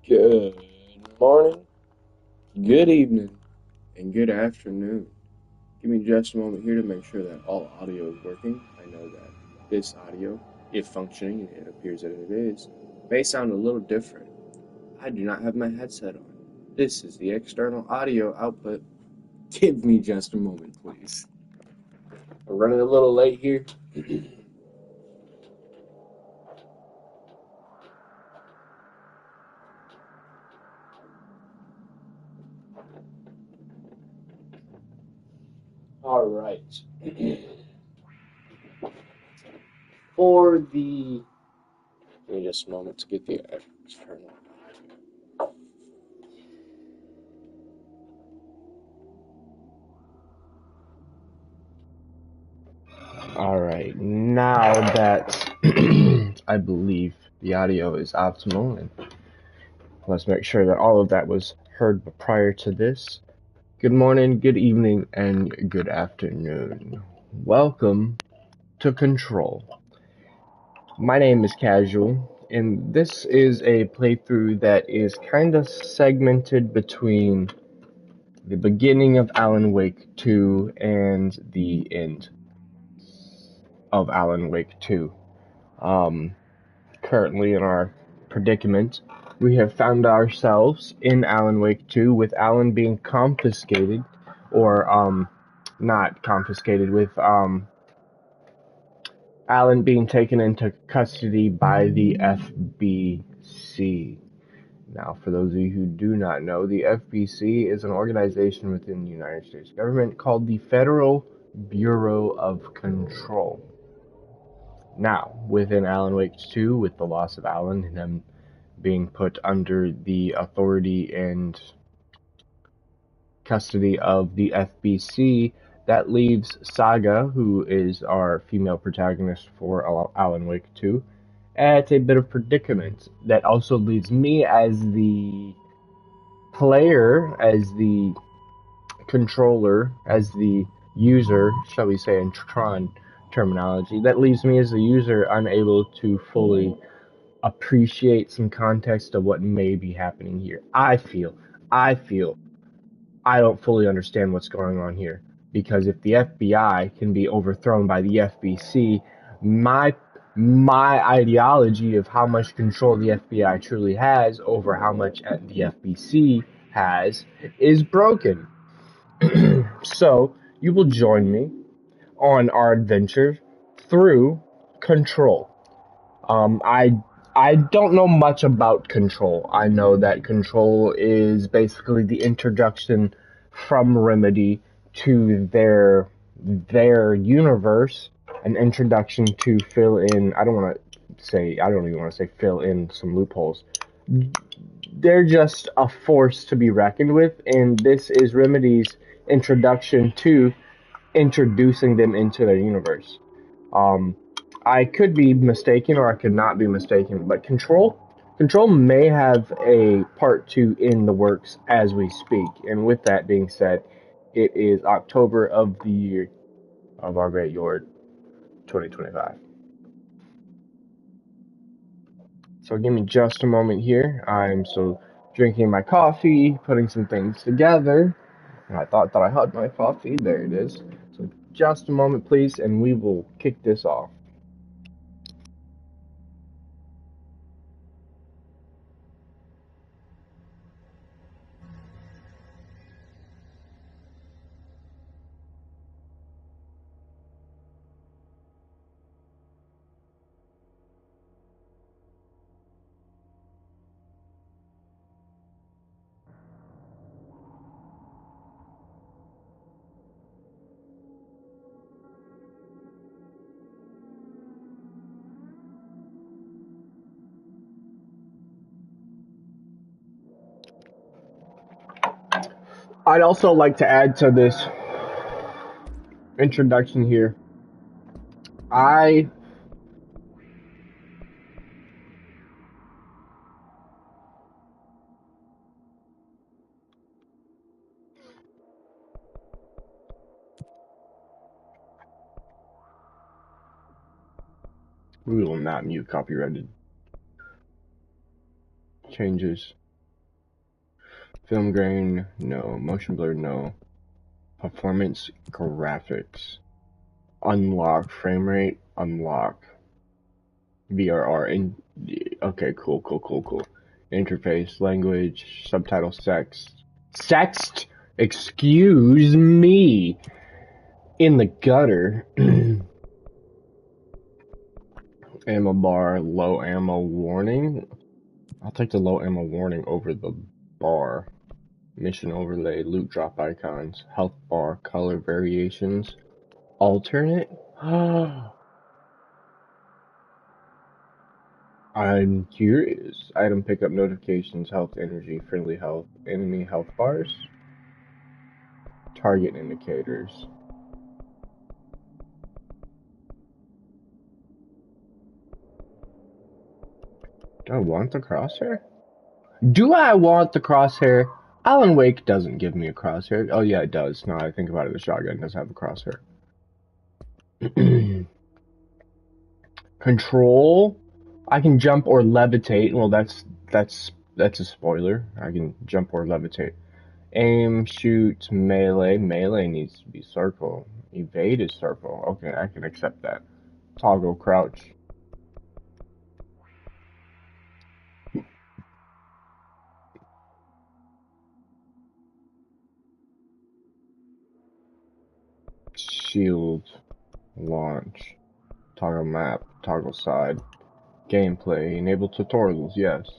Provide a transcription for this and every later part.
Good morning, good evening, and good afternoon. Give me just a moment here to make sure that all audio is working. I know that this audio, if functioning, and it appears that it is, may sound a little different. I do not have my headset on. This is the external audio output. Give me just a moment, please. I'm running a little late here. All right. For the. Give me just a moment to get the external. All right, now that I believe the audio is optimal, and let's make sure that all of that was heard prior to this. Good morning, good evening, and good afternoon. Welcome to Control. My name is Casual, and this is a playthrough that is kind of segmented between the beginning of Alan Wake 2 and the end of Alan Wake 2. Currently in our predicament, we have found ourselves in Alan Wake 2 with Alan being confiscated, or, not confiscated, with, Alan being taken into custody by the FBC. Now, for those of you who do not know, the FBC is an organization within the United States government called the Federal Bureau of Control. Now, within Alan Wake 2, with the loss of Alan and him being put under the authority and custody of the FBC, that leaves Saga, who is our female protagonist for Alan Wake 2, at a bit of predicament. That also leaves me as the player, as the controller, as the user, shall we say in Tron terminology. That leaves me as the user unable to fully appreciate some context of what may be happening here. I feel I don't fully understand what's going on here, because if the FBI can be overthrown by the FBC, my ideology of how much control the FBI truly has over how much the FBC has is broken. So you will join me on our adventure through Control. I don't know much about Control. I know that Control is basically the introduction from Remedy to their universe, an introduction to fill in. I don't even want to say fill in some loopholes. They're just a force to be reckoned with, and this is Remedy's introduction to introducing them into their universe. Um, I could be mistaken, or I could not be mistaken, but Control may have a part two in the works as we speak. And with that being said, it is October of the year of our great Lord 2025. So give me just a moment here. I'm still drinking my coffee, putting some things together. And I thought that I had my coffee. There it is. So just a moment, please, and we will kick this off. I'd also like to add to this introduction here. I We will not mute copyrighted changes. Film grain, no. Motion blur, no. Performance graphics. Unlock. Frame rate, unlock. VRR. Okay, cool. Interface, language, subtitle, sext? Excuse me. In the gutter. Ammo bar, low ammo warning. I'll take the low ammo warning over the bar. Mission overlay, loot drop icons, health bar, color variations, alternate? I'm curious. Item pickup notifications, health, energy, friendly health, enemy health bars, target indicators. Do I want the crosshair? Do I want the crosshair? Alan Wake doesn't give me a crosshair. Oh yeah, it does. Now I think about it, the shotgun does have a crosshair. Control. I can jump or levitate. Well, that's a spoiler. I can jump or levitate. Aim, shoot, melee. Melee needs to be circle. Evade is circle. Okay, I can accept that. Toggle crouch. Shield. Launch. Toggle map. Toggle side. Gameplay. Enable tutorials. Yes.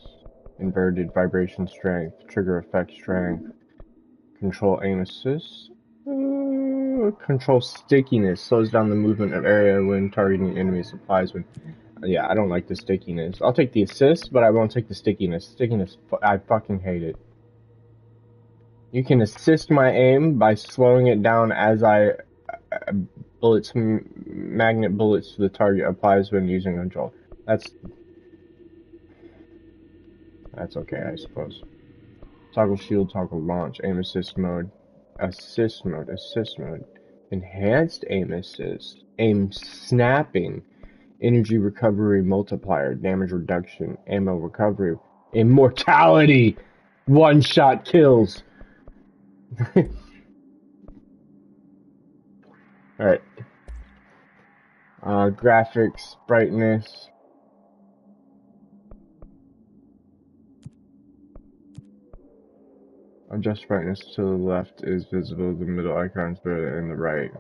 Inverted vibration strength. Trigger effect strength. Control aim assist. Control stickiness. Slows down the movement of area when targeting enemy supplies. Yeah, I don't like the stickiness. I'll take the assist, but I won't take the stickiness. Stickiness, I fucking hate it. You can assist my aim by slowing it down as magnet bullets to the target applies when using control. That's okay, I suppose. Toggle shield, toggle launch, aim assist mode, assist mode, enhanced aim assist, aim snapping, energy recovery multiplier, damage reduction, ammo recovery, immortality, one-shot kills. Alright. Graphics, brightness. Adjust brightness to the left is visible, the middle icon is better than the right.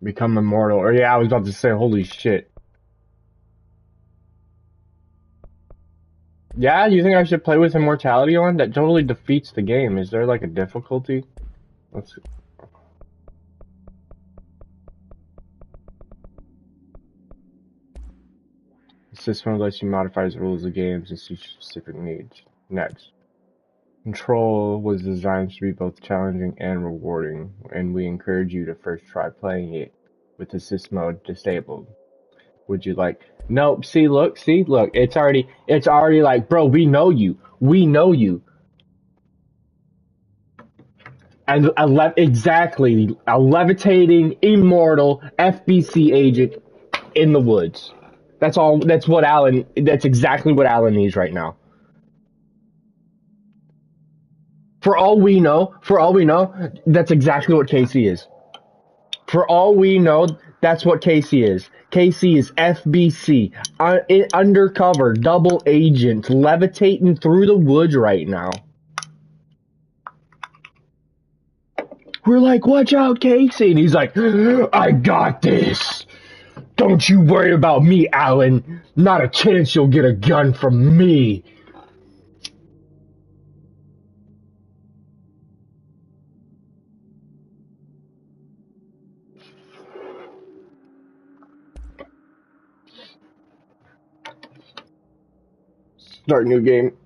Become immortal. Or yeah, I was about to say, holy shit. Yeah, you think I should play with immortality on? That totally defeats the game. Is there like a difficulty? Let's see. Assist mode lets you modify the rules of games and suit specific needs. Next. Control was designed to be both challenging and rewarding, and we encourage you to first try playing it with assist mode disabled. Would you like? Nope. See, look. It's already like, bro, we know you. And exactly, a levitating, immortal FBC agent in the woods. That's all. That's exactly what Alan needs right now. For all we know, that's exactly what Casey is. For all we know, that's what Casey is. Casey is FBC, undercover, double agent, levitating through the woods right now. We're like, watch out, Casey. And he's like, I got this. Don't you worry about me, Alan. Not a chance you'll get a gun from me. Start new game.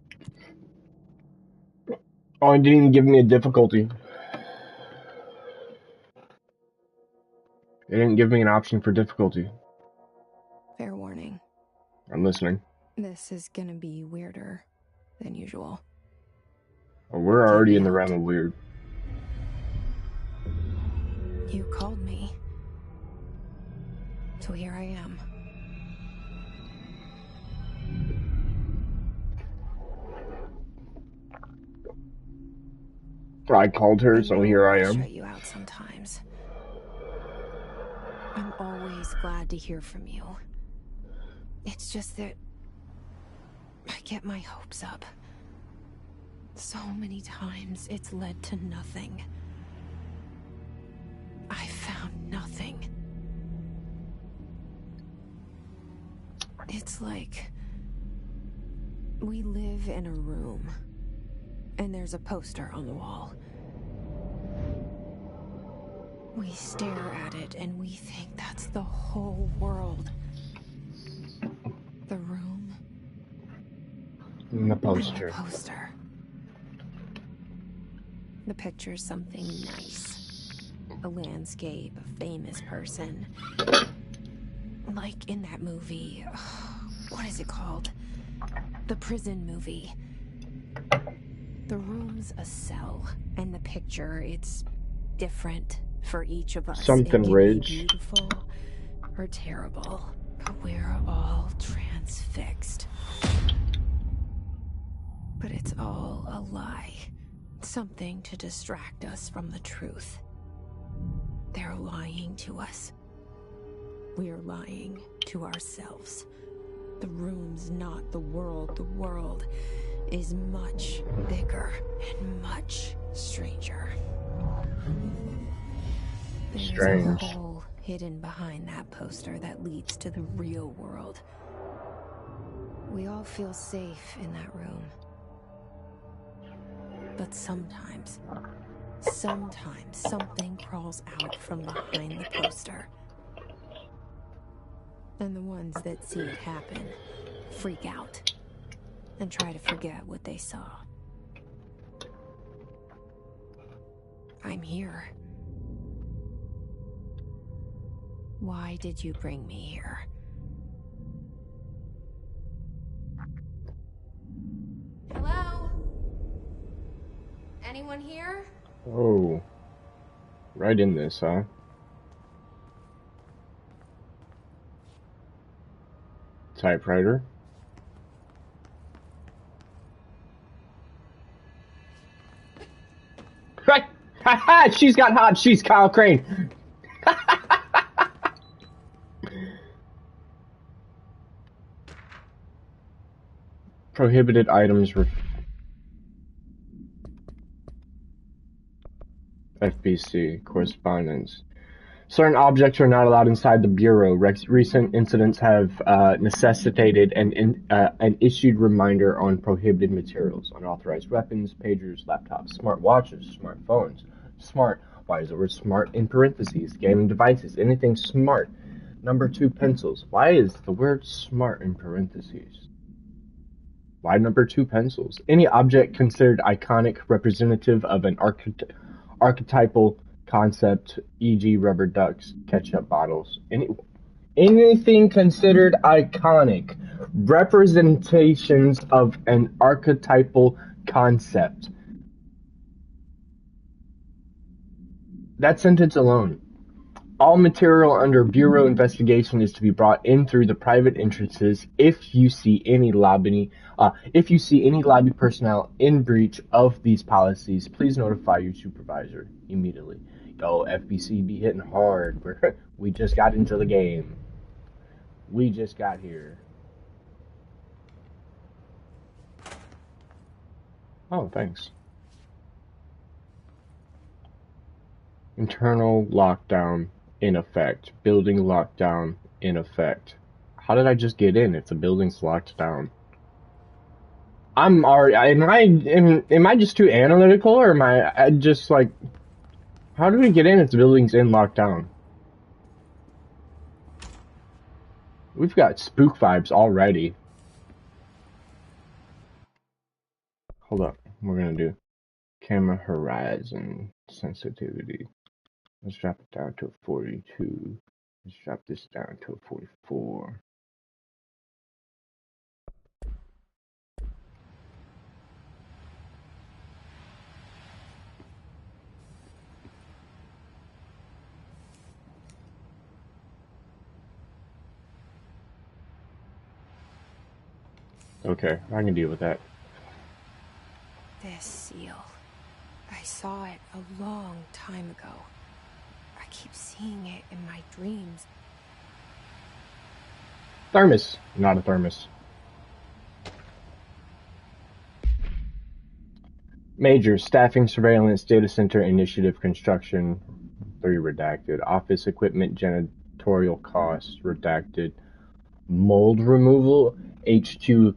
Oh, it didn't even give me a difficulty. It didn't give me an option for difficulty. Fair warning. I'm listening. This is gonna be weirder than usual. Oh, we're already in the realm of weird. You called me. So here I am. I called her, so here I I'll am. shut you out sometimes. I'm always glad to hear from you. It's just that I get my hopes up. So many times it's led to nothing. I found nothing. It's like we live in a room, and there's a poster on the wall. We stare at it, and we think that's the whole world. The room. And the poster. And the poster. The picture's something nice. A landscape, a famous person. Like in that movie. What is it called? The prison movie. The room's a cell, and the picture, it's different for each of us. Something it can Ridge. be beautiful or terrible, but we're all transfixed. But it's all a lie. Something to distract us from the truth. They're lying to us. We're lying to ourselves. The room's not the world. The world is much bigger and much stranger. There's a hole hidden behind that poster that leads to the real world. We all feel safe in that room. But sometimes something crawls out from behind the poster. And the ones that see it happen freak out and try to forget what they saw. I'm here. Why did you bring me here? Hello? Anyone here? Oh. Right in this, huh? Typewriter. Right! Ha ha! She's got hot. She's Kyle Crane. Prohibited items. FBC correspondence. Certain objects are not allowed inside the Bureau. Recent incidents have necessitated an issued reminder on prohibited materials, unauthorized weapons, pagers, laptops, smartwatches, smartphones, smart. Why is the word smart in parentheses? Gaming devices, anything smart. Number 2, pencils. Why is the word smart in parentheses? Why number 2, pencils? Any object considered iconic, representative of an archetypal concept, e.g. rubber ducks, ketchup bottles. Anything considered iconic, representations of an archetypal concept. That sentence alone. All material under Bureau investigation is to be brought in through the private entrances. If you see any lobby personnel in breach of these policies, please notify your supervisor immediately. Yo, FBC be hitting hard. We just got into the game. We just got here. Oh, thanks. Internal lockdown in effect. Building lockdown in effect. How did I just get in if the building's locked down? Am I just too analytical, or am I just like, how do we get in if the building's in lockdown? We've got spook vibes already. Hold up, we're gonna do camera horizon sensitivity. Let's drop it down to a 42. Let's drop this down to a 44. Okay, I can deal with that. This seal. I saw it a long time ago. I keep seeing it in my dreams. Thermos. Not a thermos. Major. Staffing, surveillance, data center, initiative, construction. 3 redacted. Office equipment, janitorial costs, redacted. Mold removal, HQ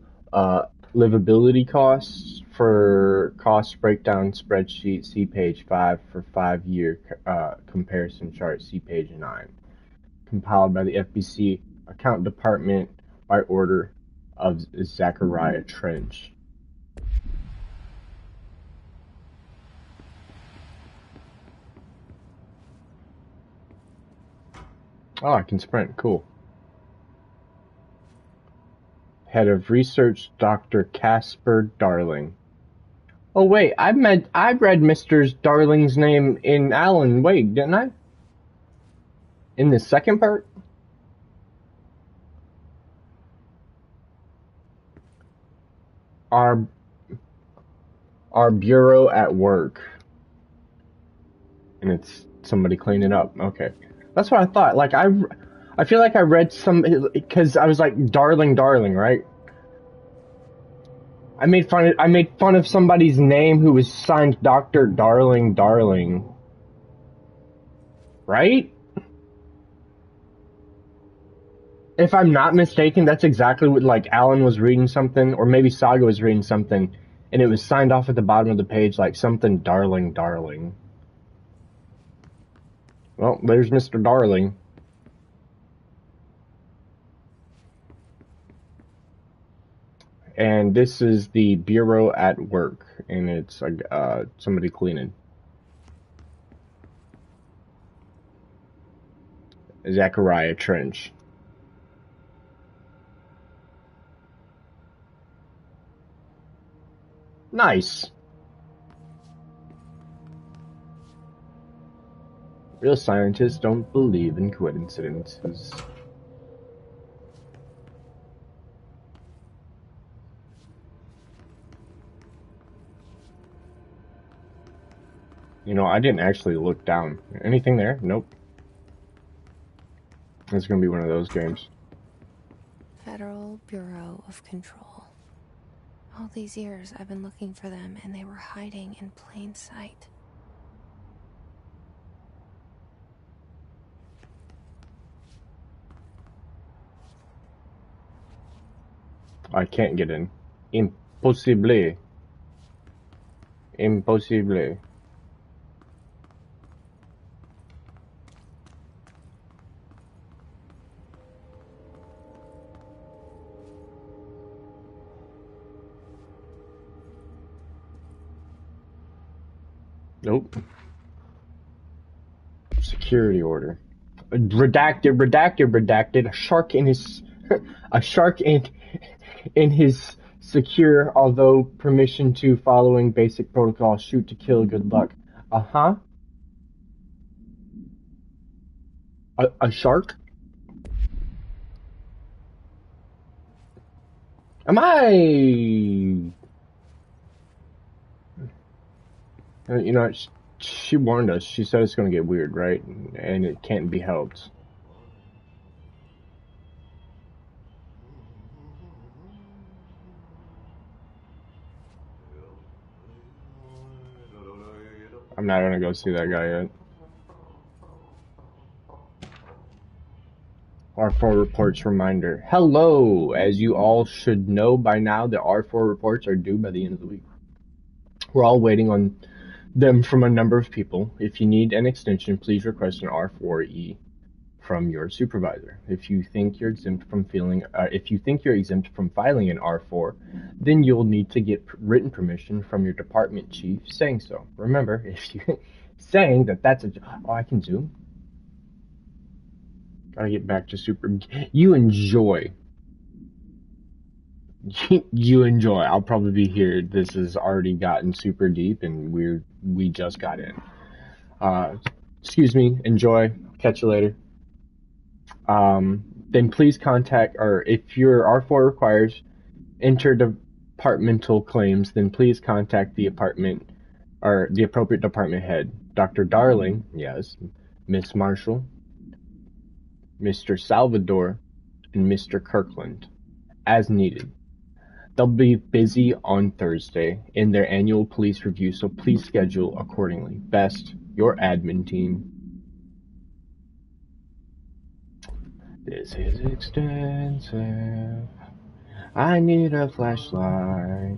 livability costs. For cost breakdown spreadsheet, see page 5. For 5-year comparison chart, see page 9. Compiled by the FBC account department by order of Zachariah Trench. Oh, I can sprint. Cool. Head of Research, Dr. Casper Darling. Oh wait, I read Mr. Darling's name in Alan Wake, didn't I? In the second part? Our bureau at work. And it's somebody cleaning up. Okay. That's what I thought. Like, I feel like I read some, because I was like, Darling, right? I made fun of somebody's name who was signed Dr. Darling. Right? If I'm not mistaken, that's exactly what, like, Alan was reading something, or maybe Saga was reading something, and it was signed off at the bottom of the page like something Darling. Well, there's Mr. Darling. And this is the bureau at work, and it's somebody cleaning. Zachariah Trench. Nice. Real scientists don't believe in coincidences. You know, I didn't actually look down. Anything there? Nope. It's gonna be one of those games. Federal Bureau of Control. All these years I've been looking for them, and they were hiding in plain sight. I can't get in. Impossible. Nope. Security order. Redacted. A shark in his in his secure, although permission to following basic protocol, shoot to kill, good luck. Uh-huh. A shark? Am I... You know, she warned us. She said it's going to get weird, right? And it can't be helped. I'm not going to go see that guy yet. R4 reports reminder. Hello! As you all should know by now, the R4 reports are due by the end of the week. We're all waiting on them from a number of people. If you need an extension, please request an R4E from your supervisor. If you think you're exempt from filing an R4, then you'll need to get written permission from your department chief saying so. Remember, if you saying that's a... Oh, I can zoom. Gotta get back to super... You enjoy. You enjoy. I'll probably be here. This has already gotten super deep, and we just got in. Excuse me. Enjoy. Catch you later. Then please contact, or if your R4 requires interdepartmental claims, then please contact the or the appropriate department head. Dr. Darling, yes, Miss Marshall, Mr. Salvador, and Mr. Kirkland, as needed. They'll be busy on Thursday in their annual police review, so please schedule accordingly. Best, your admin team. This is extensive. I need a flashlight.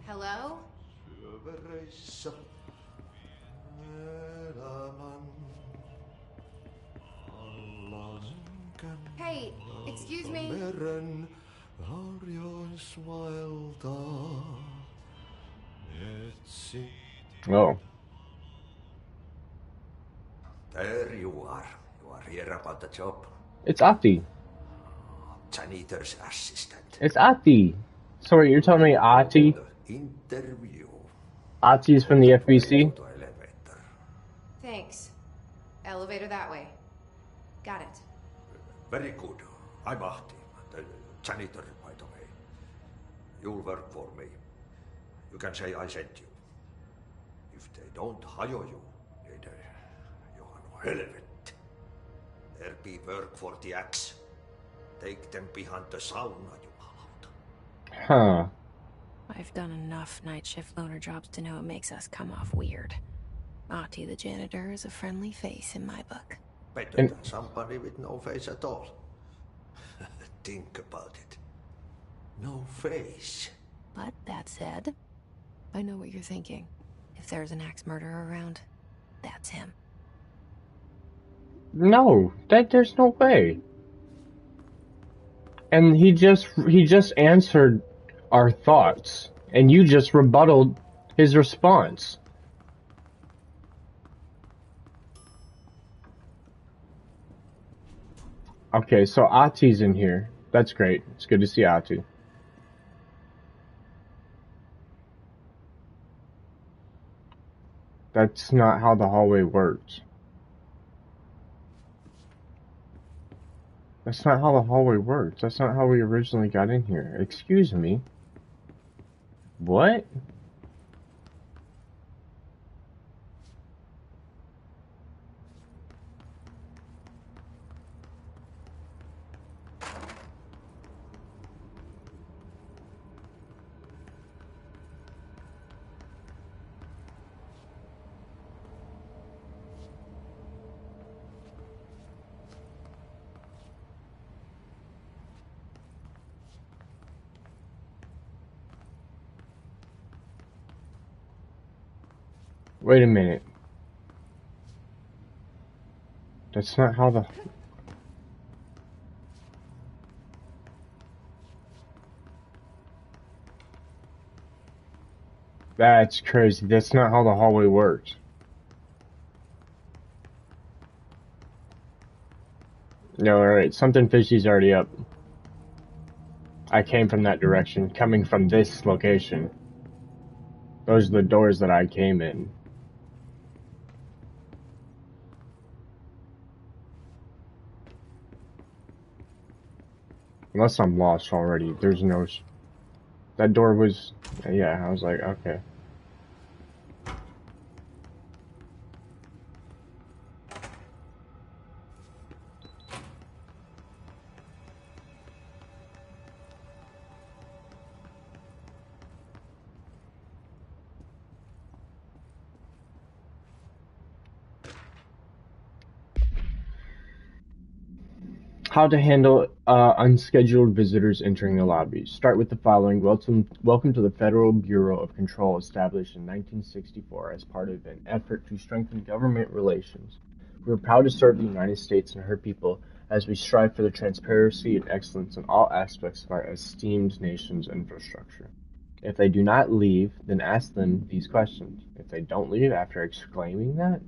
Hello? Hey, excuse me. Oh. There you are. You are here about the job. It's Ati. Janitor's assistant. It's Ati. Sorry, you're telling me Ati? Interview. Ati is from the FBC? Thanks. Elevator that way. Got it. Very good. I'm Ahti, the janitor, by the way. You'll work for me. You can say I sent you. If they don't hire you, then you are no helvet. There be work for the axe. Take them behind the sauna, you out. Huh. I've done enough night shift loner jobs to know it makes us come off weird. Ahti the janitor is a friendly face in my book. Better than somebody with no face at all. Think about it. No face. But that said, I know what you're thinking. If there's an axe murderer around, that's him. No, there's no way. And he just answered our thoughts, and you just rebutted his response. Okay, so Ati's in here. That's great. It's good to see Ati. That's not how the hallway works. That's not how the hallway works. That's not how we originally got in here. Excuse me. What? Wait a minute. That's not how the... That's crazy. That's not how the hallway works. No, alright. Something fishy's already up. I came from that direction, coming from this location. Those are the doors that I came in. Unless I'm lost already. There's no... That door was... Yeah, I was like, okay. How to handle unscheduled visitors entering the lobby. Start with the following. Welcome to the Federal Bureau of Control, established in 1964 as part of an effort to strengthen government relations. We are proud to serve the United States and her people as we strive for the transparency and excellence in all aspects of our esteemed nation's infrastructure. If they do not leave, then ask them these questions. If they don't leave after explaining that,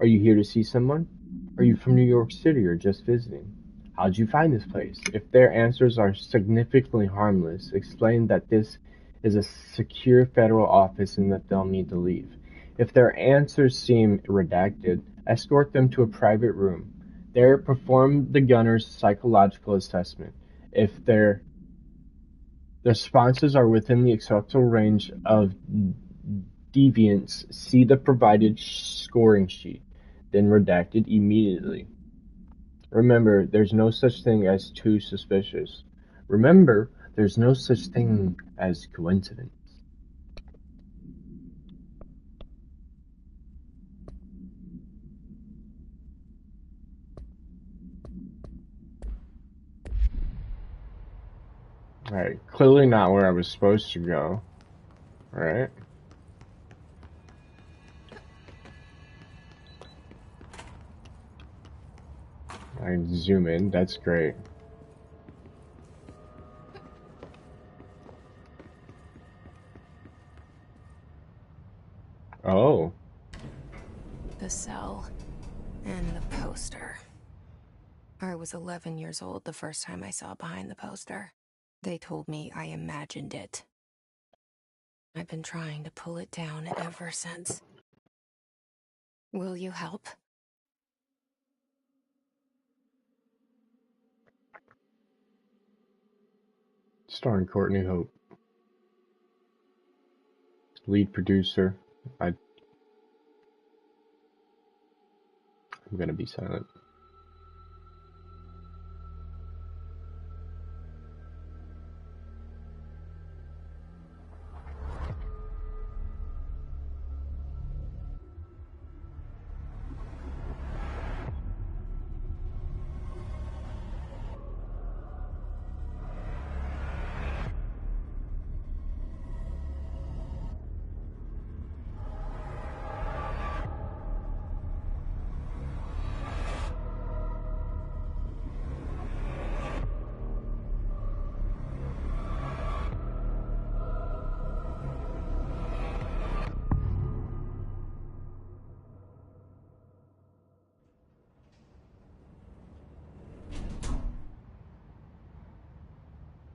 are you here to see someone? Are you from New York City or just visiting? How'd you find this place? If their answers are significantly harmless, explain that this is a secure federal office and that they'll need to leave. If their answers seem redacted, escort them to a private room. There, perform the gunner's psychological assessment. If their responses are within the acceptable range of deviance, see the provided scoring sheet, then redact it immediately. Remember, there's no such thing as too suspicious. Remember, there's no such thing as coincidence. Alright, clearly not where I was supposed to go. Alright. I can zoom in, that's great. Oh. The cell and the poster. I was 11 years old the first time I saw behind the poster. They told me I imagined it. I've been trying to pull it down ever since. Will you help? Starring Courtney Hope. Lead producer. I'm gonna be silent.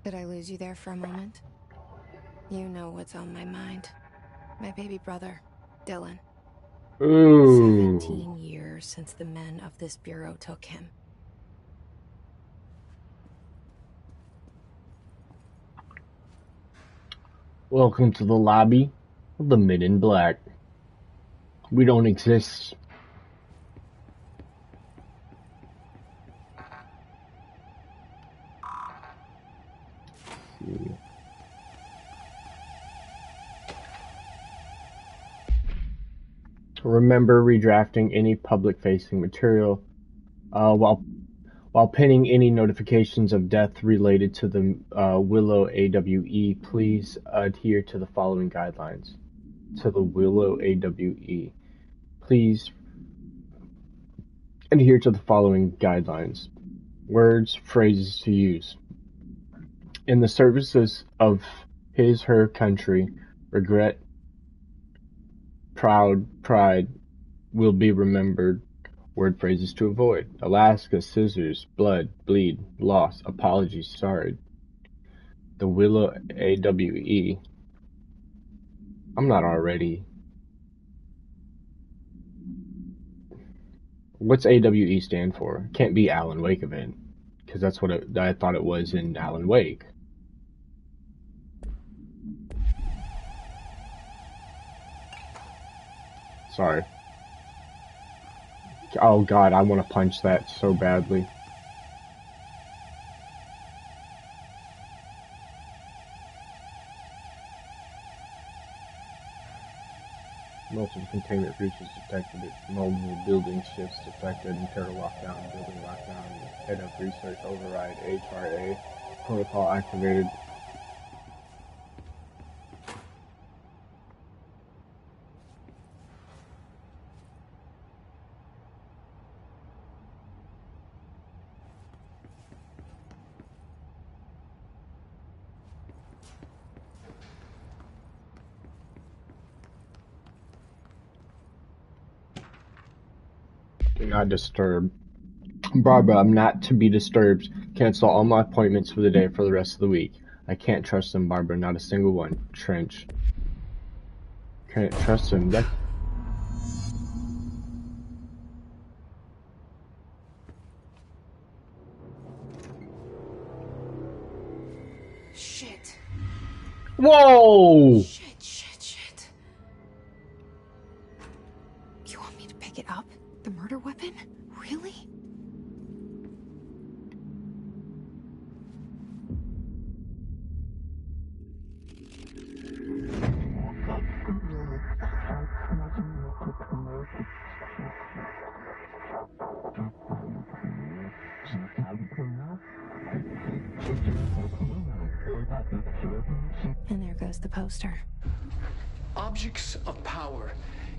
Did I lose you there for a moment? You know what's on my mind. My baby brother, Dylan. Ooh. 17 years since the men of this bureau took him. Welcome to the lobby of the Men in Black. We don't exist. Remember redrafting any public-facing material while pinning any notifications of death related to the Willow AWE. Please adhere to the following guidelines. To the Willow AWE. Please adhere to the following guidelines. Words, phrases to use. In the services of his/her country, regret, pride will be remembered. Word phrases to avoid. Alaska, scissors, blood, bleed, loss, apologies, sorry. The Willow AWE. I'm not already. What's AWE stand for? Can't be Alan Wake event, because that's what I thought it was in Alan Wake. Sorry. Oh god, I want to punch that so badly. Multiple containment breaches detected at multiple building shifts detected, internal lockdown, building lockdown, head of research override, HRA, protocol activated. Do not disturb. Barbara, I'm not to be disturbed. Cancel all my appointments for the day for the rest of the week. I can't trust them, Barbara, not a single one. Trench. Can't trust him. That... Whoa! Shit. You want me to pick it up? The murder weapon? Really? And there goes the poster. Objects of power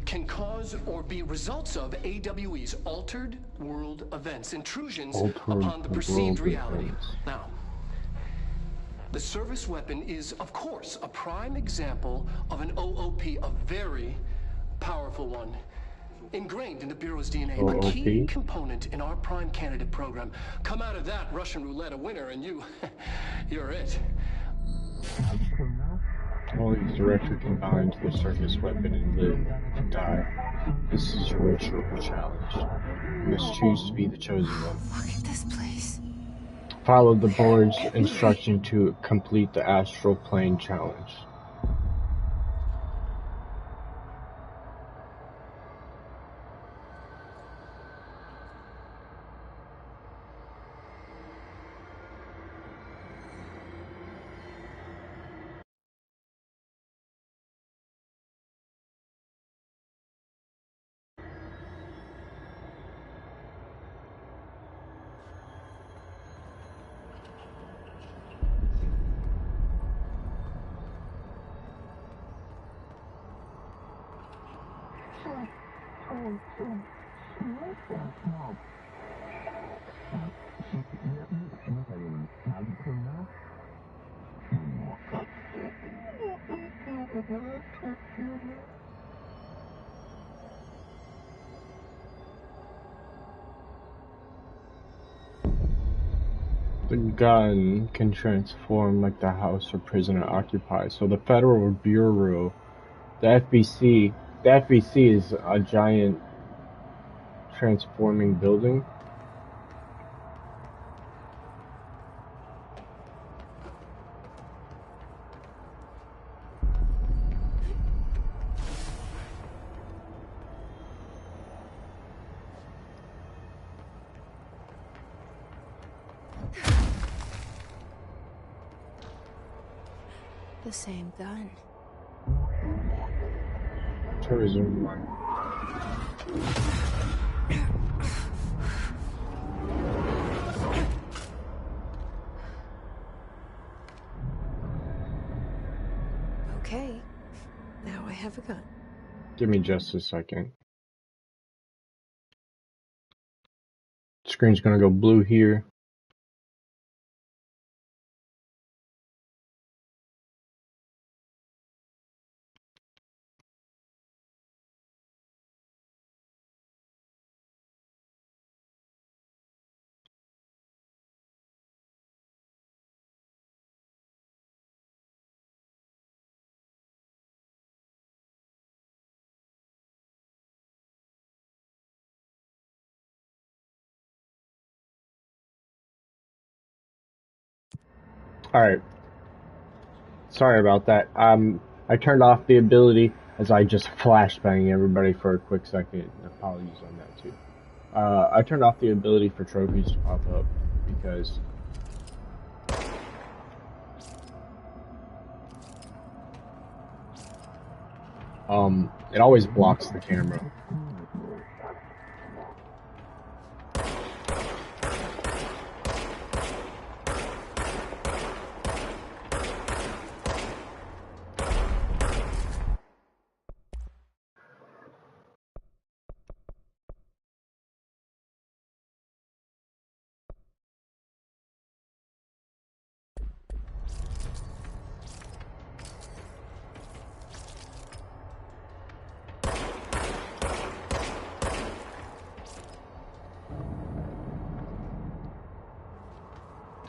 can cause or be results of AWE's altered world events, intrusions upon the perceived reality. Now, the service weapon is, of course, a prime example of an OOP, a very powerful one. Ingrained in the Bureau's DNA, a key component in our prime candidate program. Come out of that Russian roulette a winner and you're it. All these directly combined the service weapon and live and die. This is your true challenge. You must choose to be the chosen one. Look at this place. Follow the board's instruction to complete the astral plane challenge. The gun can transform like the house or prison it occupies. So the Federal Bureau, the FBC is a giant transforming building. The same gun. Tourism one. Okay, now I have a gun. Give me just a second. Screen's gonna go blue here. Alright. Sorry about that. I turned off the ability as I just flashbang everybody for a quick second. Apologies on that too. I turned off the ability for trophies to pop up because it always blocks the camera.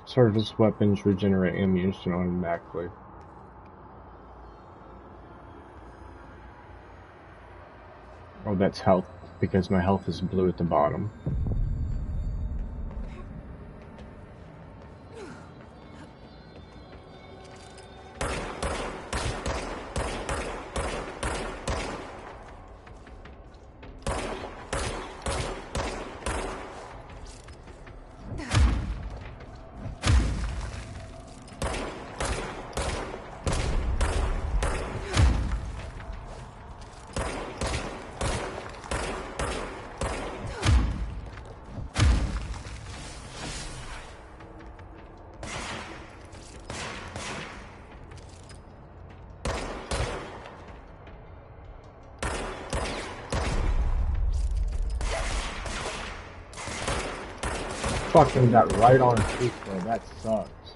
Service weapons regenerate ammunition automatically. Oh, that's health, because my health is blue at the bottom. fucking got right on peak, bro. That sucks.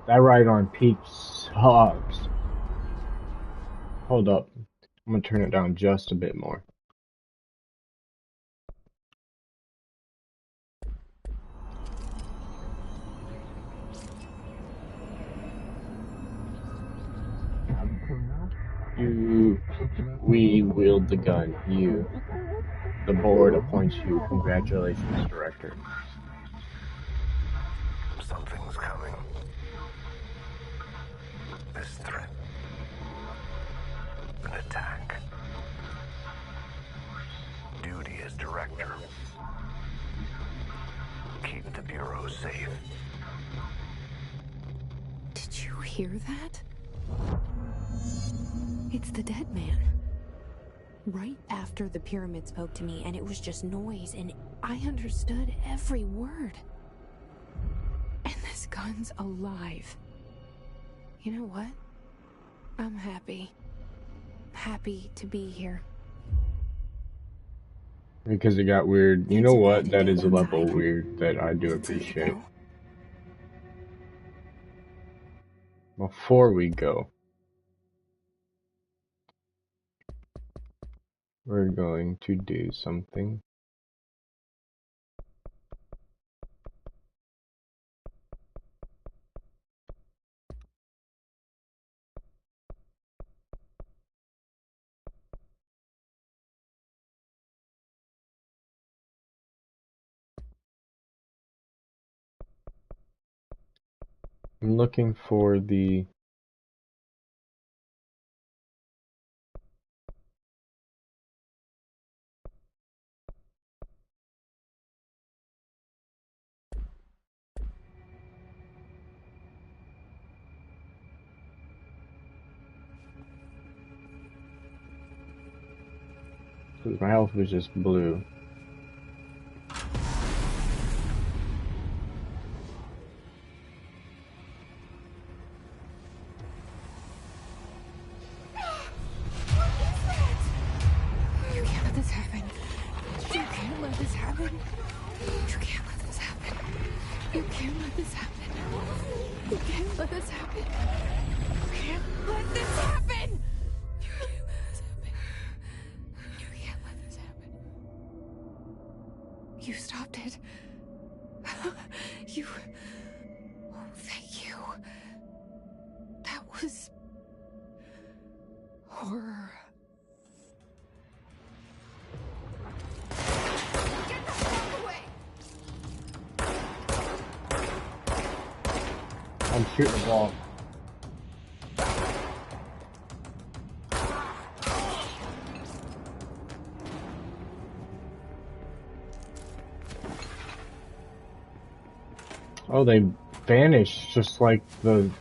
That right on peak sucks. Hold up. I'm gonna turn it down just a bit more. We wield the gun. You. The board appoints you. Congratulations, Director. Something's coming. This threat. An attack. Duty as Director. Keep the Bureau safe. Did you hear that? It's the dead man. Right after the pyramid spoke to me, and it was just noise, and I understood every word. And this gun's alive. You know what? I'm happy. Happy to be here. Because it got weird. You know what? That is a level weird that I do appreciate. Before we go, we're going to do something. I'm looking for the my health was just blue. You stopped it. You... Oh, thank you. That was... horror. Get the fuck away! I'm shooting the ball. Oh, they vanish just like the...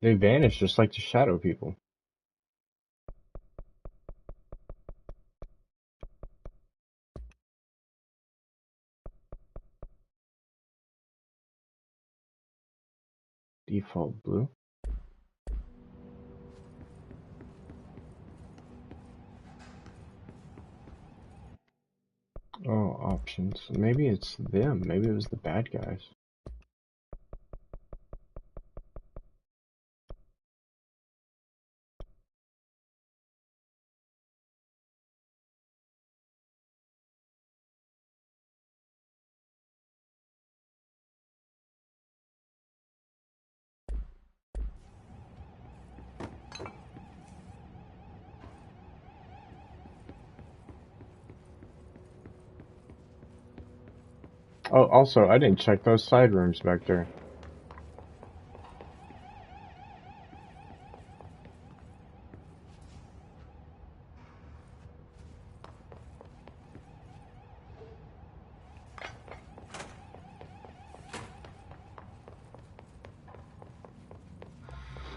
They vanish just like the shadow people. Default blue. Oh, options. Maybe it's them. Maybe it was the bad guys. Oh, also, I didn't check those side rooms back there.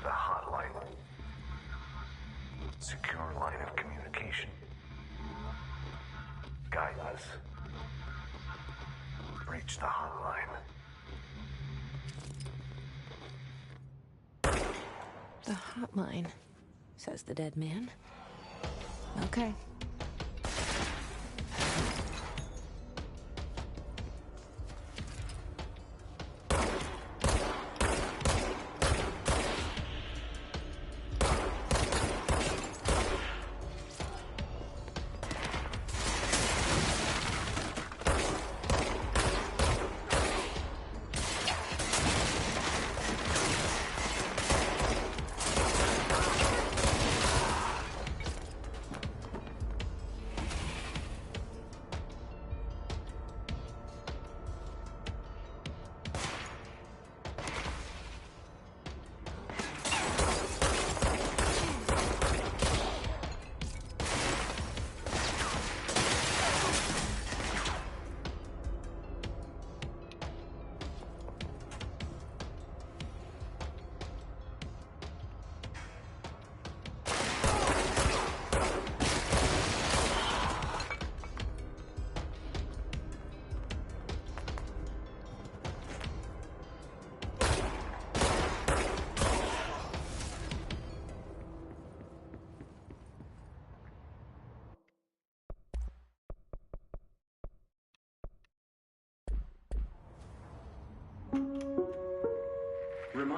The hotline. Secure line of communication. Guidance. Reach the hotline. The hotline, says the dead man. Okay.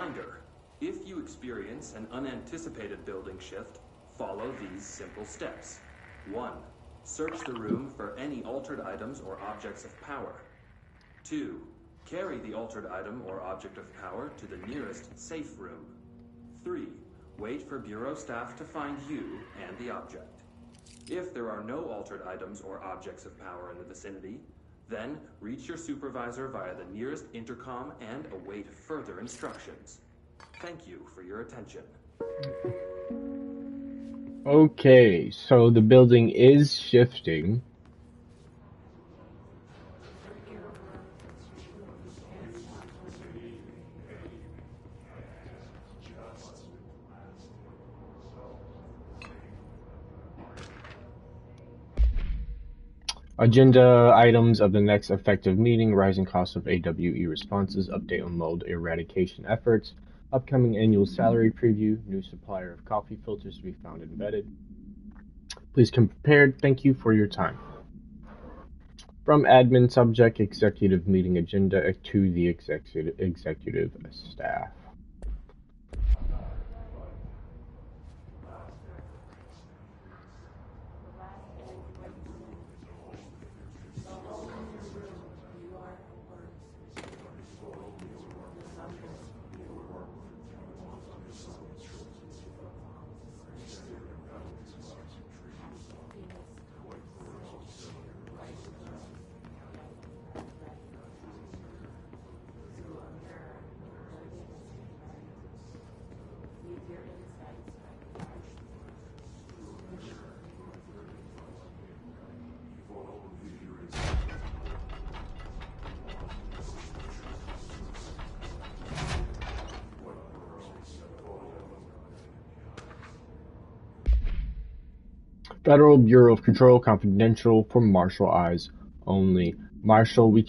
Reminder, if you experience an unanticipated building shift, follow these simple steps. 1. Search the room for any altered items or objects of power. 2. Carry the altered item or object of power to the nearest safe room. 3. Wait for Bureau staff to find you and the object. If there are no altered items or objects of power in the vicinity, then reach your supervisor via the nearest intercom and await further instructions. Thank you for your attention. Okay, so the building is shifting. Agenda items of the next effective meeting: rising costs of AWE responses, update on mold eradication efforts, upcoming annual salary preview, new supplier of coffee filters to be found embedded. Please come prepared. Thank you for your time. From admin subject, executive meeting agenda to the executive staff. Federal Bureau of Control, confidential for Marshall eyes only. Marshall, we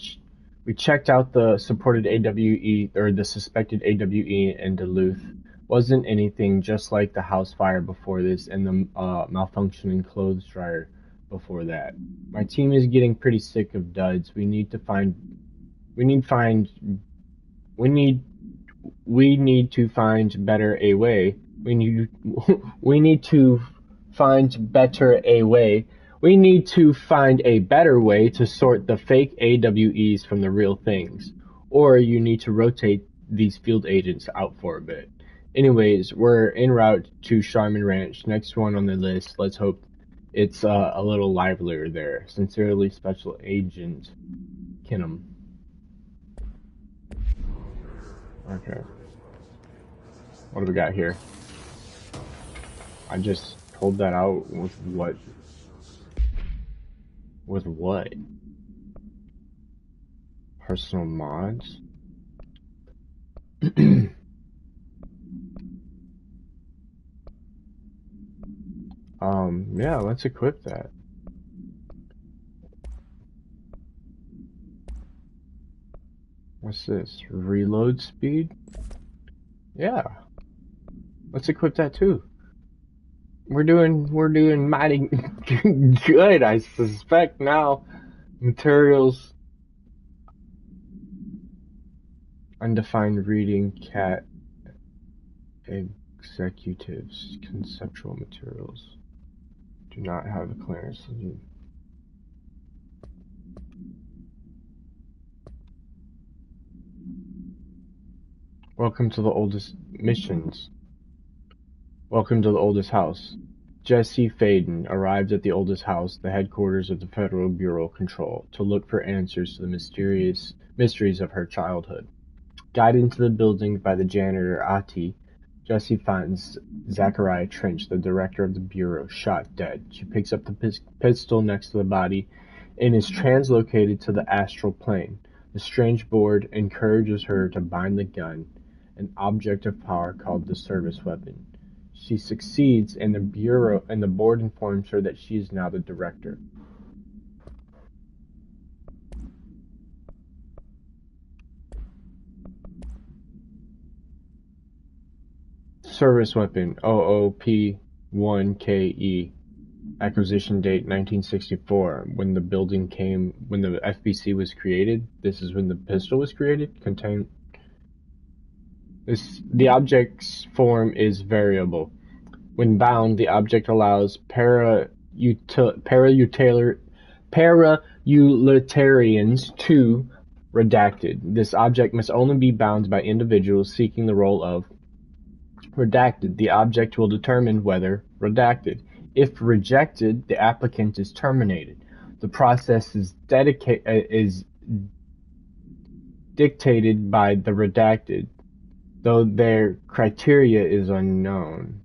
checked out the supported AWE, or the suspected AWE in Duluth. Wasn't anything, just like the house fire before this and the malfunctioning clothes dryer before that. My team is getting pretty sick of duds. We need to find better a way. We need to find a better way to sort the fake AWEs from the real things. Or you need to rotate these field agents out for a bit. Anyways, we're en route to Sharman Ranch. Next one on the list. Let's hope it's a little livelier there. Sincerely, Special Agent Kinham. Okay. What do we got here? I just pulled that out with what? With what? Personal mods? Yeah, let's equip that. What's this? Reload speed? Yeah. Let's equip that too. We're doing mighty good, I suspect now. Materials. Undefined reading, cat. Executives. Conceptual materials. Do not have a clearance. Welcome to the oldest missions. Welcome to the oldest house. Jesse Faden arrived at the oldest house, the headquarters of the Federal Bureau of Control, to look for answers to the mysteries of her childhood. Guided into the building by the janitor Ati, Jesse finds Zachariah Trench, the director of the Bureau, shot dead. She picks up the pistol next to the body and is translocated to the astral plane. The strange board encourages her to bind the gun, an object of power called the service weapon. She succeeds, and the board informs her that she is now the director. Service weapon OOP-1KE. Acquisition date 1964. When the FBC was created. This is when the pistol was created. The object's form is variable. When bound, the object allows para-utilitarians to redacted. This object must only be bound by individuals seeking the role of redacted. The object will determine whether redacted. If rejected, the applicant is terminated. The process is dictated by the redacted, though their criteria is unknown.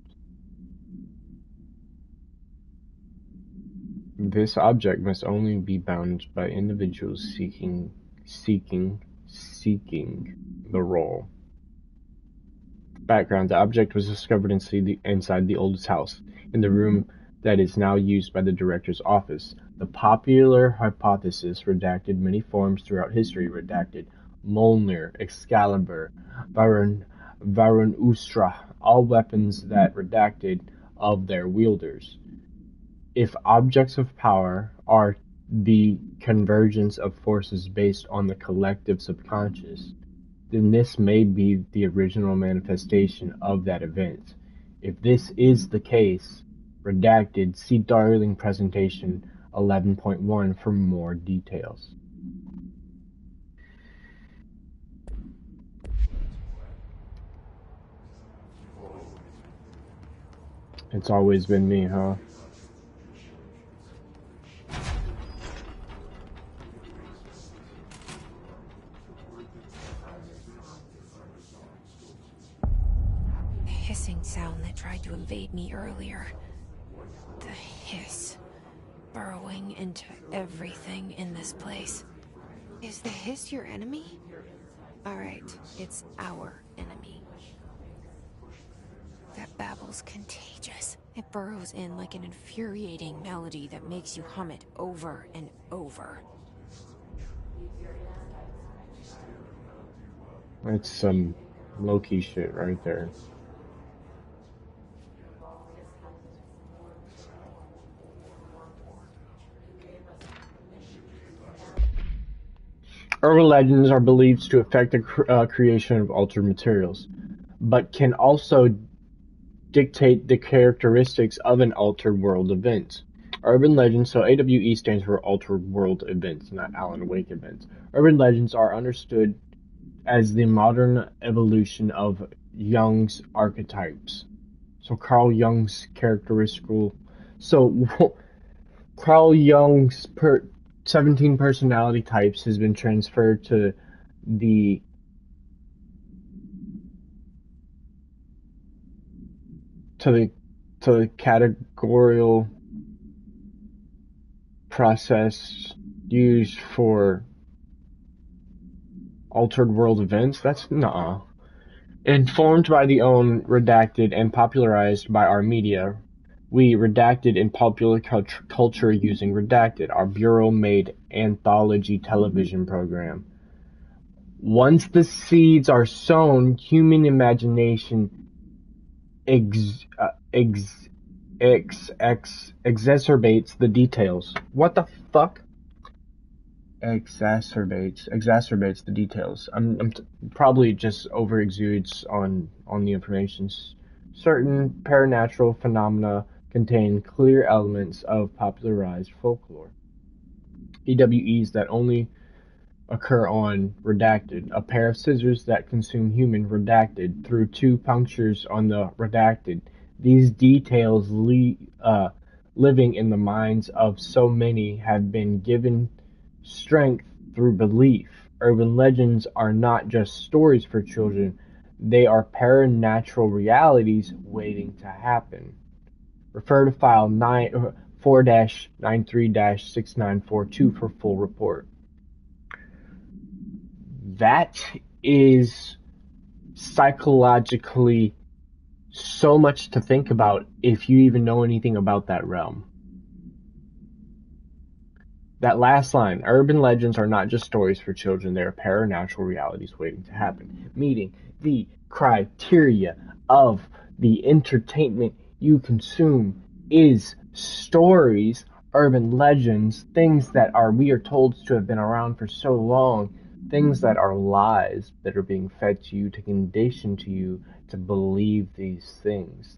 This object must only be bound by individuals seeking the role. Background: the object was discovered inside the oldest house, in the room that is now used by the director's office. The popular hypothesis redacted many forms throughout history. Redacted Mjolnir, Excalibur, Varun all weapons that redacted of their wielders. If objects of power are the convergence of forces based on the collective subconscious, then this may be the original manifestation of that event. If this is the case, redacted, see Darling Presentation 11.1 for more details. It's always been me, huh? Hissing sound that tried to invade me earlier. The hiss, burrowing into everything in this place. Is the hiss your enemy? Alright, it's our enemy. That babble's contagious. It burrows in like an infuriating melody that makes you hum it over and over. That's some low-key shit right there. Urban legends are believed to affect the creation of altered materials, but can also dictate the characteristics of an altered world event. Urban legends, so AWE stands for altered world events, not Alan Wake events. Urban legends are understood as the modern evolution of Jung's archetypes. So Carl Jung's Carl Jung's 17 personality types has been transferred to the categorical process used for altered world events. That's nuh-uh. Informed by the own redacted and popularized by our media, we redacted in popular culture using Redacted, our bureau-made anthology television program. Once the seeds are sown, human imagination exacerbates the details. What the fuck? Exacerbates the details. I'm probably just over-exudes on the information. Certain paranatural phenomena contain clear elements of popularized folklore. EWEs that only occur on Redacted. A pair of scissors that consume human Redacted through 2 punctures on the Redacted. These details living in the minds of so many have been given strength through belief. Urban legends are not just stories for children, they are paranatural realities waiting to happen. Refer to file 4-93-6942 for full report. That is psychologically so much to think about if you even know anything about that realm. That last line, urban legends are not just stories for children, they are paranatural realities waiting to happen. Meaning the criteria of the entertainment you consume is stories, urban legends, things that we are told to have been around for so long, things that are lies that are being fed to you to condition to you to believe these things,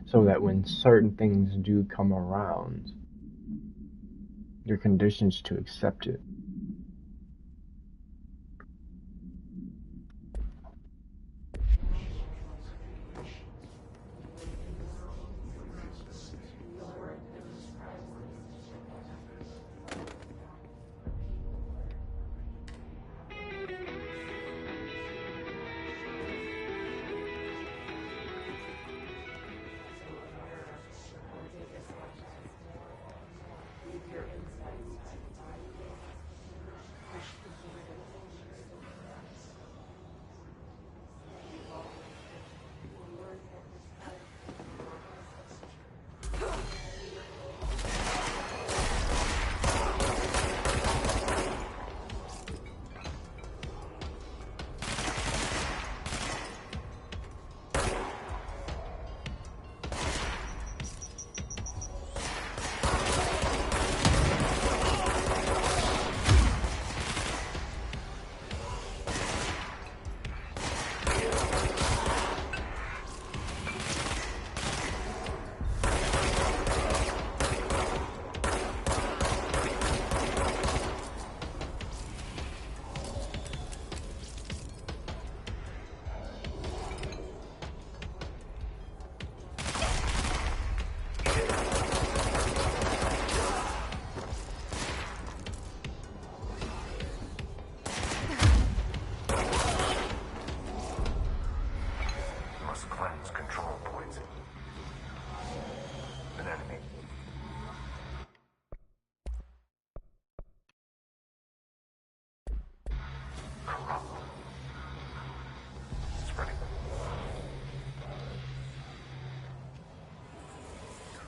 so that when certain things do come around, you're conditioned to accept it.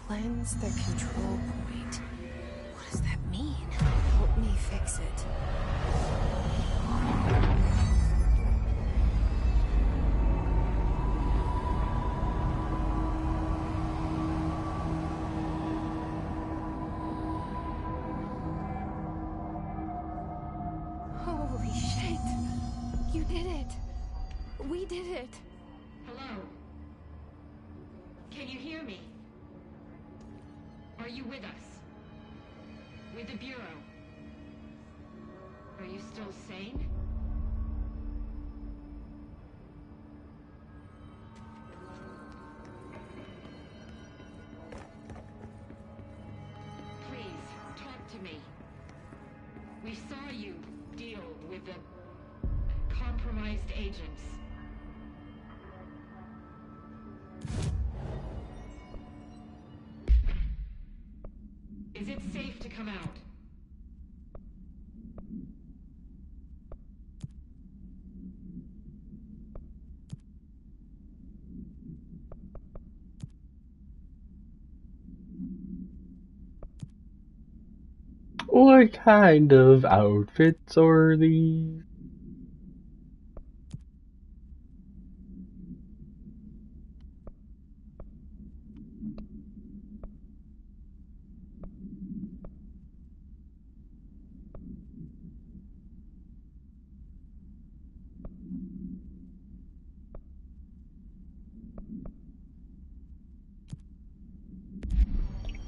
Cleanse the control point. What does that mean? Help me fix it. Holy shit! You did it! We did it! Hello? Can you hear me? Are you with us? With the Bureau? Are you still sane? Please, talk to me. We saw you deal with the compromised agents. Is it safe to come out? What kind of outfits are these?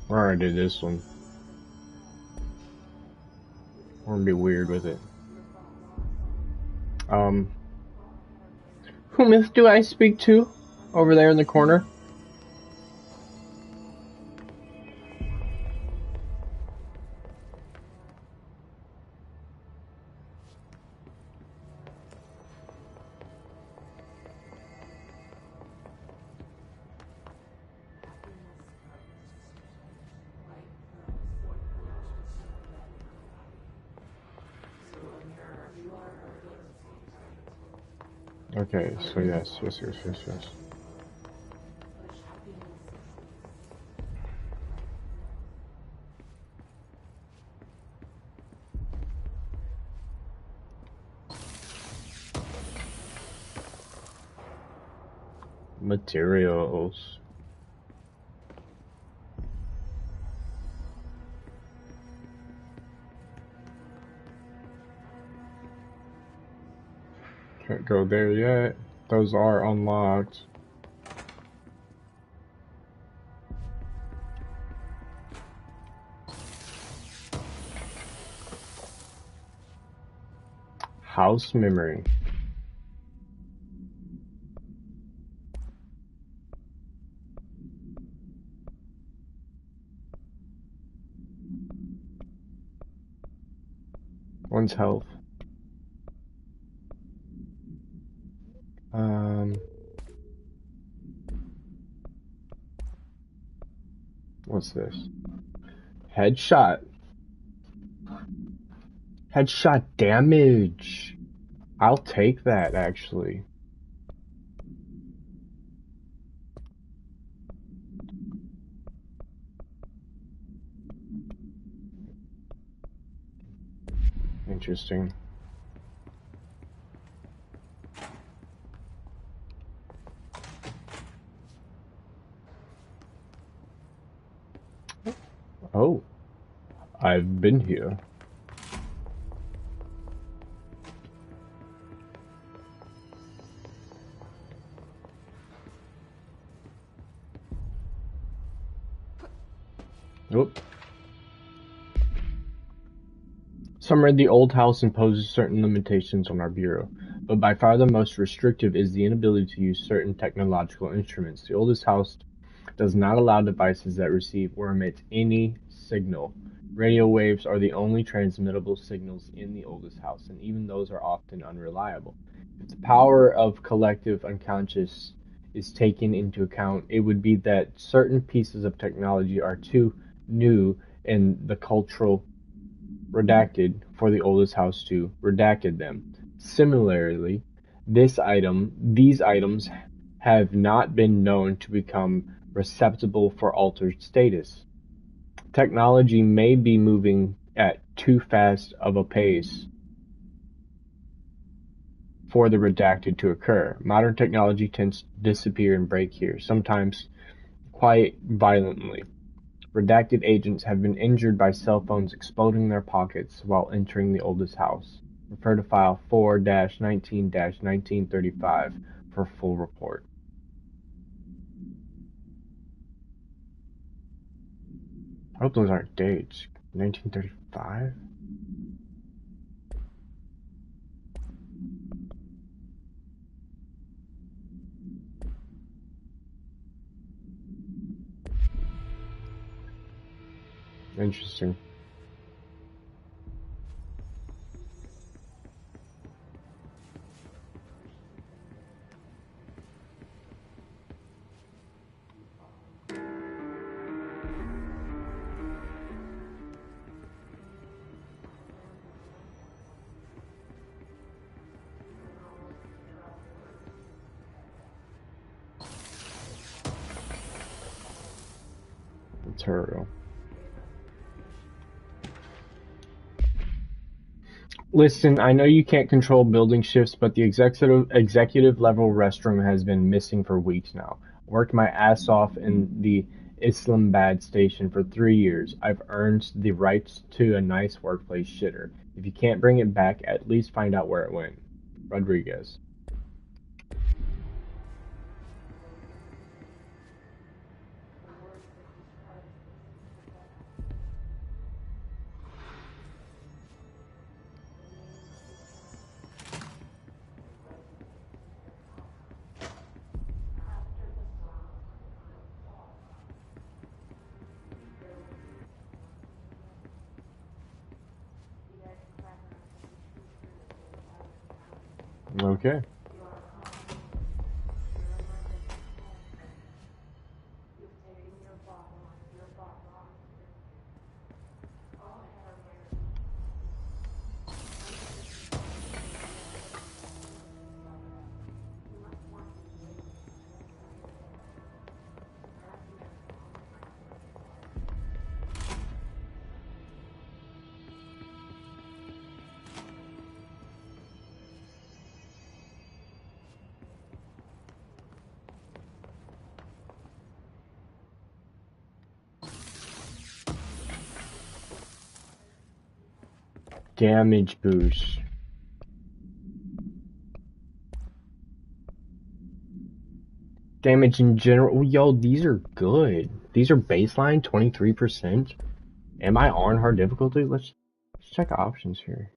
I already did this one. I'm gonna be weird with it. Who myth do I speak to? Over there in the corner? Okay, so yes. Materials. Can't go there yet. Those are unlocked. House memory. One's health. What's this? Headshot. Headshot damage. I'll take that, actually. Interesting. Oh, I've been here. Oop. Summary: the old house imposes certain limitations on our bureau, but by far the most restrictive is the inability to use certain technological instruments. The oldest house does not allow devices that receive or emit any signal. Radio waves are the only transmittable signals in the oldest house, and even those are often unreliable. If the power of collective unconscious is taken into account, it would be that certain pieces of technology are too new in the cultural redacted for the oldest house to redacted them. Similarly, these items have not been known to become receptible for altered status. Technology may be moving at too fast of a pace for the redacted to occur. Modern technology tends to disappear and break here, sometimes quite violently. Redacted agents have been injured by cell phones exploding their pockets while entering the oldest house. Refer to file 4-19-1935 for full report. I hope those aren't dates. 1935? Interesting. Material. Listen, I know you can't control building shifts, but the executive level restroom has been missing for weeks now. Worked my ass off in the Islamabad station for 3 years. I've earned the rights to a nice workplace shitter. If you can't bring it back, at least find out where it went. Rodriguez. Okay. Damage boost. damage in general. Yo, these are good. These are baseline 23%. Am I on hard difficulty? Let's check the options here.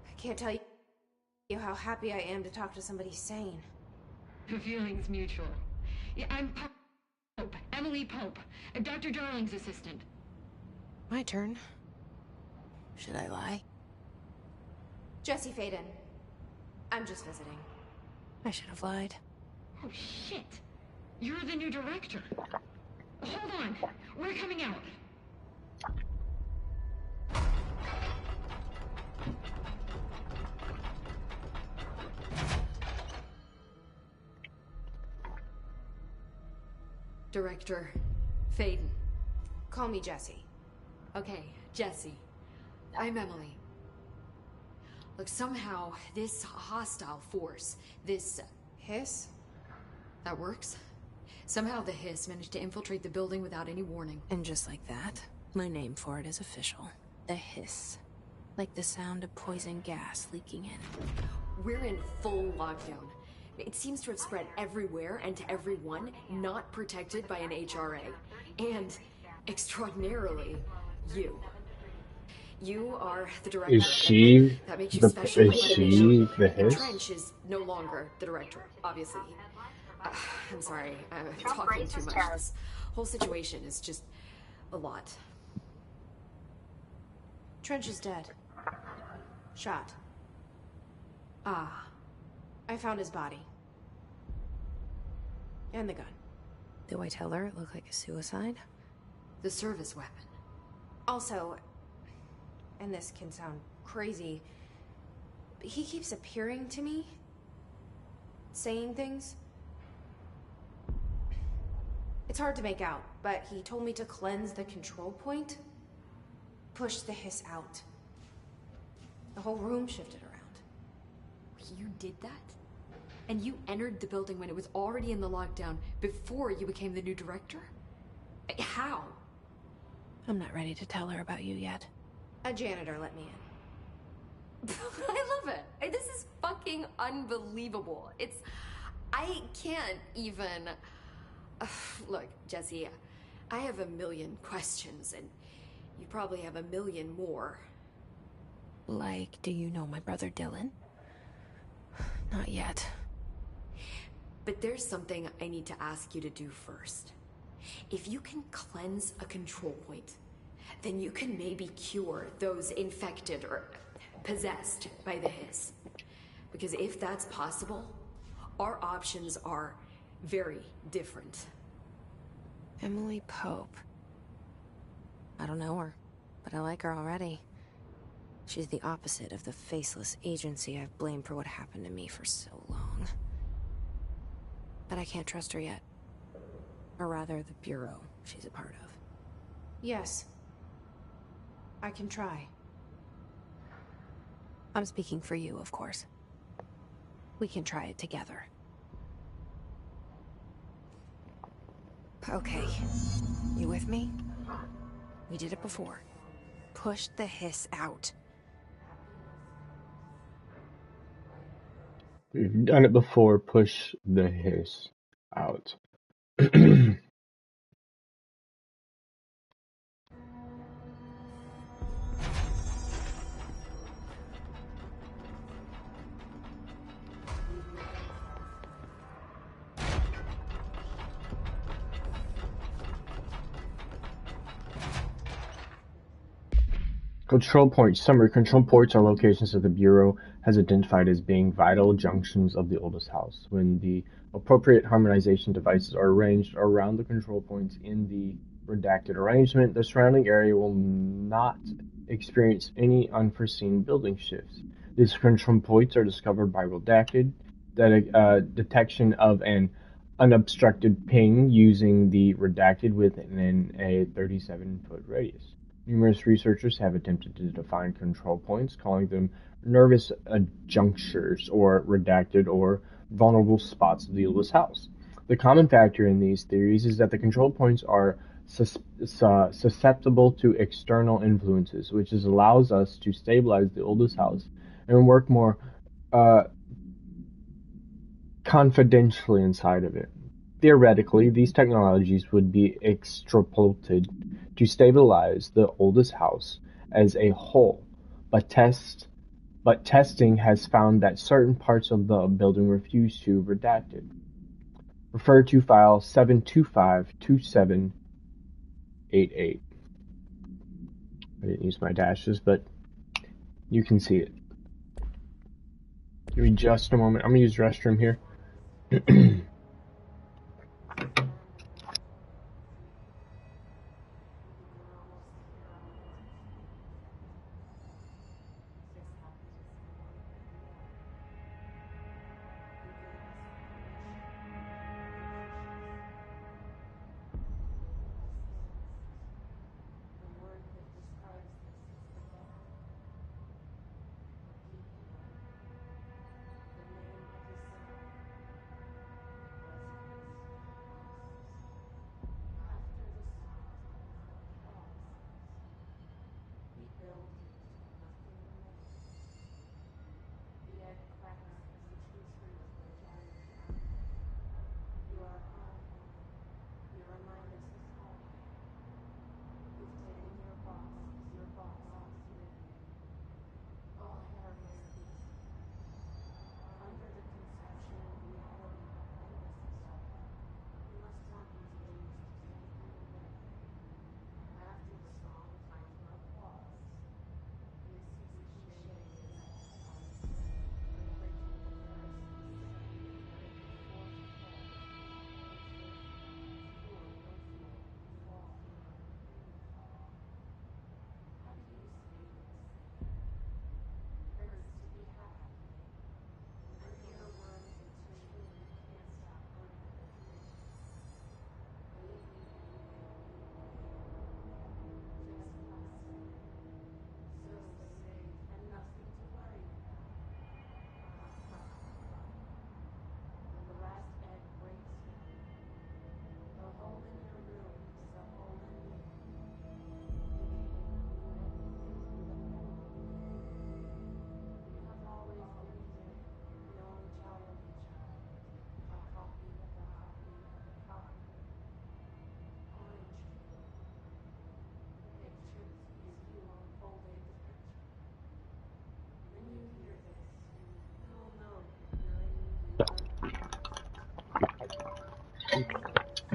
I can't tell you how happy I am to talk to somebody sane. The feeling's mutual. Yeah, I'm Pope. Emily Pope. Dr. Darling's assistant. My turn. Should I lie? Jesse Faden. I'm just visiting. I should have lied. Oh, shit. You're the new director. Hold on. We're coming out. Director Faden. Call me Jesse. Okay, Jesse. I'm Emily. Look, somehow this hostile force, this Hiss? that works. Somehow the hiss managed to infiltrate the building without any warning. And just like that, my name for it is official. The hiss. Like the sound of poison gas leaking in. We're in full lockdown. It seems to have spread everywhere and to everyone not protected by an HRA. And, extraordinarily, you. You are the director. Is she that makes you the special. is she the hiss? Trench is no longer the director, obviously. I'm sorry, I'm talking too much. This whole situation is just a lot. Trench is dead. Shot. Ah, I found his body. And the gun. Do I tell her it looked like a suicide? the service weapon. Also, and this can sound crazy, but he keeps appearing to me, saying things. It's hard to make out, but he told me to cleanse the control point, push the hiss out. The whole room shifted around. You did that? And you entered the building when it was already in the lockdown before you became the new director? How? I'm not ready to tell her about you yet. A janitor let me in. I love it. This is fucking unbelievable. I can't even... Look, Jesse, I have a million questions, and you probably have a million more. Like, do you know my brother Dylan? Not yet. But there's something I need to ask you to do first. If you can cleanse a control point, then you can maybe cure those infected or possessed by the hiss. Because if that's possible, our options are very different. Emily Pope. I don't know her, but I like her already. She's the opposite of the faceless agency I've blamed for what happened to me for so long. But I can't trust her yet. Or rather, the bureau she's a part of. Yes. I can try. I'm speaking for you, of course. We can try it together. Okay. You with me? We did it before. Push the hiss out. We've done it before. Push the hiss out. Control points. Summary. Control points are locations that the Bureau has identified as being vital junctions of the oldest house. When the appropriate harmonization devices are arranged around the control points in the redacted arrangement, the surrounding area will not experience any unforeseen building shifts. These control points are discovered by redacted detection of an unobstructed ping using the redacted within a 37-foot radius. Numerous researchers have attempted to define control points, calling them nervous junctures or redacted or vulnerable spots of the oldest house. The common factor in these theories is that the control points are susceptible to external influences, which allows us to stabilize the oldest house and work more confidentially inside of it. Theoretically, these technologies would be extrapolated to stabilize the oldest house as a whole, but testing has found that certain parts of the building refuse to be redacted. Refer to file 7252788. I didn't use my dashes, but you can see it. Give me just a moment. I'm going to use the restroom here.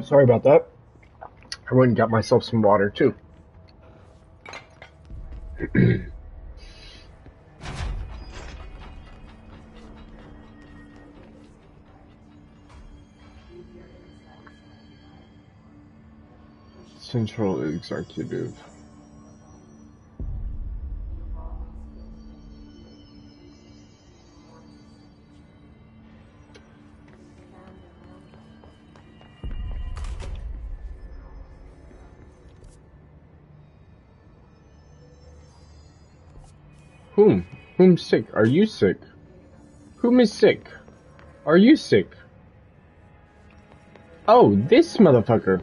Sorry about that. I went and got myself some water too. Central Executive. Whom's sick? Are you sick? Whom is sick? Are you sick? Oh, this motherfucker.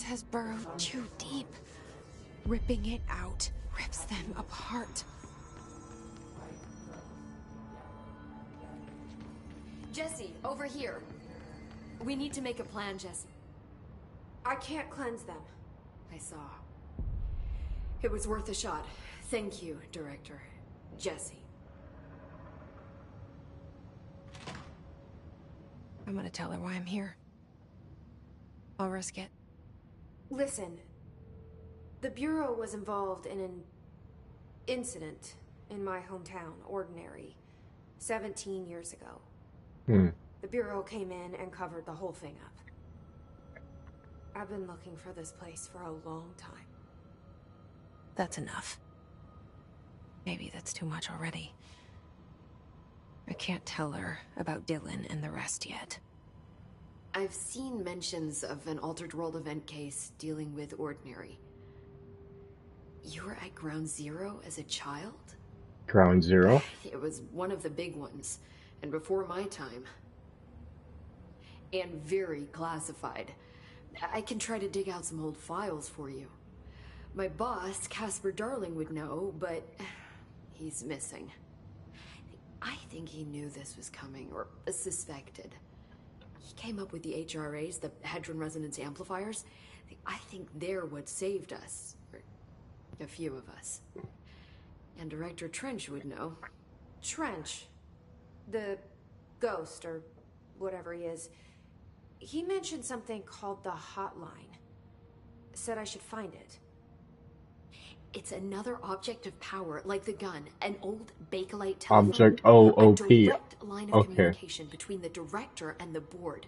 Has burrowed too deep. Ripping it out rips them apart. Jesse, over here. We need to make a plan, Jesse. I can't cleanse them. I saw. It was worth a shot. Thank you, Director. Jesse. I'm gonna tell her why I'm here. I'll risk it. Listen, the Bureau was involved in an incident in my hometown, Ordinary, 17 years ago. The Bureau came in and covered the whole thing up. I've been looking for this place for a long time. That's enough. Maybe that's too much already. I can't tell her about Dylan and the rest yet. I've seen mentions of an Altered World event case dealing with Ordinary. You were at Ground Zero as a child? Ground Zero? It was one of the big ones, and before my time. And very classified. I can try to dig out some old files for you. My boss, Casper Darling, would know, but he's missing. I think he knew this was coming, or suspected. He came up with the HRAs, the Hadron Resonance Amplifiers. I think they're what saved us. Or a few of us. And Director Trench would know. Trench? The ghost, or whatever he is. He mentioned something called the Hotline. Said I should find it. It's another object of power, like the gun, an old Bakelite telephone. Object OOP. A direct line of communication between the director and the board.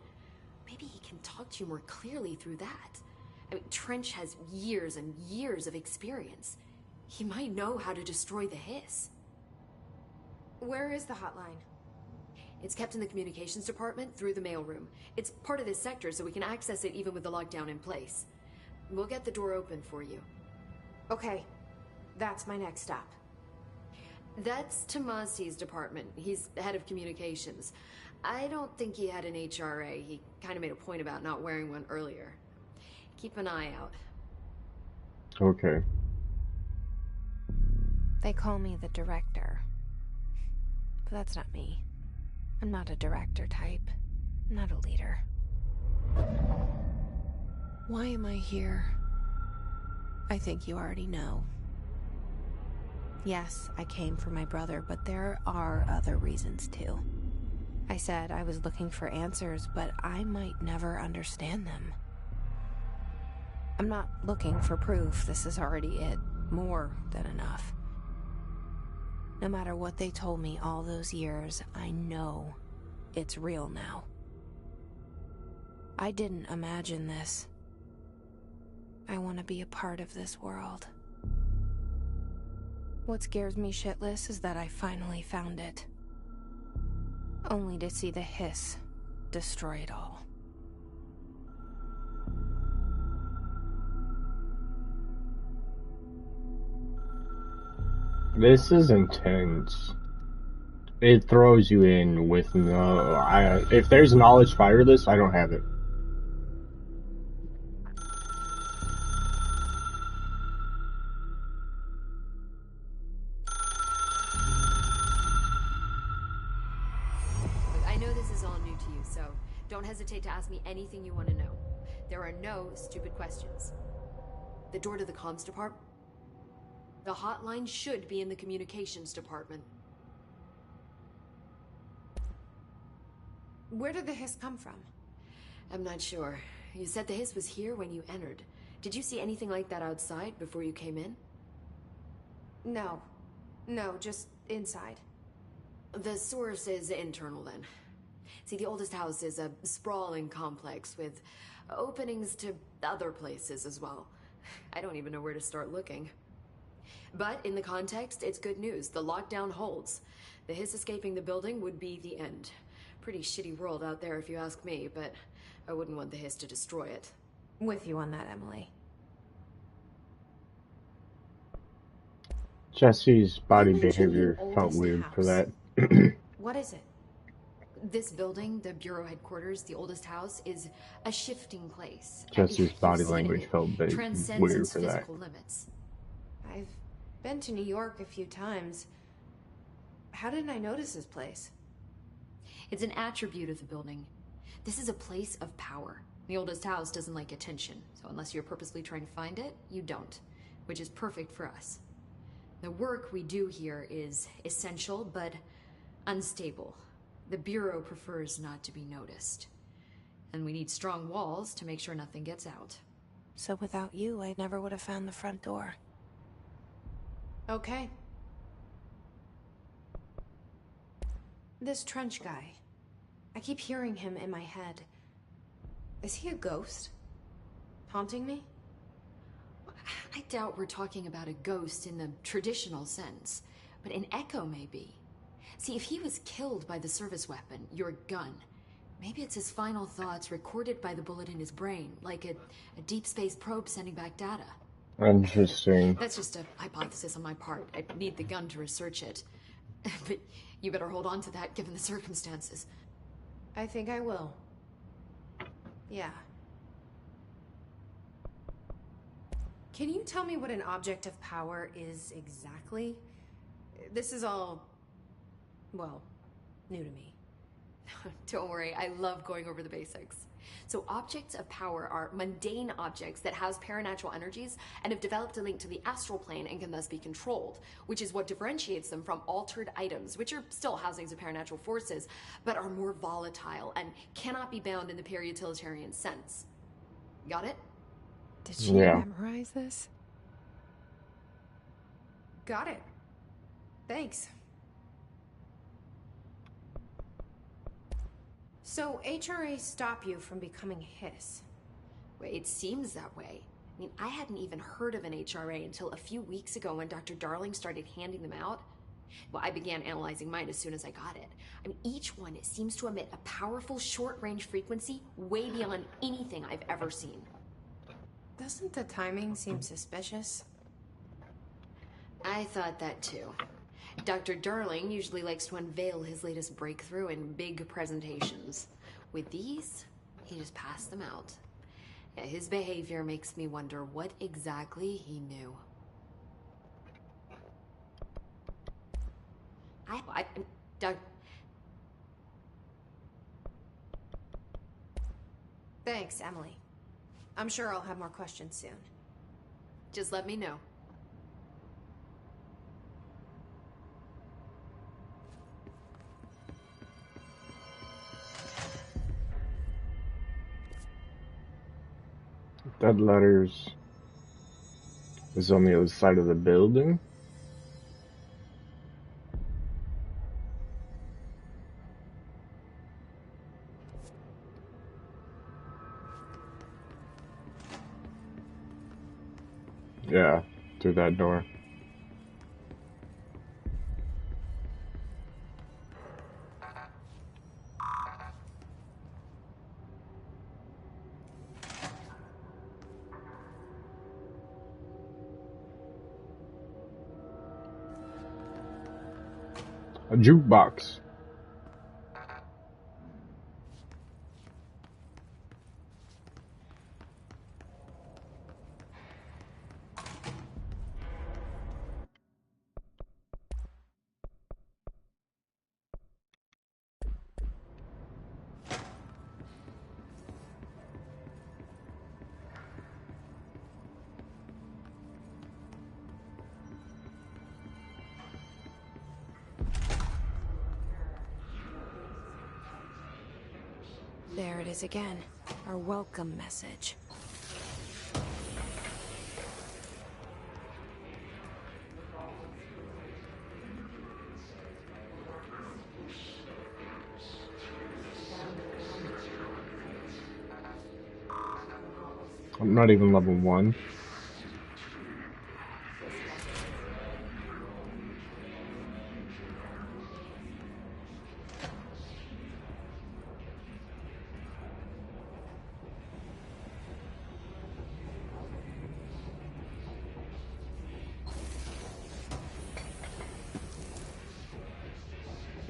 Maybe he can talk to you more clearly through that. I mean, Trench has years and years of experience. He might know how to destroy the hiss. Where is the hotline? It's kept in the communications department through the mailroom. It's part of this sector, so we can access it even with the lockdown in place. We'll get the door open for you. Okay. That's my next stop. That's Tomasi's department. He's head of communications. I don't think he had an HRA. He kind of made a point about not wearing one earlier. Keep an eye out. Okay. They call me the director. But that's not me. I'm not a director type. I'm not a leader. Why am I here? I think you already know. Yes, I came for my brother, but there are other reasons too. I said I was looking for answers, but I might never understand them. I'm not looking for proof. This is already it. More than enough. No matter what they told me all those years, I know it's real now. I didn't imagine this. I want to be a part of this world. What scares me shitless is that I finally found it. Only to see the hiss destroy it all. This is intense. It throws you in with no... if there's knowledge fire this, I don't have it. I know this is all new to you, so don't hesitate to ask me anything you want to know. There are no stupid questions. The door to the comms department? The hotline should be in the communications department. Where did the hiss come from? I'm not sure. You said the hiss was here when you entered. Did you see anything like that outside before you came in? No. No, just inside. The source is internal then. See, the oldest house is a sprawling complex with openings to other places as well. I don't even know where to start looking. But in the context, it's good news. The lockdown holds. The hiss escaping the building would be the end. Pretty shitty world out there if you ask me, but I wouldn't want the hiss to destroy it. With you on that, Emily. Jesse's body behavior felt weird for that. What is it? This building, the Bureau headquarters, the oldest house, is a shifting place. Jesse's body language felt weird for that. Physical limits. I've been to New York a few times. How didn't I notice this place? It's an attribute of the building. This is a place of power. The oldest house doesn't like attention, so unless you're purposely trying to find it, you don't, which is perfect for us. The work we do here is essential, but unstable. The Bureau prefers not to be noticed. And we need strong walls to make sure nothing gets out. So without you, I never would have found the front door. Okay. This Trench guy. I keep hearing him in my head. Is he a ghost? Haunting me? I doubt we're talking about a ghost in the traditional sense, but an echo maybe. See, if he was killed by the service weapon, your gun, maybe it's his final thoughts recorded by the bullet in his brain, like a deep space probe sending back data. Interesting. That's just a hypothesis on my part. I need the gun to research it. But you better hold on to that given the circumstances. I think I will. Yeah. Can you tell me what an object of power is exactly? This is all, well, new to me. Don't worry, I love going over the basics. So objects of power are mundane objects that house paranatural energies and have developed a link to the astral plane and can thus be controlled, which is what differentiates them from altered items, which are still housings of paranatural forces, but are more volatile and cannot be bound in the peri-utilitarian sense. Got it? Did she memorize this? Got it. Thanks. So HRA stop you from becoming Hiss? Well, it seems that way. I mean, I hadn't even heard of an HRA until a few weeks ago when Dr. Darling started handing them out. Well, I began analyzing mine as soon as I got it. I mean, each one seems to emit a powerful short-range frequency way beyond anything I've ever seen. Doesn't the timing seem suspicious? I thought that too. Dr. Darling usually likes to unveil his latest breakthrough in big presentations. With these, he just passed them out. Yeah, his behavior makes me wonder what exactly he knew. Thanks, Emily. I'm sure I'll have more questions soon. Just let me know. Dead letters is on the other side of the building. Yeah, through that door. A jukebox. There it is again. Our welcome message. I'm not even level 1.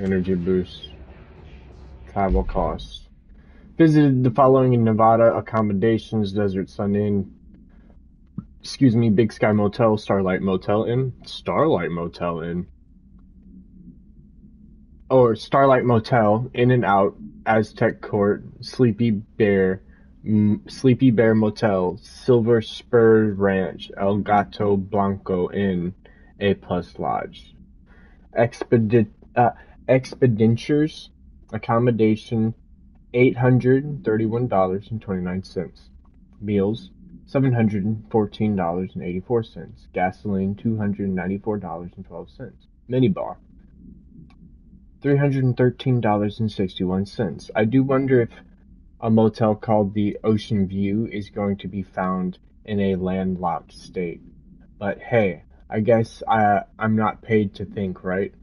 Energy boost. Travel costs. Visited the following in Nevada: accommodations, Desert Sun Inn, Big Sky Motel, Starlight Motel Inn. Starlight Motel Inn. or Starlight Motel, In and Out, Aztec Court, Sleepy Bear Motel, Silver Spur Ranch, El Gato Blanco Inn, A Plus Lodge, Expeditures accommodation $831.29, meals $714.84, gasoline $294.12, minibar $313.61. I do wonder if a motel called the Ocean View is going to be found in a landlocked state. But hey, I guess I'm not paid to think, right?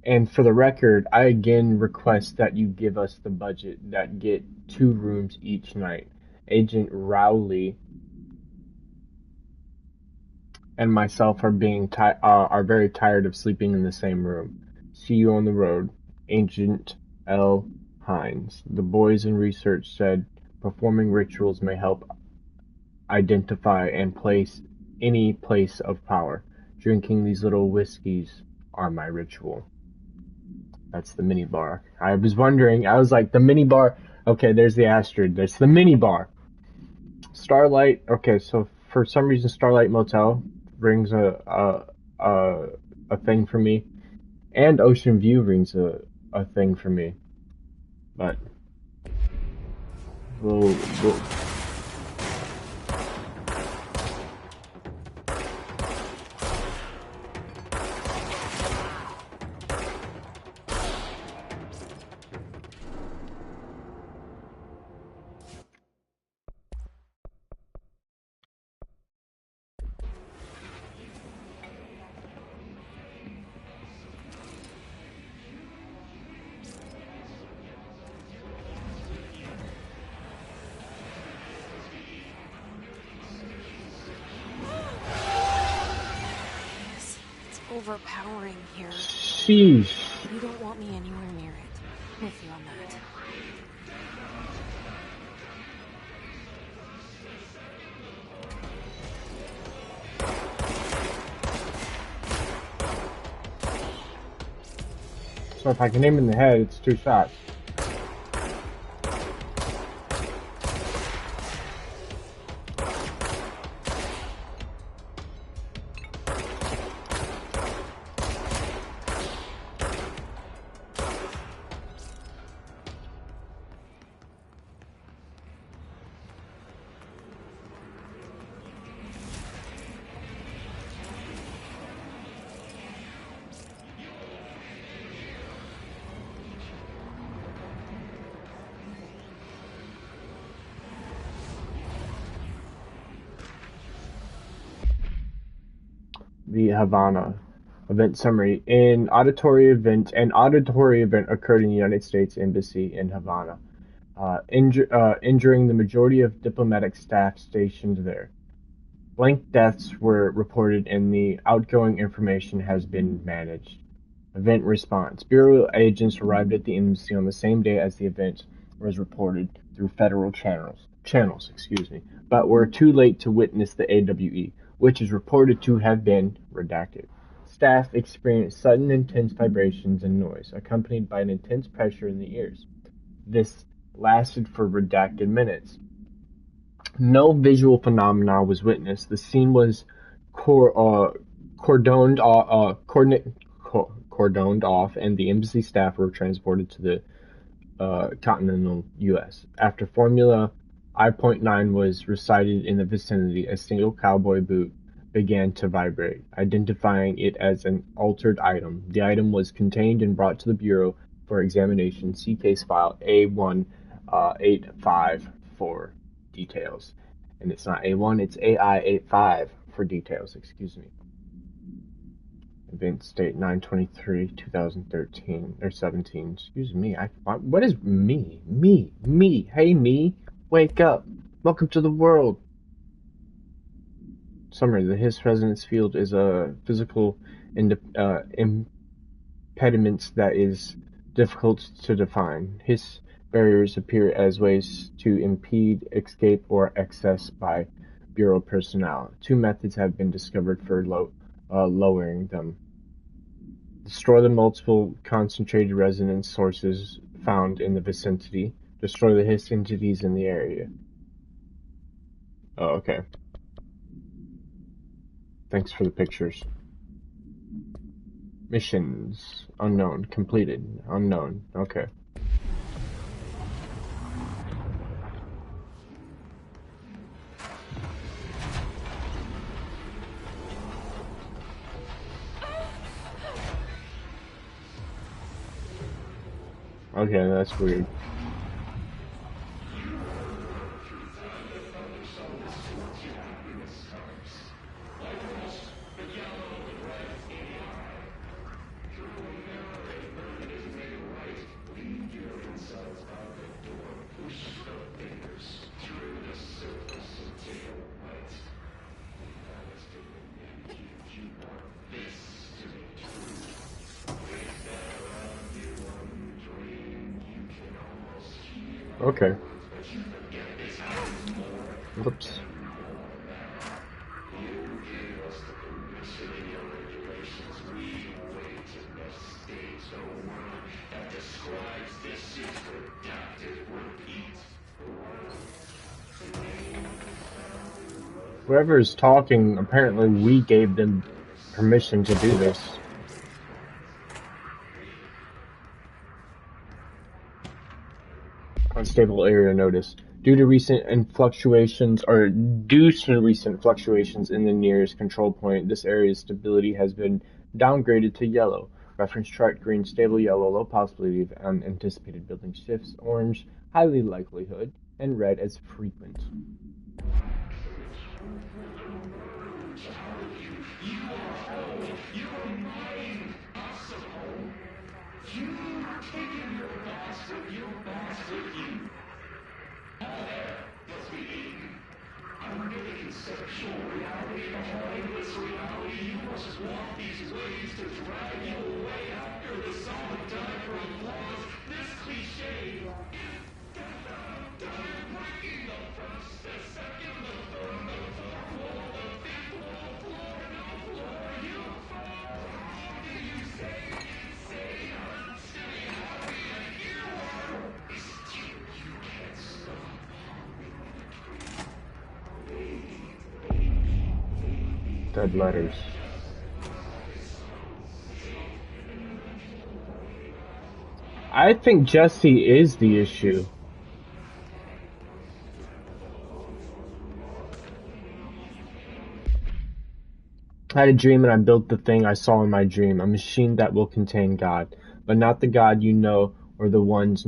And for the record, I again request that you give us the budget that get 2 rooms each night. Agent Rowley and myself are very tired of sleeping in the same room. See you on the road. Agent L. Hines. The boys in research said performing rituals may help identify and place any place of power. Drinking these little whiskeys are my ritual. That's the mini bar. I was wondering, I was like, the mini bar, okay, there's the asterisk. There's the mini bar. Starlight, okay, so for some reason Starlight Motel rings a thing for me. And Ocean View rings a thing for me. But we'll overpowering here. Sheesh. You don't want me anywhere near it. With you on that. So if I can aim in the head, it's 2 shots. The Havana. Event summary. An auditory event occurred in the United States Embassy in Havana, injuring the majority of diplomatic staff stationed there. Blank deaths were reported and the outgoing information has been managed. Event response. Bureau agents arrived at the embassy on the same day as the event was reported through federal channels, but were too late to witness the AWE, which is reported to have been redacted. Staff experienced sudden intense vibrations and noise, accompanied by an intense pressure in the ears. This lasted for redacted minutes. No visual phenomena was witnessed. The scene was cordoned off, and the embassy staff were transported to the continental U.S. After Formula I.9 was recited in the vicinity, a single cowboy boot began to vibrate, identifying it as an altered item. The item was contained and brought to the Bureau for examination. See case file A185 for details. And it's not A1, it's AI85 for details, excuse me. Event date 9/23/2013 or 17. Excuse me. What is me? Me. Hey me, wake up. Welcome to the world. Summary: the His resonance field is a physical impediment that is difficult to define. His barriers appear as ways to impede escape or access by Bureau personnel. 2 methods have been discovered for lowering them. Destroy the multiple concentrated resonance sources found in the vicinity. Destroy the hiss entities in the area. Oh, okay. Thanks for the pictures. Missions. Unknown. Completed. Unknown. Okay. Okay, that's weird. Okay. Whoops. Whoever is talking, apparently we gave them permission to do this. Unstable area notice. Due to recent fluctuations in the nearest control point, this area's stability has been downgraded to yellow. Reference chart: green stable, yellow low possibility of unanticipated building shifts, orange highly likelihood, and red as frequent. Dead letters. I think Jesse is the issue. I had a dream and I built the thing I saw in my dream, a machine that will contain God, but not the God you know or the ones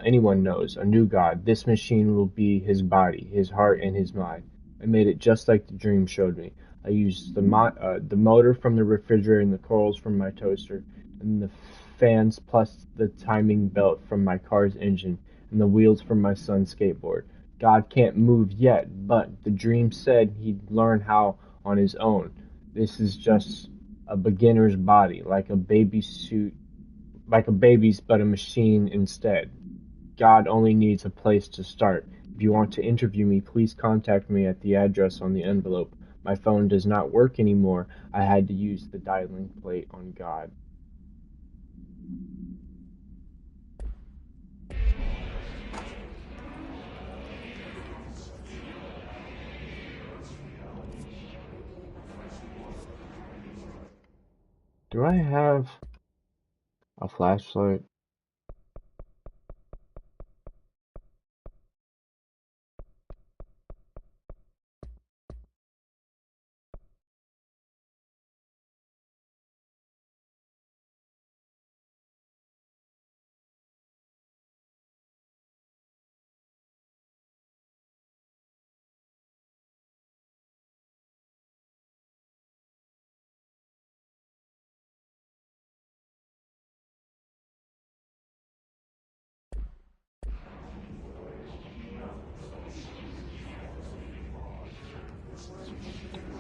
anyone knows, a new God. This machine will be his body, his heart, and his mind. I made it just like the dream showed me. I used the motor from the refrigerator and the coils from my toaster, and the fans plus the timing belt from my car's engine, and the wheels from my son's skateboard. God can't move yet, but the dream said he'd learn how on his own. This is just a beginner's body, like a baby's, but a machine instead. God only needs a place to start. If you want to interview me, please contact me at the address on the envelope. My phone does not work anymore. I had to use the dialing plate on God. Do I have a flashlight?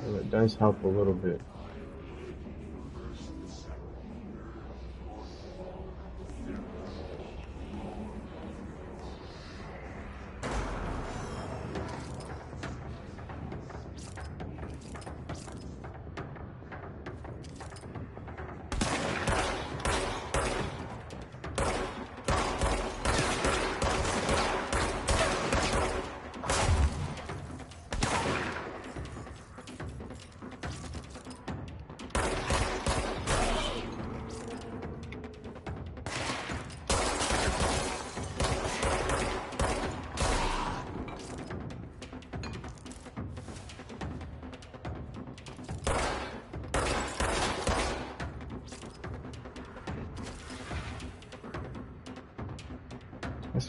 Well, it does help a little bit.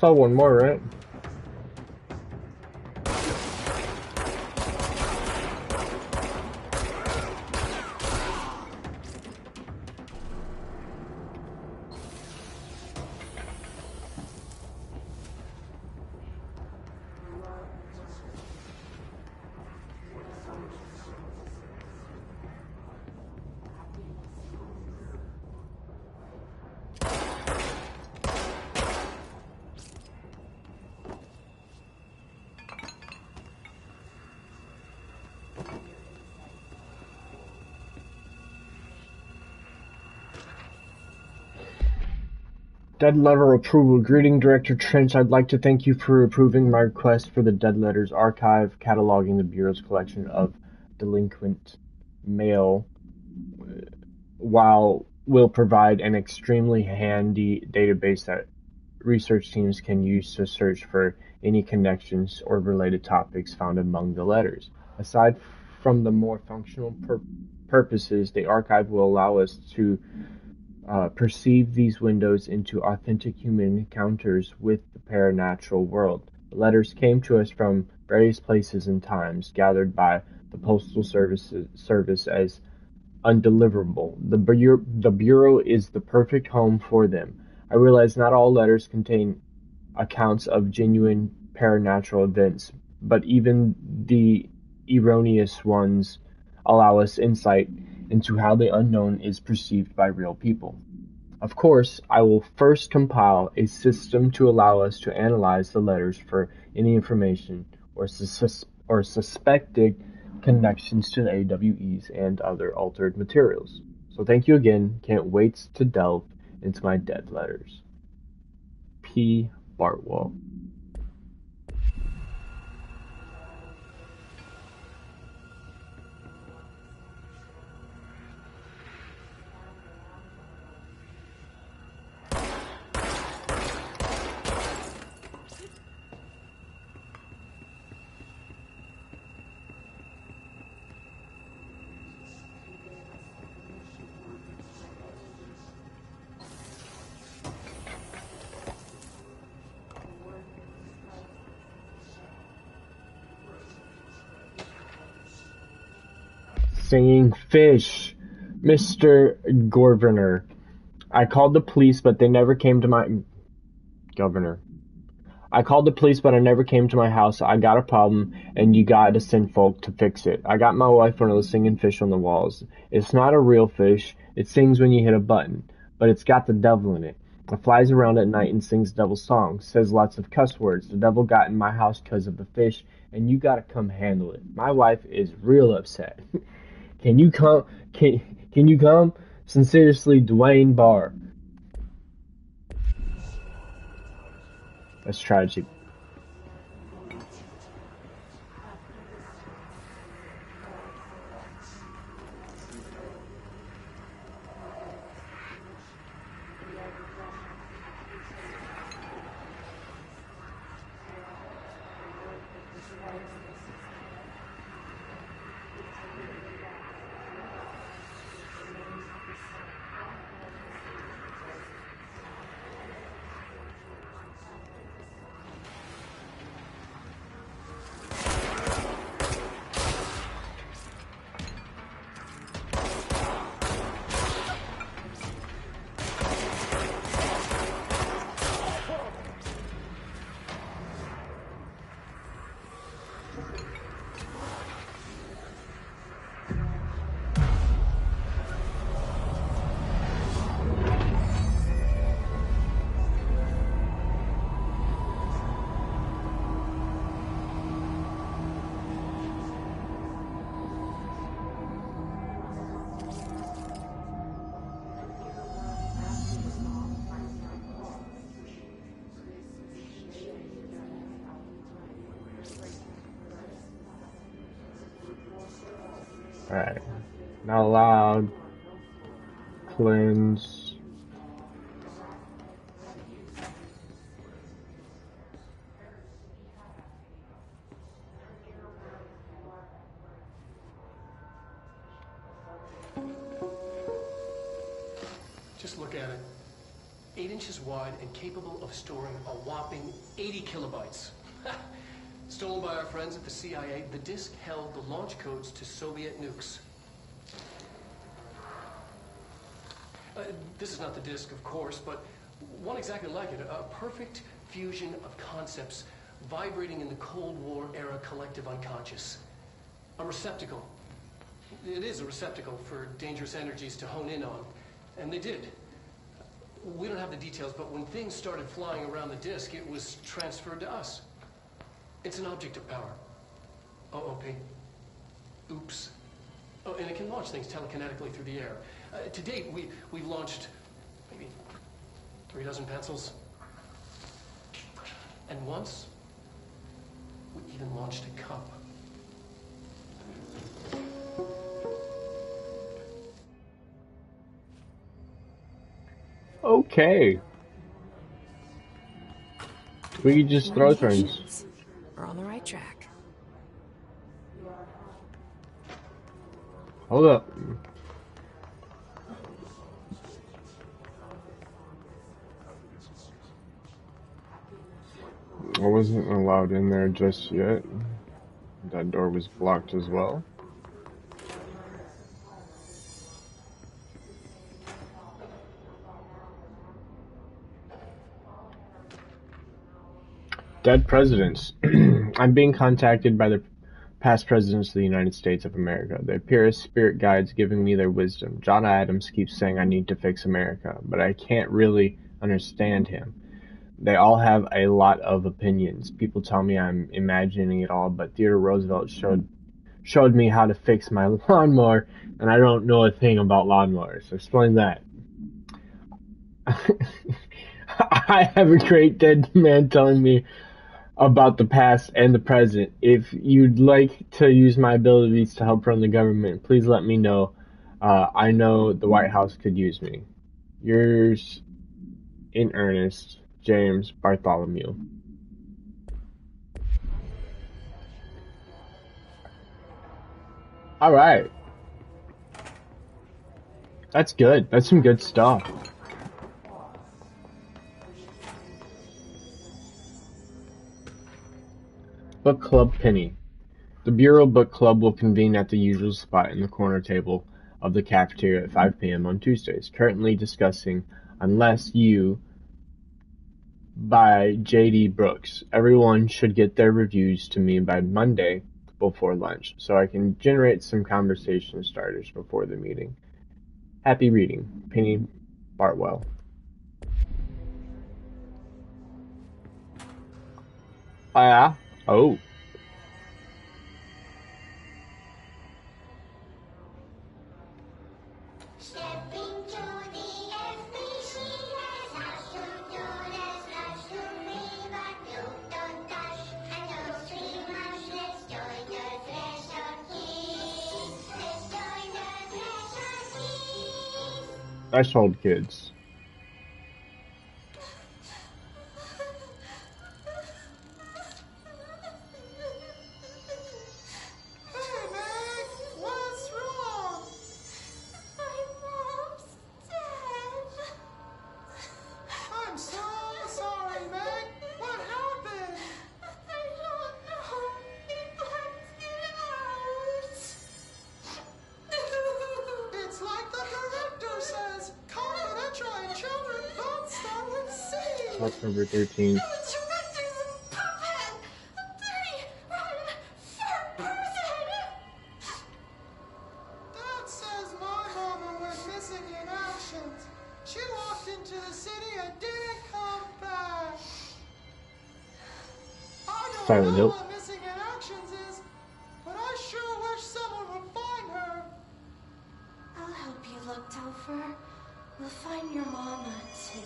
saw one more, right? Dead letter approval. Greeting, Director Trench. I'd like to thank you for approving my request for the Dead Letters Archive, cataloging the Bureau's collection of delinquent mail, while will provide an extremely handy database that research teams can use to search for any connections or related topics found among the letters. Aside from the more functional purposes, the archive will allow us to perceive these windows into authentic human encounters with the paranatural world. The letters came to us from various places and times, gathered by the Postal Service as undeliverable. The Bureau is the perfect home for them. I realize not all letters contain accounts of genuine paranatural events, but even the erroneous ones allow us insight into how the unknown is perceived by real people. Of course, I will first compile a system to allow us to analyze the letters for any information or suspected connections to the AWEs and other altered materials. So thank you again. Can't wait to delve into my dead letters. P. Bartwell. Singing fish. Mr. Governor. I called the police, but they never came to my... Governor. I called the police, but I never came to my house. I got a problem, and you gotta send folk to fix it. I got my wife one of those singing fish on the walls. It's not a real fish. It sings when you hit a button, but it's got the devil in it. It flies around at night and sings devil songs, says lots of cuss words. The devil got in my house 'cause of the fish, and you gotta come handle it. My wife is real upset. Can you come? Can you come? Sincerely, Dwayne Barr. That's tragic. Alright. Not allowed. Cleanse. Just look at it. 8 inches wide and capable of storing a whopping 80 kilobytes. Stolen by our friends at the CIA, the disk held the launch codes to Soviet nukes. This is not the disk, of course, but one exactly like it. A perfect fusion of concepts vibrating in the Cold War era collective unconscious. A receptacle. It is a receptacle for dangerous energies to hone in on. And they did. We don't have the details, but when things started flying around the disk, it was transferred to us. It's an object of power. OOP. Oops. Oh, and it can launch things telekinetically through the air. To date, we've launched maybe 3 dozen pencils. And once, we even launched a cup. Okay. We can just throw things. We're on the right track. Hold up. I wasn't allowed in there just yet. That door was blocked as well. Dead presidents. I'm being contacted by the past presidents of the United States of America. They appear as spirit guides giving me their wisdom. John Adams keeps saying I need to fix America, but I can't really understand him. They all have a lot of opinions. People tell me I'm imagining it all, but Theodore Roosevelt showed me how to fix my lawnmower, and I don't know a thing about lawnmowers. Explain that. I have a great dead man telling me about the past and the present. If you'd like to use my abilities to help run the government, please let me know. I know the White House could use me. Yours in earnest, James Bartholomew. All right. That's good. That's some good stuff. Book Club Penny. The Bureau Book Club will convene at the usual spot in the corner table of the cafeteria at 5 p.m. on Tuesdays, currently discussing Unless You by J.D. Brooks. Everyone should get their reviews to me by Monday before lunch, so I can generate some conversation starters before the meeting. Happy reading. Penny Bartwell. Yeah. Oh. Threshold Kids. October 13th. Dad says my mama went missing in actions. She walked into the city and didn't come back. I don't know what missing in actions is, but I sure wish someone would find her. I'll help you look, Topher. We'll find your mama together.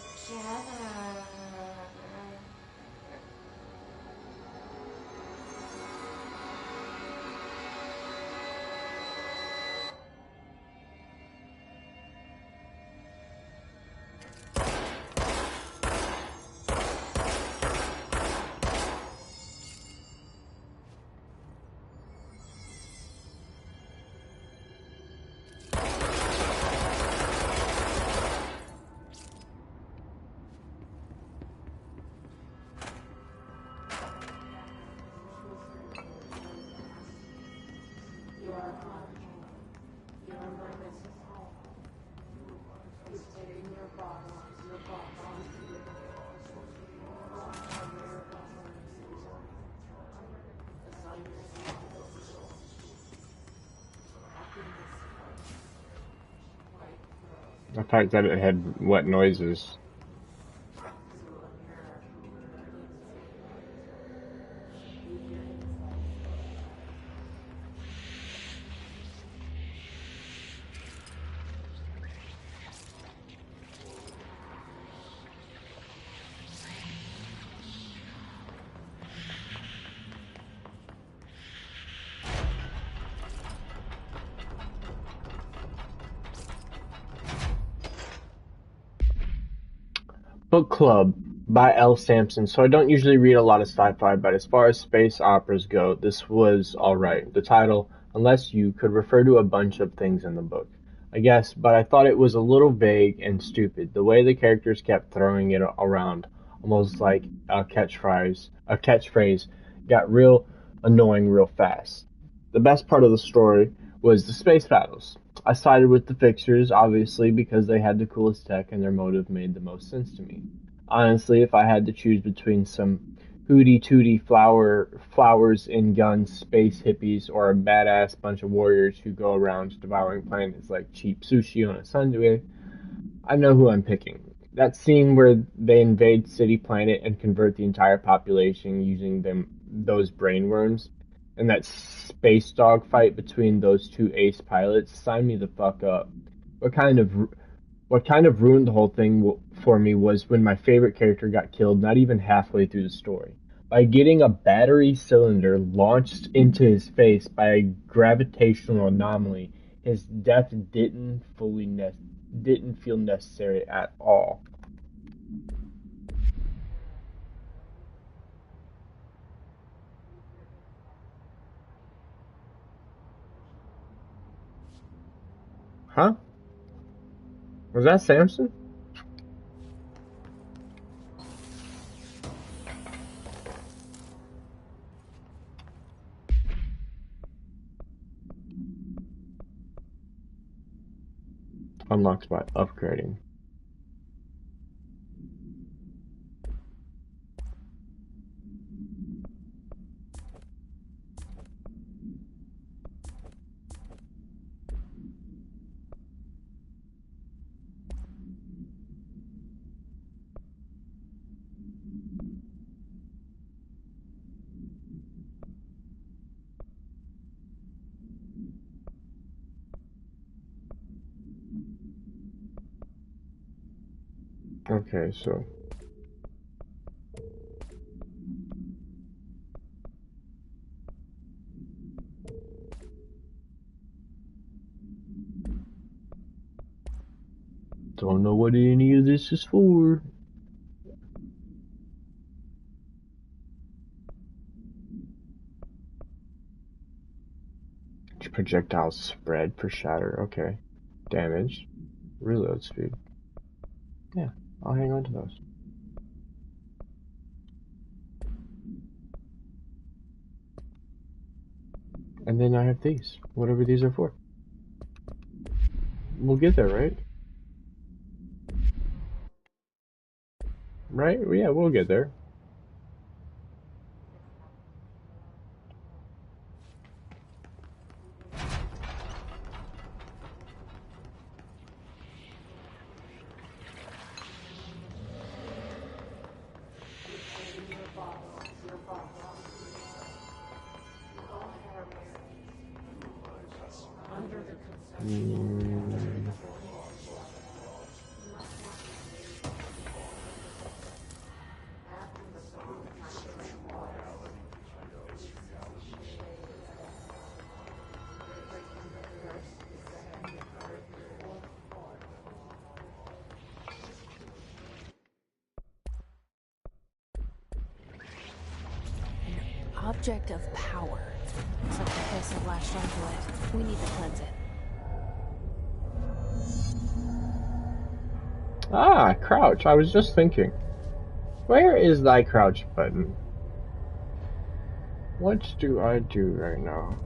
The fact that it had wet noises. Book Club by L. Sampson. So I don't usually read a lot of sci-fi, but as far as space operas go, this was alright. The title, Unless You, could refer to a bunch of things in the book, I guess, but I thought it was a little vague and stupid. The way the characters kept throwing it around, almost like a catchphrase, got real annoying real fast. The best part of the story was the space battles. I sided with the fixers, obviously, because they had the coolest tech and their motive made the most sense to me. Honestly, if I had to choose between some hooty-tooty flowers in guns, space hippies, or a badass bunch of warriors who go around devouring planets like cheap sushi on a Sunday, I know who I'm picking. That scene where they invade City Planet and convert the entire population using those brainworms, and that space dog fight between those two ace pilots, sign me the fuck up. What kind of ruined the whole thing for me was when my favorite character got killed not even halfway through the story. By getting a battery cylinder launched into his face by a gravitational anomaly, his death didn't feel necessary at all. Huh? Was that Samson? Unlocks by upgrading. Okay, so don't know what any of this is for. Projectile spread for shatter. Okay. Damage. Reload speed. Yeah, I'll hang on to those. And then I have these. Whatever these are for. We'll get there, right? Right? Yeah, we'll get there. Object of power. Looks like the vessel latched onto it. We need to cleanse it. Ah, crouch. I was just thinking. Where is thy crouch button? What do I do right now?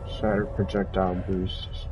Shatter projectile boost.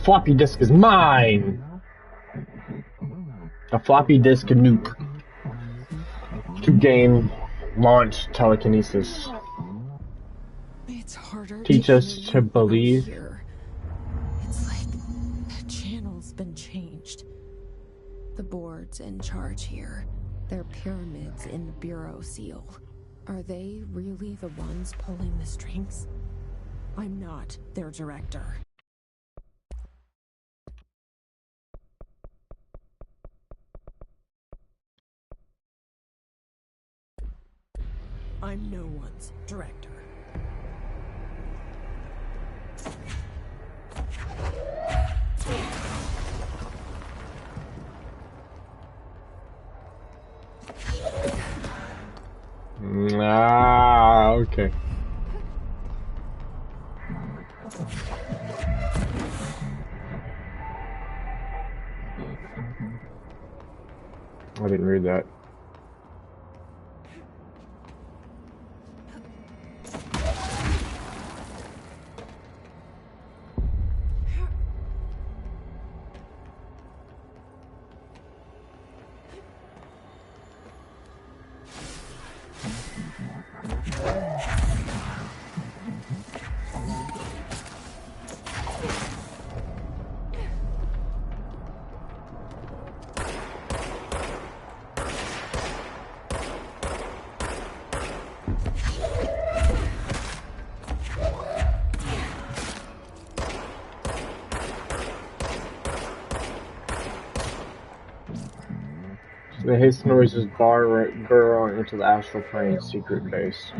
floppy disk is mine! A floppy disk nuke. To gain launch telekinesis. It's harder Teach us to believe. Here. It's like the channel's been changed. The board's in charge here. They're pyramids in the Bureau seal. Are they really the ones pulling the strings? I'm not their director. I'm no one's director. Ah, okay. I didn't read that. The hiss noises bar girl into the astral plane secret base.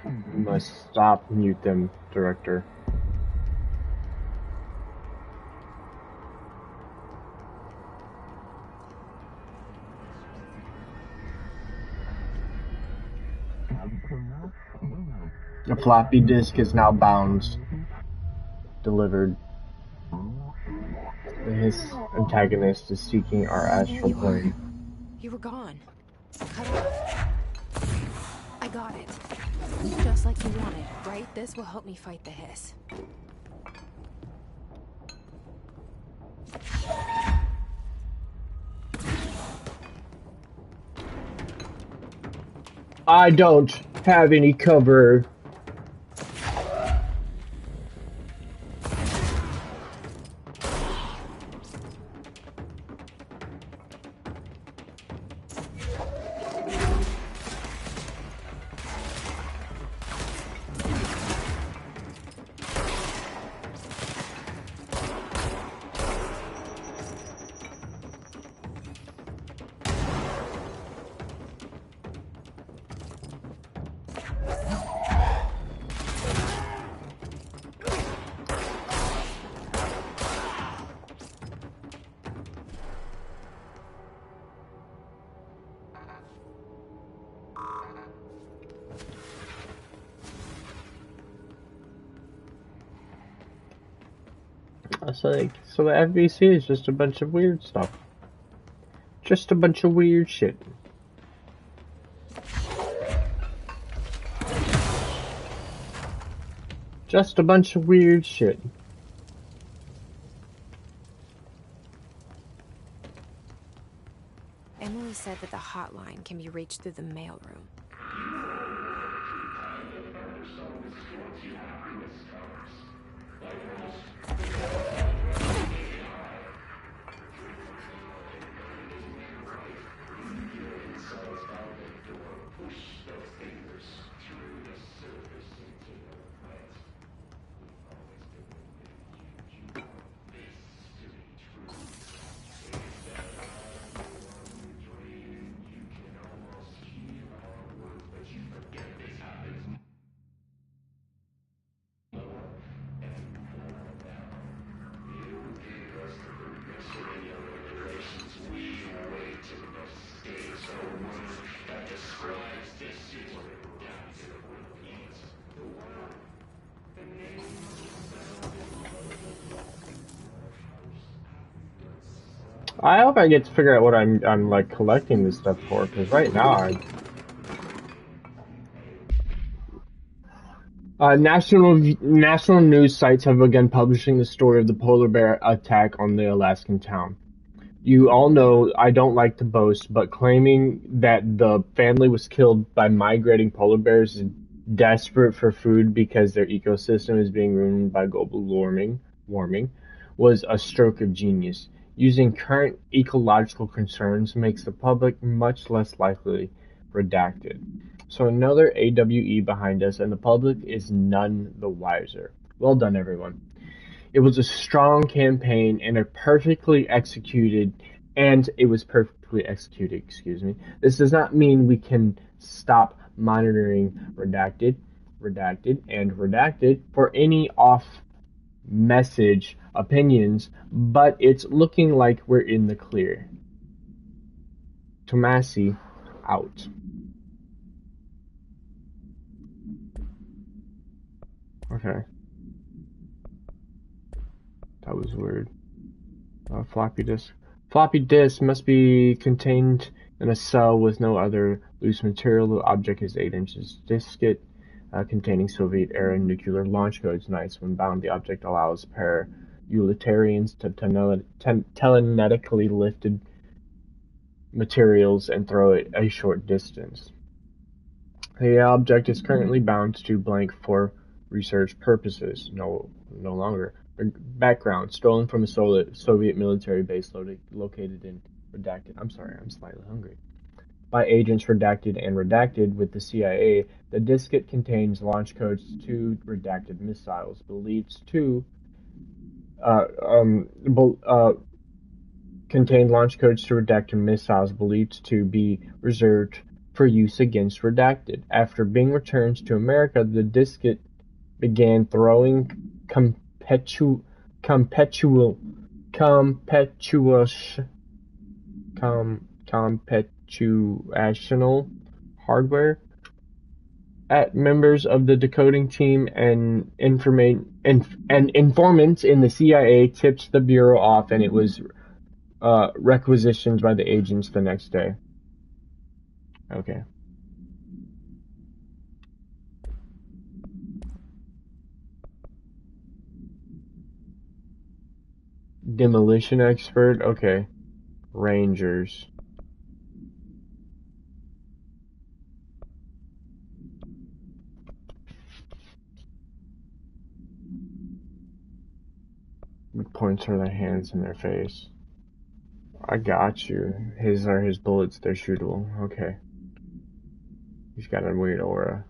You must stop, mute them, director. The floppy disk is now bound. Delivered. The hiss antagonist is seeking our astral plane. You were gone. Cut off. I got it. Just like you wanted, right? This will help me fight the hiss. I don't have any cover. So the FBC is just a bunch of weird stuff. Just a bunch of weird shit. Just a bunch of weird shit. Emily said that the hotline can be reached through the mailroom. I hope I get to figure out what I'm like collecting this stuff for, because right now National news sites have begun publishing the story of the polar bear attack on the Alaskan town. You all know I don't like to boast, but claiming that the family was killed by migrating polar bears desperate for food because their ecosystem is being ruined by global warming was a stroke of genius. Using current ecological concerns makes the public much less likely redacted. So another AWE behind us, and the public is none the wiser. Well done, everyone. It was a strong campaign and it was perfectly executed, excuse me. This does not mean we can stop monitoring redacted for any off-message opinions, but it's looking like we're in the clear. Tomasi, out. Okay. That was weird. Floppy disk. Floppy disk must be contained in a cell with no other loose material. The object is 8 inches. Diskette containing Soviet-era nuclear launch codes. Nice. When bound, the object allows para-utilitarians to telenetically lifted materials and throw it a short distance. The object is currently bound to blank for research purposes. No longer. Background, stolen from a Soviet military base located in Redacted. I'm sorry, I'm slightly hungry. By agents Redacted with the CIA, the diskette contains launch codes to Redacted missiles, contained launch codes to Redacted missiles believed to be reserved for use against Redacted. After being returned to America, the diskette began throwing computational hardware at members of the decoding team, and informants in the CIA tipped the bureau off, and it was requisitioned by the agents the next day. Okay. Demolition expert, okay. Rangers. Points her their hands in their face. I got you. His are his bullets, they're shootable. Okay. He's got a weird aura.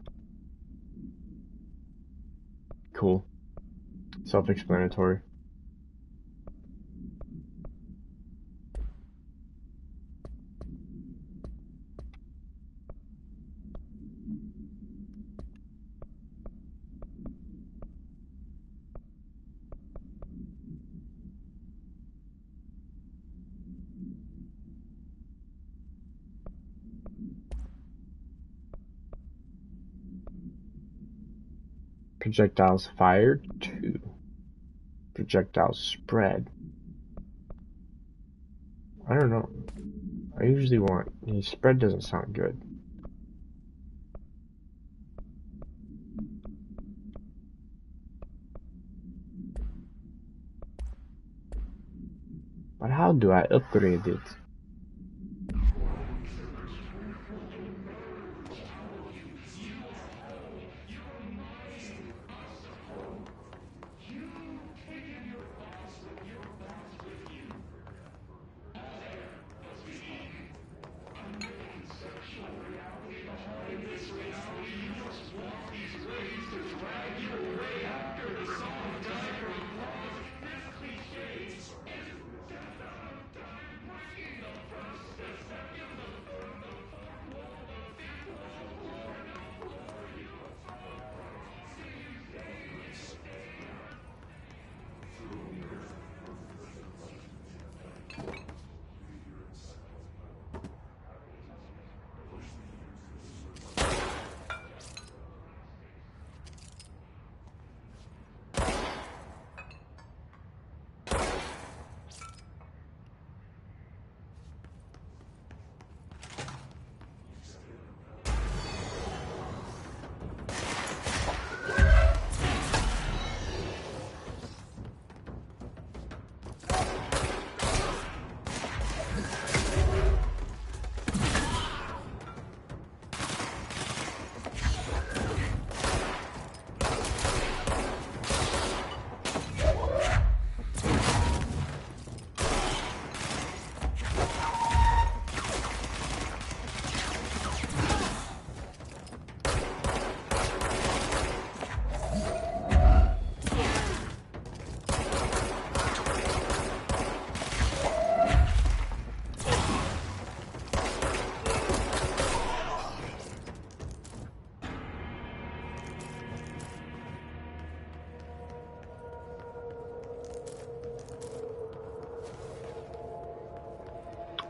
Cool. Self-explanatory. Projectiles fired, 2. Projectiles spread. I don't know. I usually want... Spread doesn't sound good. But how do I upgrade it?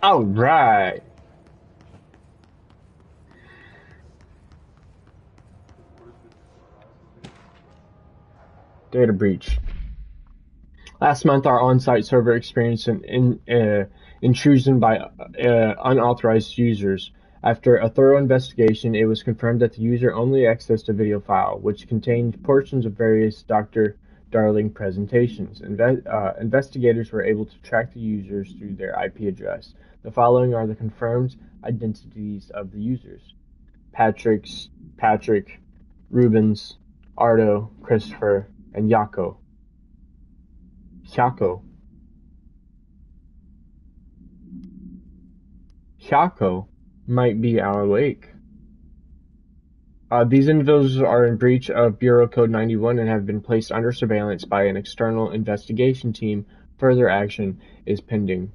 All right. Data breach. Last month, our on-site server experienced an intrusion by unauthorized users. After a thorough investigation, it was confirmed that the user only accessed a video file, which contained portions of various Dr. Darling presentations. Investigators were able to track the users through their IP address. The following are the confirmed identities of the users: Patrick, Rubens, Ardo, Christopher, and Yako. Hyako might be awake. These individuals are in breach of Bureau Code 91 and have been placed under surveillance by an external investigation team. Further action is pending.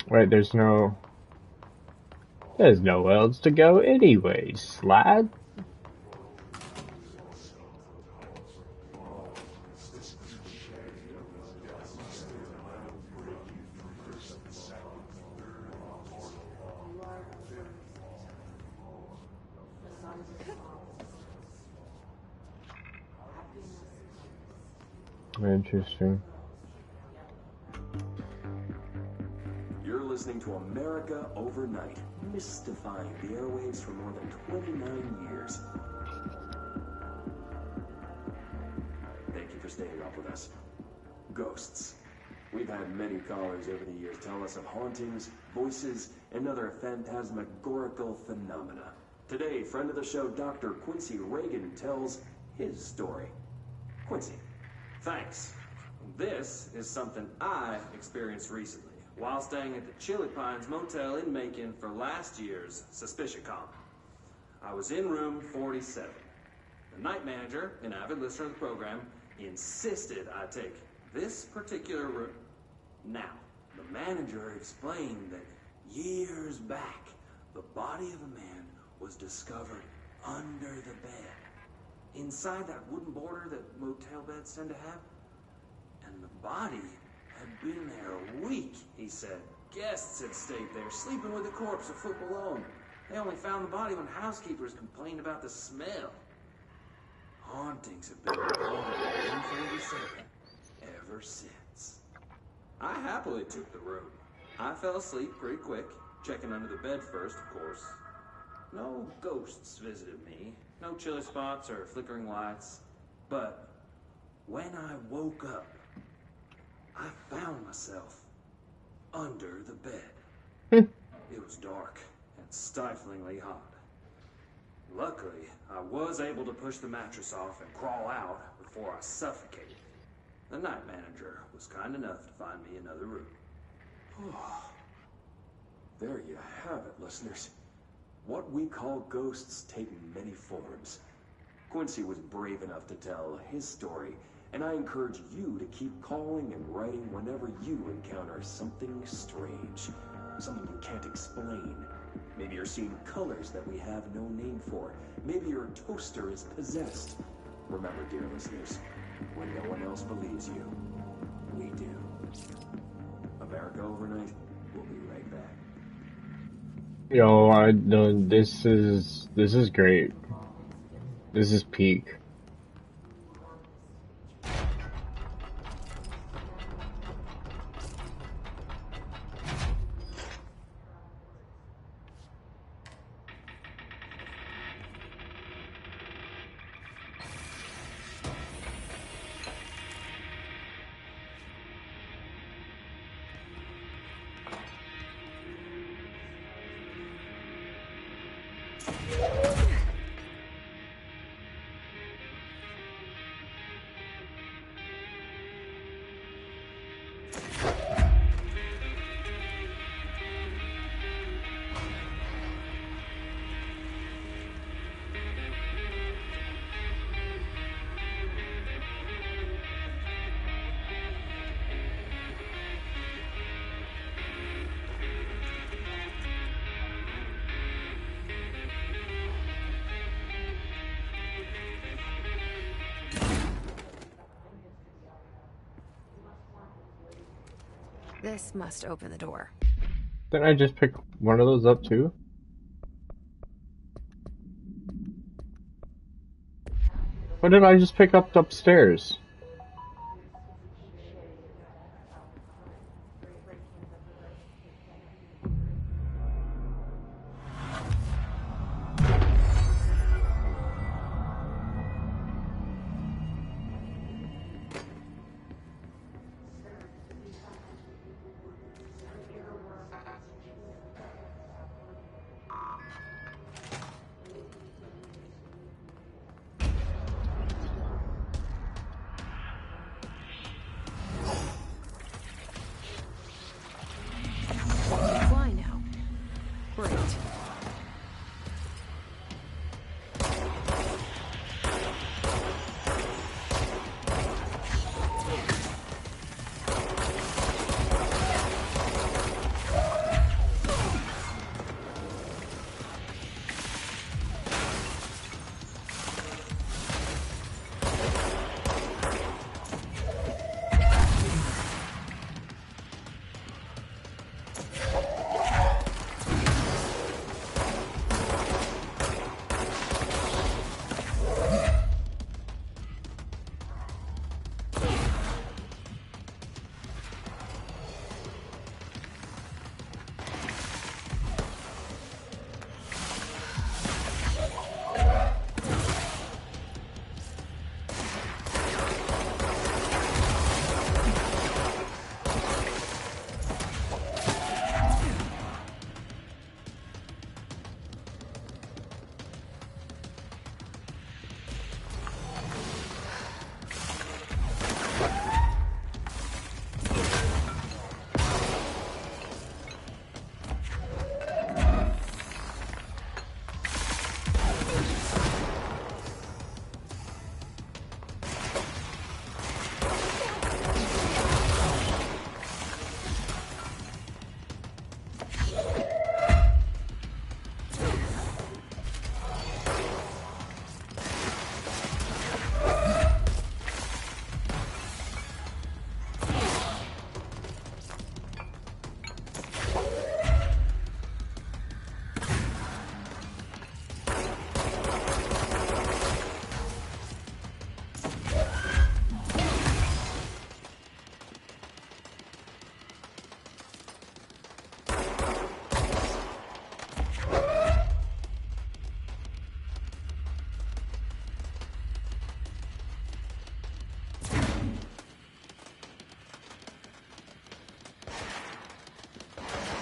Wait, there's nowhere else to go anyways, lad. Interesting. You're listening to America Overnight, mystifying the airwaves for more than 29 years. Thank you for staying up with us. Ghosts. We've had many callers over the years tell us of hauntings, voices, and other phantasmagorical phenomena. Today, friend of the show, Dr. Quincy Reagan, tells his story. Quincy, thanks. This is something I experienced recently while staying at the Chili Pines Motel in Macon for last year's SuspiciaCon. I was in room 47. The night manager, an avid listener of the program, insisted I take this particular room. Now, the manager explained that years back, the body of a man was discovered under the bed, inside that wooden border that motel beds tend to have. And the body had been there a week, he said. Guests had stayed there, sleeping with the corpse a foot below them. They only found the body when housekeepers complained about the smell. Hauntings have been reported in 47 ever since. I happily took the room. I fell asleep pretty quick, checking under the bed first, of course. No ghosts visited me, no chilly spots or flickering lights. But when I woke up, I found myself under the bed. It was dark and stiflingly hot. Luckily, I was able to push the mattress off and crawl out before I suffocated. The night manager was kind enough to find me another room. There you have it, listeners. What we call ghosts take many forms. Quincy was brave enough to tell his story, and I encourage you to keep calling and writing whenever you encounter something strange, something you can't explain. Maybe you're seeing colors that we have no name for. Maybe your toaster is possessed. Remember, dear listeners, when no one else believes you, we do. America Overnight, we'll be right back. Yo, this is great. This is peak. This must open the door. Didn't I just pick one of those up too? What did I just pick up upstairs? Fly now. Great.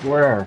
Where?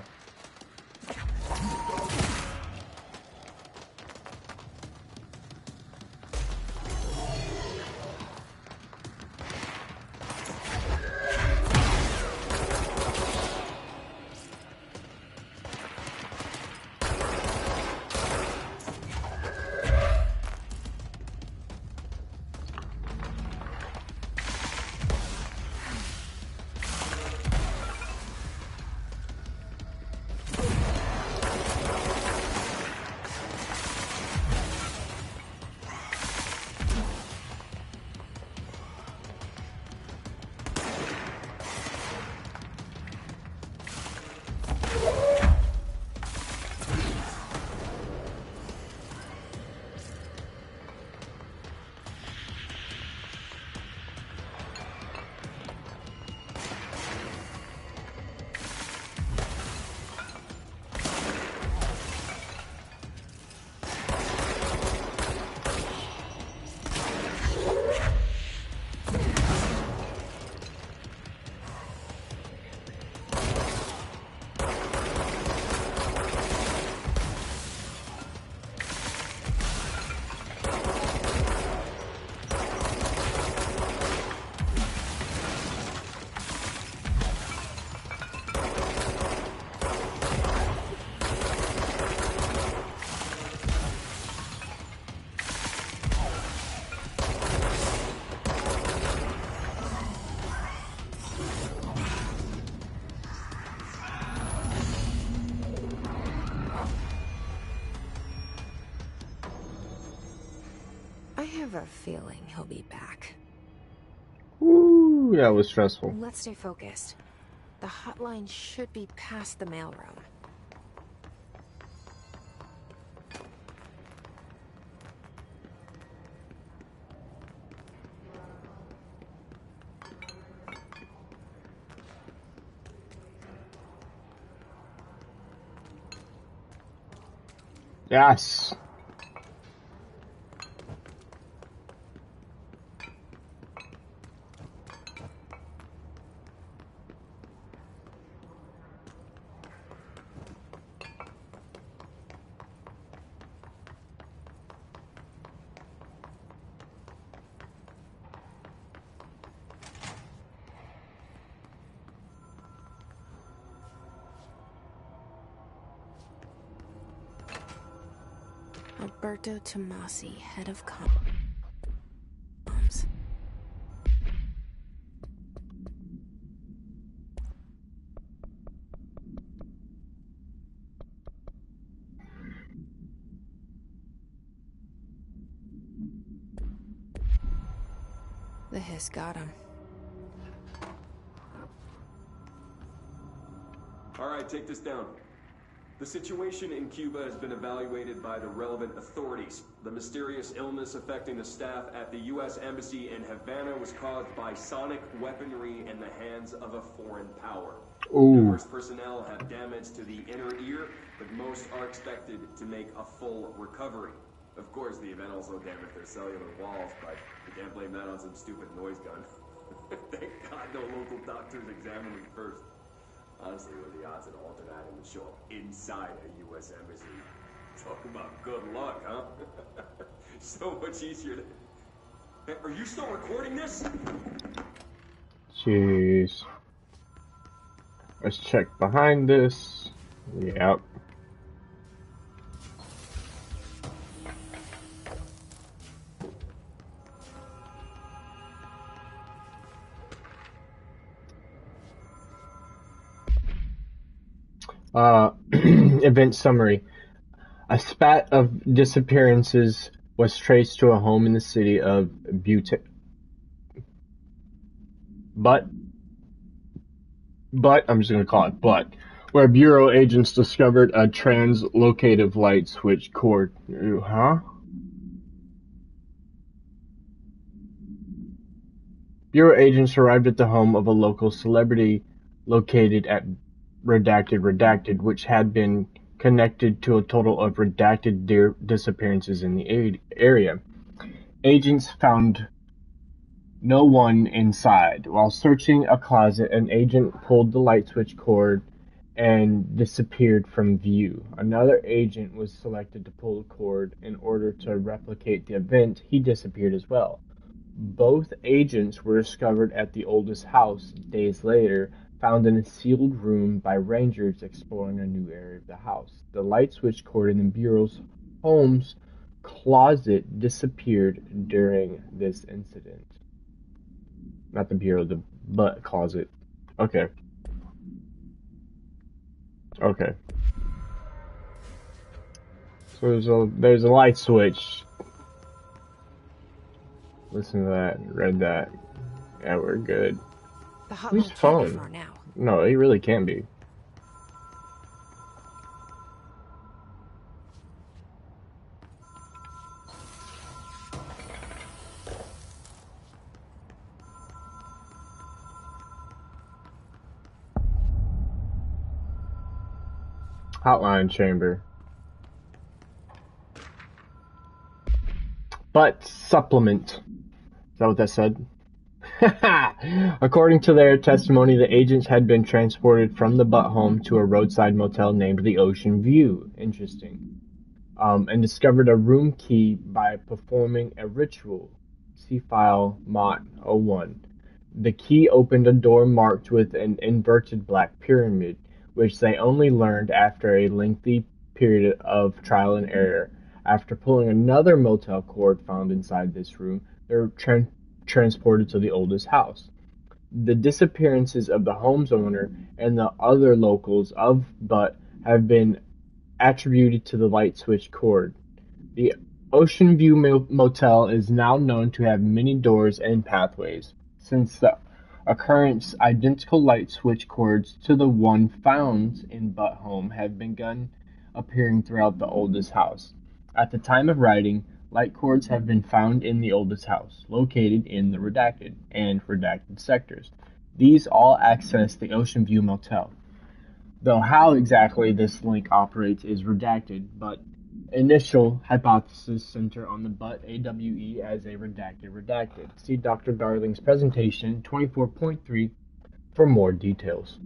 I have a feeling he'll be back. Ooh, that was stressful. Let's stay focused. The hotline should be past the mailroom. Yes. Alberto Tomasi, head of comms. The hiss got him. All right, take this down. The situation in Cuba has been evaluated by the relevant authorities. The mysterious illness affecting the staff at the U.S. Embassy in Havana was caused by sonic weaponry in the hands of a foreign power. Numerous personnel have damage to the inner ear, but most are expected to make a full recovery. Of course, the event also damaged their cellular walls, but you can't blame that on some stupid noise gun. Thank God no local doctors examined them first. Honestly, what are the odds an alternate item would show up inside a U.S. embassy? Talk about good luck, huh? So much easier to... Hey, are you still recording this? Jeez. Let's check behind this. Yep. Event summary. A spat of disappearances was traced to a home in the city of I'm just going to call it But, where Bureau agents discovered a translocative light switch cord. Bureau agents arrived at the home of a local celebrity located at Redacted, which had been connected to a total of redacted disappearances in the area. Agents found no one inside. While searching a closet, an agent pulled the light switch cord and disappeared from view. Another agent was selected to pull the cord in order to replicate the event. He disappeared as well. Both agents were discovered at the oldest house days later, found in a sealed room by rangers exploring a new area of the house. The light switch cord in the Bureau's home's closet disappeared during this incident. Not the Bureau, but closet. Okay. Okay. So there's a light switch. Listen to that. Read that. Yeah, we're good. The hotline can't be far now. No, it really can't be. Hotline chamber. But supplement. Is that what that said? According to their testimony, the agents had been transported from the Butt home to a roadside motel named the Ocean View. Interesting. And discovered a room key by performing a ritual. See file Mott 01. The key opened a door marked with an inverted black pyramid, which they only learned after a lengthy period of trial and error. After pulling another motel cord found inside this room, they were transported to the oldest house. The disappearances of the home's owner and the other locals of Butt have been attributed to the light switch cord. The Ocean View Motel is now known to have many doors and pathways. Since the occurrence, identical light switch cords to the one found in Butt Home have begun appearing throughout the oldest house. At the time of writing, light cords have been found in the oldest house, located in the redacted and redacted sectors. These all access the Ocean View Motel. Though how exactly this link operates is redacted, but initial hypotheses center on the Butt AWE as a redacted. See Dr. Darling's presentation 24.3 for more details.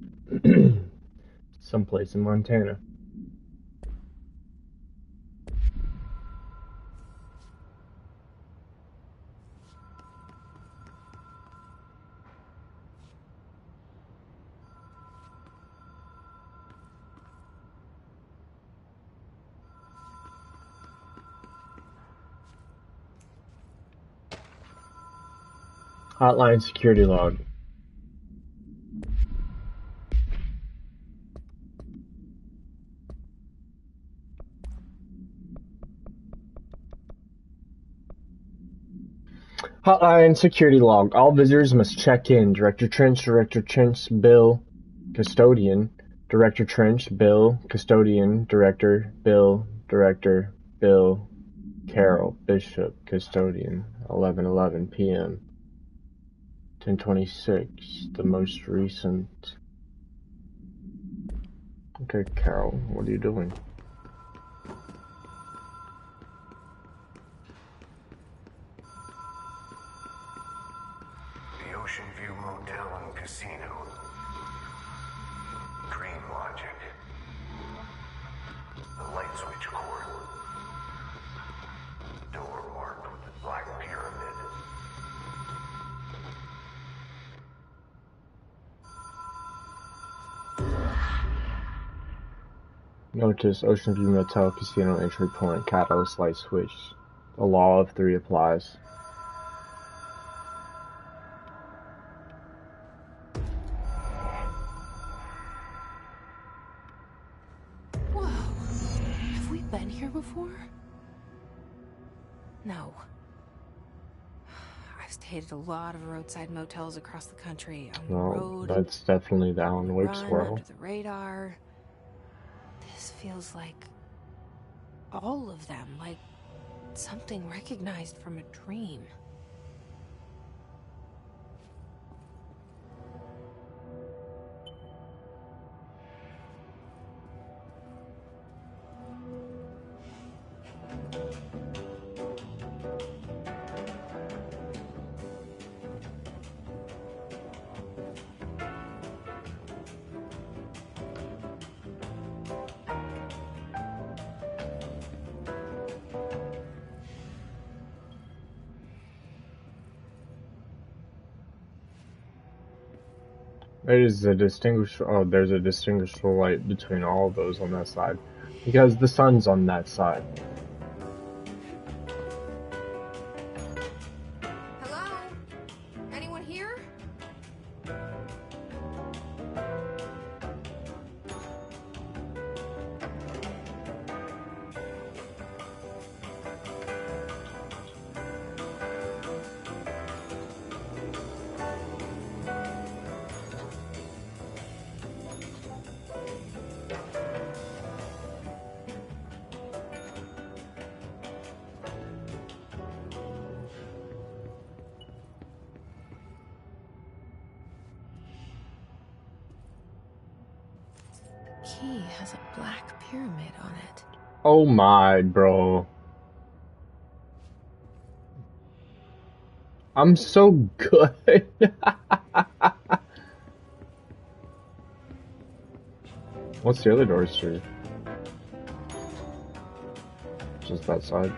Someplace in Montana. Hotline security log. Hotline security log. All visitors must check in. Director Trench, Bill, Custodian. Director Trench, Bill, Custodian. Director, Bill, Carol, Bishop, Custodian. 11:11 p.m. 10:26. The most recent. Okay, Carol, what are you doing? The Ocean View Motel and Casino. Dream logic. The light switch cord. Door marked with the black pyramid. Notice Ocean View Motel Casino entry point, catalyst light switch. The law of three applies. Whoa. Have we been here before? No. I've stayed at a lot of roadside motels across the country. On the road. That's definitely the Alan Wake swirl. Under the radar. This feels like all of them, like something recognized from a dream. There's a distinguishable light between all of those on that side, because the sun's on that side. Hello? Anyone here? Key has a black pyramid on it. Oh my, bro. I'm so good. What's the other doors to? Just that side.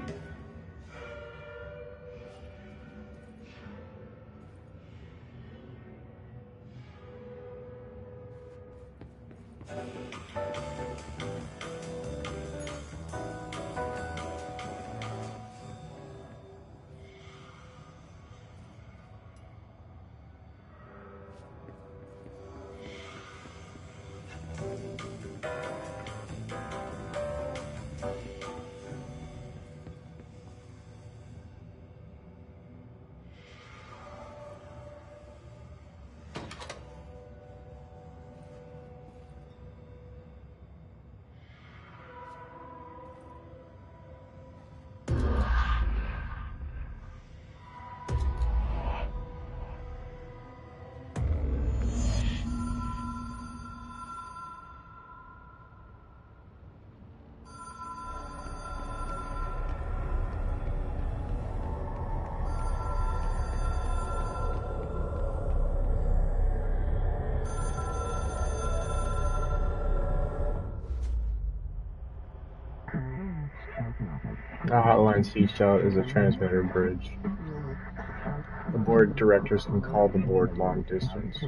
hotline seashell is a transmitter bridge. The board directors can call the board long distance.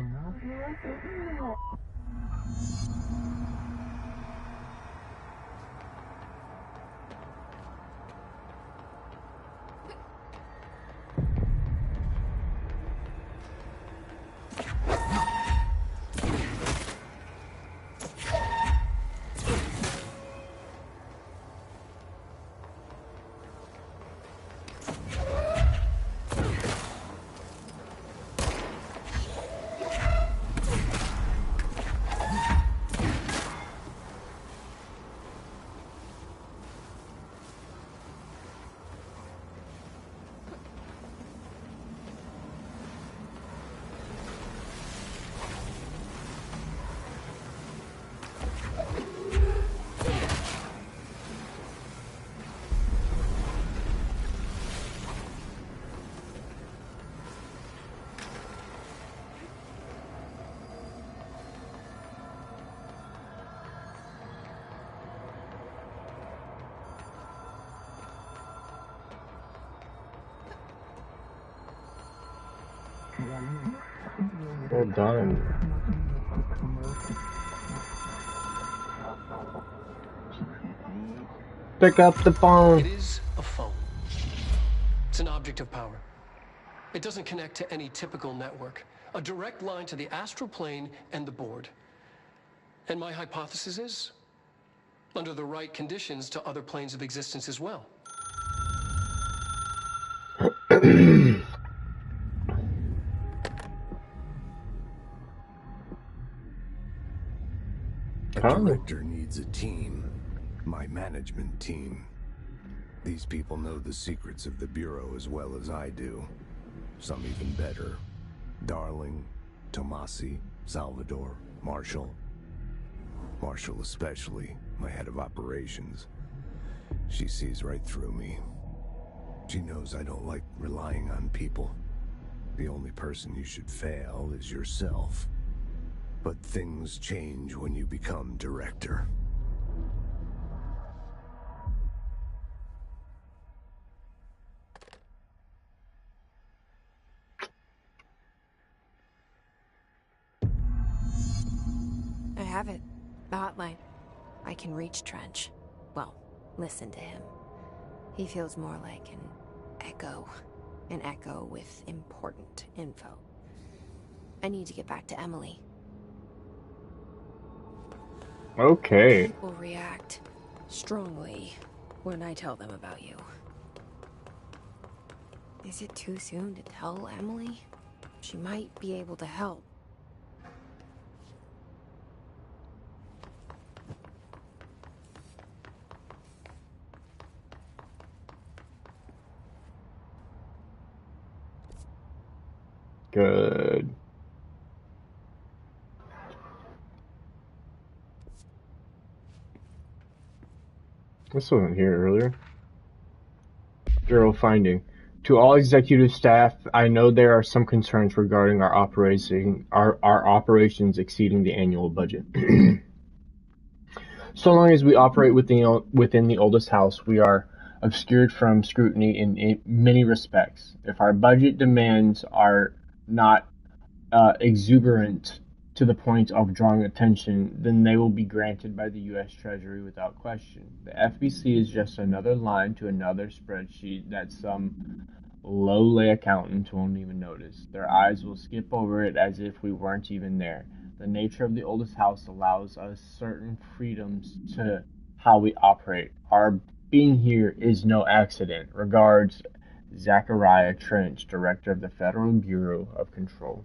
Well done. Pick up the phone. It is a phone. It's an object of power. It doesn't connect to any typical network. A direct line to the astral plane and the board. And my hypothesis is, under the right conditions, to other planes of existence as well. A director needs a team. My management team. These people know the secrets of the Bureau as well as I do. Some even better. Darling, Tomasi, Salvador, Marshall. Marshall especially, my head of operations. She sees right through me. She knows I don't like relying on people. The only person you should fail is yourself. But things change when you become director. I have it. The hotline. I can reach Trench. Well, listen to him. He feels more like an echo. An echo with important info. I need to get back to Emily. Okay. People react strongly when I tell them about you. Is it too soon to tell Emily? She might be able to help. Good. This wasn't here earlier. Bureau finding. To all executive staff, I know there are some concerns regarding our operations exceeding the annual budget. So long as we operate within the oldest house, we are obscured from scrutiny in many respects. If our budget demands are not exuberant to the point of drawing attention, then they will be granted by the U.S. Treasury without question. The FBC is just another line to another spreadsheet that some lowly accountant won't even notice. Their eyes will skip over it as if we weren't even there. The nature of the oldest house allows us certain freedoms to how we operate. Our being here is no accident. Regards, Zachariah Trench, Director of the Federal Bureau of Control.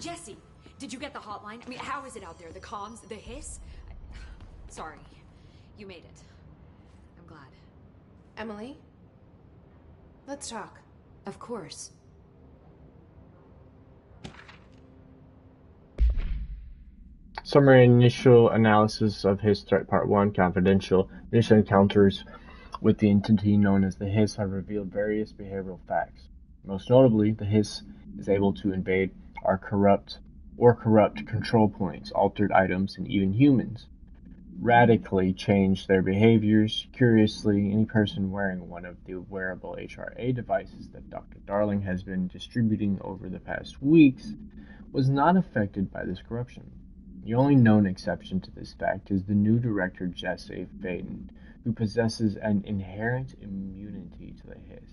Jesse, did you get the hotline? I mean, how is it out there? The comms, the hiss? Sorry, you made it. I'm glad. Emily? Let's talk. Of course. Summary initial analysis of Hiss Threat Part 1, confidential. Initial encounters with the entity known as the Hiss have revealed various behavioral facts. Most notably, the Hiss is able to invade our corrupt control points, altered items, and even humans. Radically change their behaviors. Curiously, any person wearing one of the wearable HRA devices that Dr. Darling has been distributing over the past weeks was not affected by this corruption. The only known exception to this fact is the new director, Jesse Faden, who possesses an inherent immunity to the Hiss.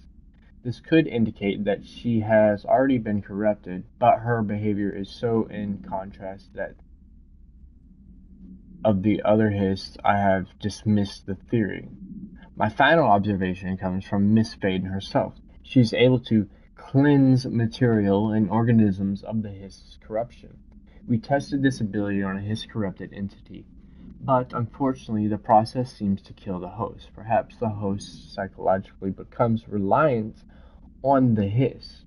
This could indicate that she has already been corrupted, but her behavior is so in contrast that of the other Hiss, I have dismissed the theory. My final observation comes from Miss Faden herself. She's able to cleanse material and organisms of the Hiss's corruption. We tested this ability on a Hiss-corrupted entity, but unfortunately the process seems to kill the host. Perhaps the host psychologically becomes reliant on the Hiss.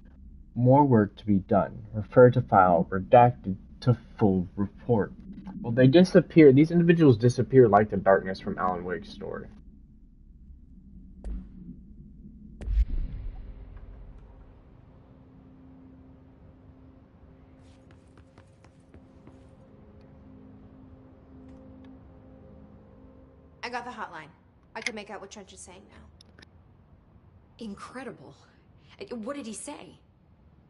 More work to be done. Refer to file redacted to full report. Well, they disappear. These individuals disappear like the darkness from Alan Wake's story. I got the hotline. I can make out what Trench is saying now. Incredible. What did he say?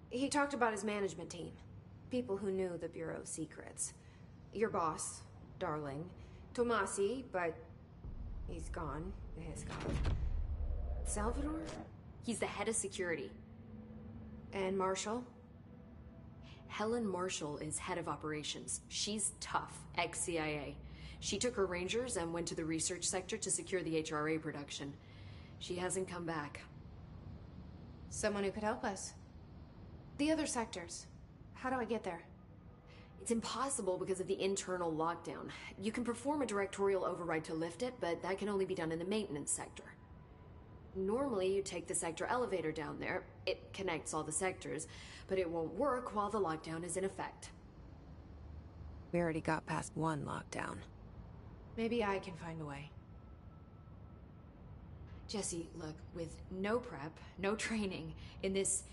He talked about his management team. People who knew the Bureau's secrets. Your boss, Darling. Tomasi, but he's gone. He's gone. Salvador? He's the head of security. And Marshall? Helen Marshall is head of operations. She's tough, ex-CIA. She took her Rangers and went to the research sector to secure the HRA production. She hasn't come back. Someone who could help us. The other sectors. How do I get there? It's impossible because of the internal lockdown. You can perform a directorial override to lift it, but that can only be done in the maintenance sector. Normally, you take the sector elevator down there. It connects all the sectors, but it won't work while the lockdown is in effect. We already got past one lockdown. Maybe I can find a way. Jesse, look, with no prep, no training, in this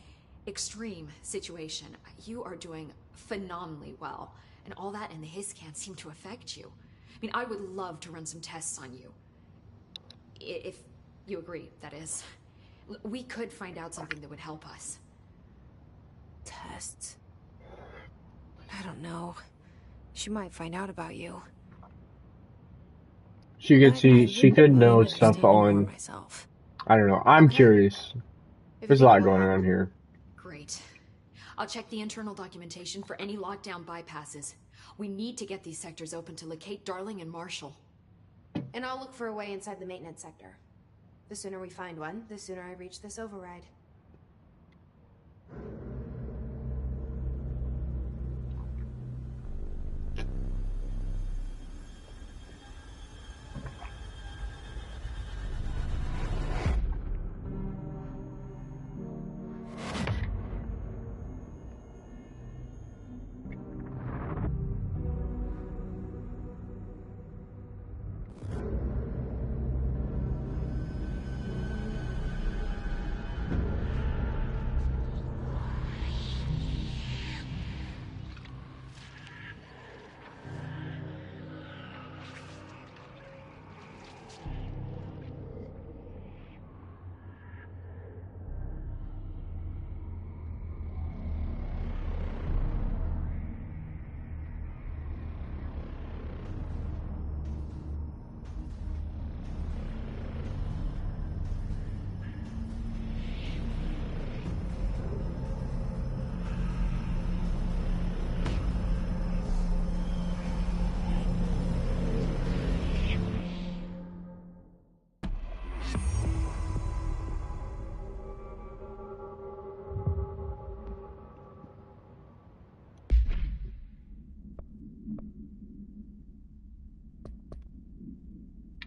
extreme situation, you are doing phenomenally well. And all that and the Hiss can't seem to affect you. I mean, I would love to run some tests on you. If you agree, that is. We could find out something that would help us. Tests? I don't know. She might find out about you. She could see, she could know stuff on, I don't know, I'm curious. There's a lot going on here. Great. I'll check the internal documentation for any lockdown bypasses. We need to get these sectors open to locate Darling and Marshall. And I'll look for a way inside the maintenance sector. The sooner we find one, the sooner I reach this override.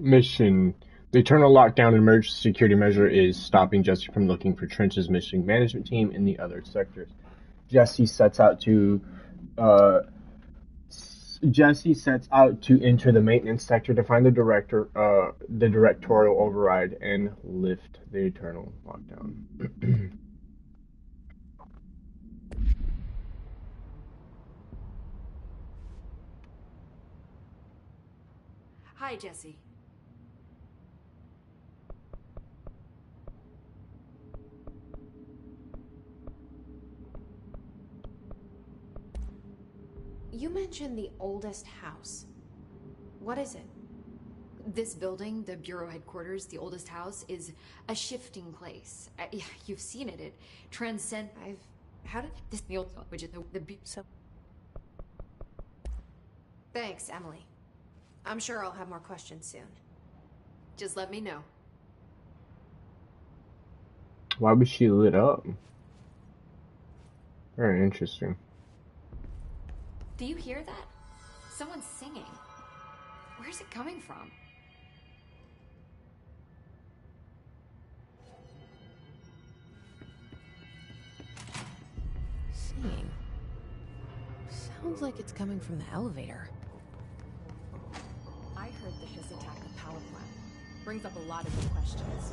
Mission. The Eternal Lockdown emergency security measure is stopping Jesse from looking for Trench's mission management team in the other sectors. Jesse sets out to enter the maintenance sector to find the directorial override and lift the Eternal Lockdown. Hi, Jesse. You mentioned the oldest house. What is it? This building, the Bureau headquarters, the oldest house, is a shifting place. You've seen it. It transcends... How did this... The old... Which is so... Thanks, Emily. I'm sure I'll have more questions soon. Just let me know. Why was she lit up? Very interesting. Do you hear that? Someone's singing. Where's it coming from? Singing. Sounds like it's coming from the elevator. I heard the hiss attack the power plant. Brings up a lot of new questions.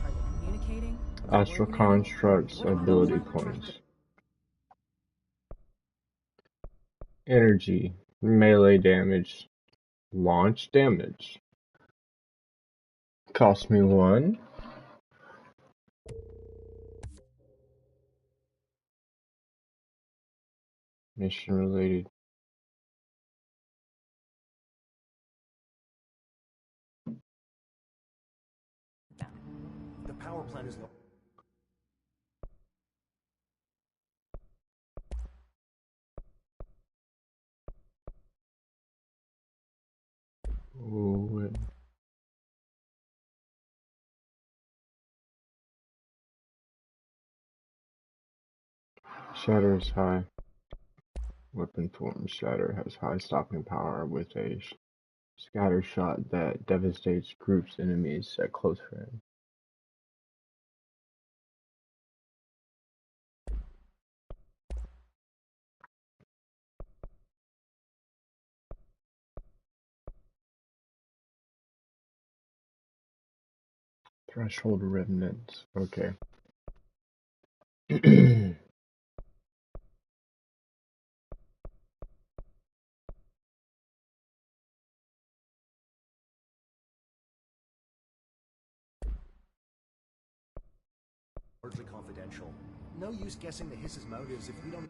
Are they communicating? Astral constructs, ability points. Energy, melee damage, launch damage. Cost me 1. Mission related. The power plant is... Oh, Shatter is high. Weapon form Shatter has high stopping power with a scatter shot that devastates groups enemies at close range. Threshold remnants. Okay. Largely confidential. No use guessing the hiss's motives if we don't...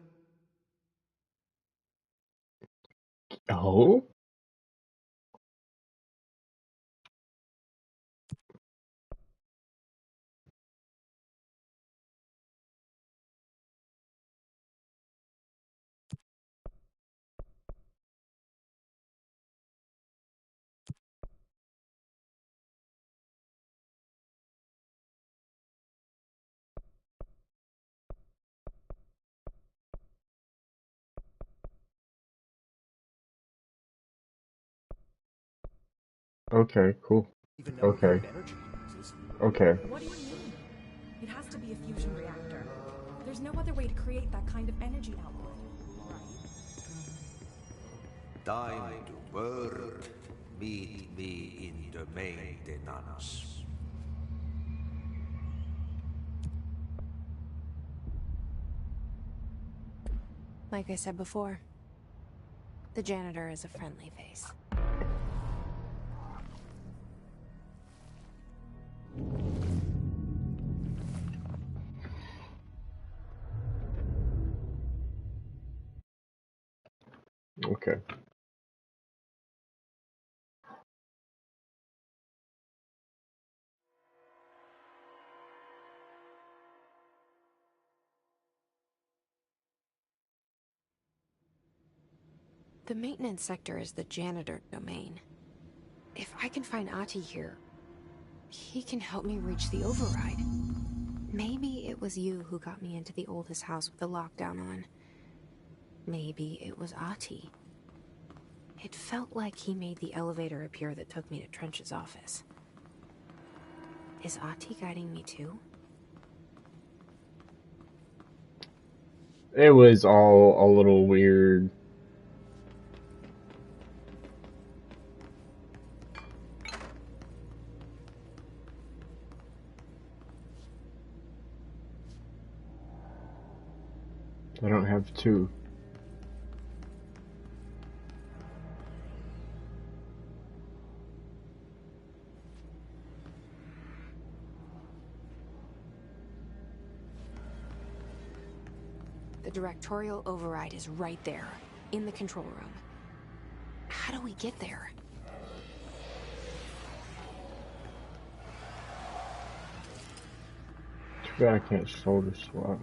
Oh? Okay, cool. Okay. Okay. What do you mean? It has to be a fusion reactor. There's no other way to create that kind of energy output. Time to burn. Meet me in the maintenance. Like I said before, the janitor is a friendly face. Okay. The maintenance sector is the janitor domain. If I can find Ahti here, he can help me reach the override. Maybe it was you who got me into the oldest house with the lockdown on. Maybe it was Ahti. It felt like he made the elevator appear that took me to Trench's office. Is Ahti guiding me too? It was all a little weird. I don't have two. The directorial override is right there, in the control room. How do we get there? Too bad I can't shoulder swap.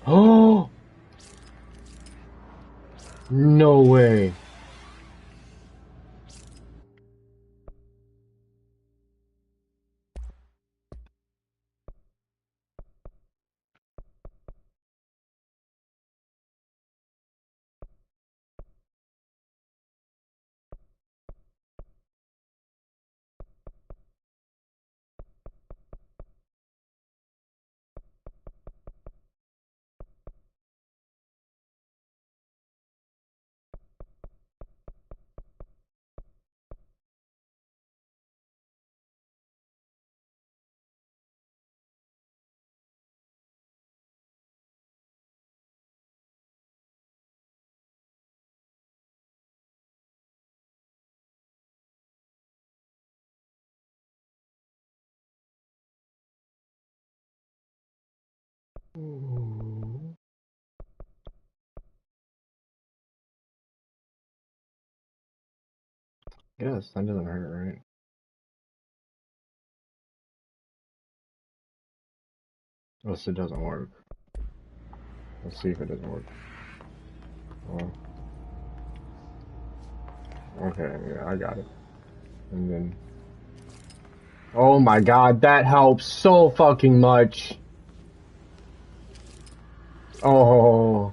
Oh! No way. Ooh. Yes, that doesn't hurt, right? Unless it doesn't work. Let's see if it doesn't work. Well, okay, yeah, I got it. And then... Oh my god, that helps so fucking much! Oh...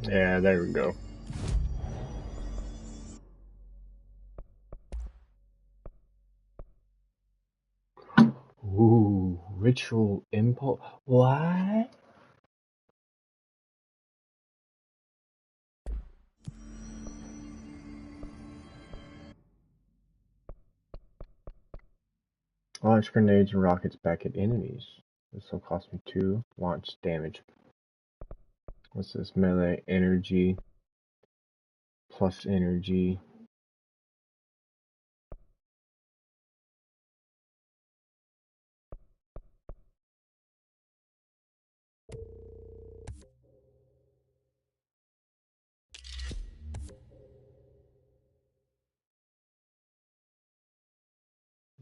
Yeah, there we go. Ooh, ritual impulse. What? Launch grenades and rockets back at enemies. This will cost me 2 launch damage. What's this? Melee energy plus energy.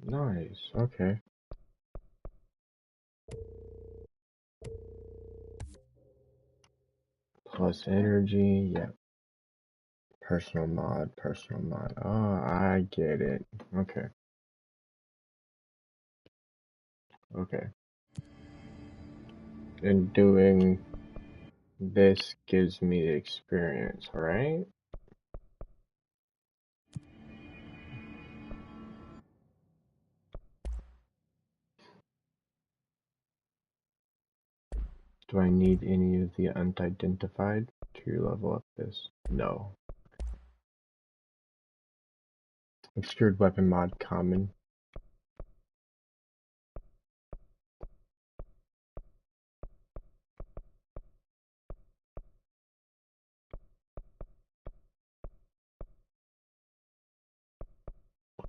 Nice, okay. Plus energy, yeah. Personal mod. Oh, I get it. Okay. Okay. And doing this gives me the experience, right? Do I need any of the unidentified to level up this? No. Obscured weapon mod common.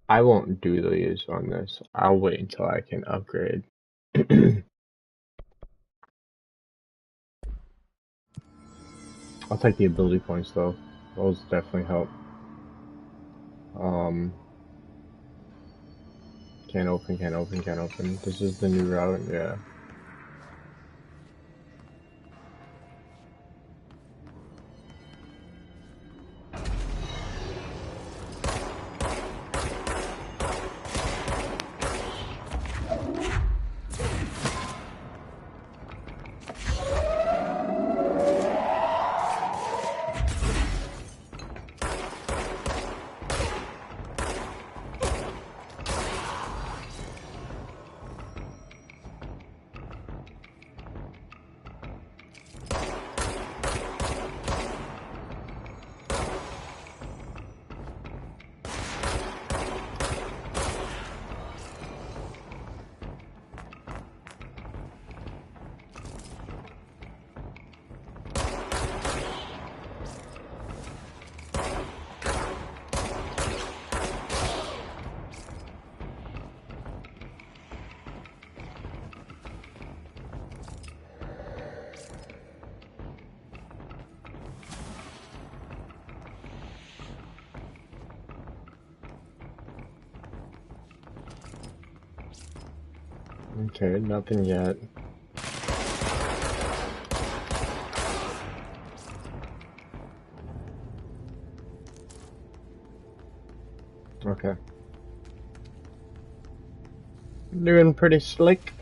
I won't do these on this. I'll wait until I can upgrade. I'll take the ability points though. Those definitely help. Can't open. This is the new route, yeah. Okay, nothing yet. Okay. Doing pretty slick.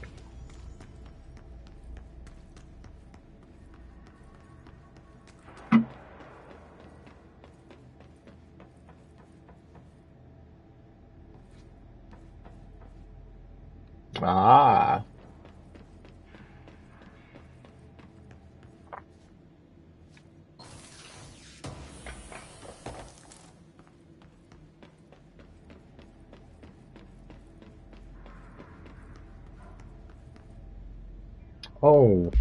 Ah. Oh.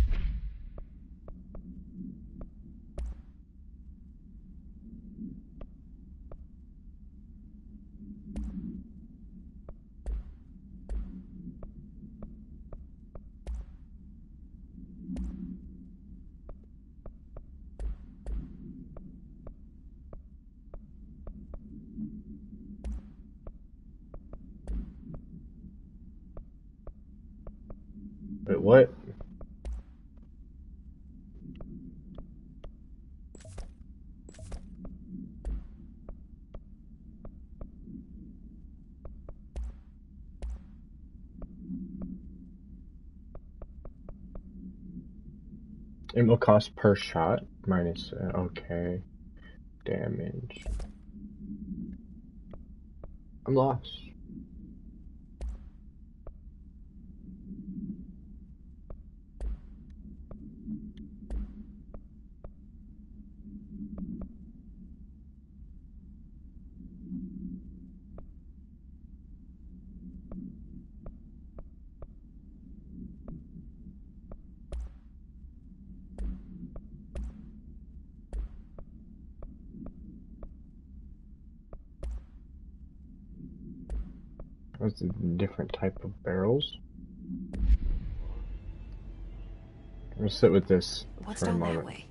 Wait, what? It will cost per shot minus, okay. Damage. I'm lost. That's a different type of barrels. We'll sit with this for a moment. Way?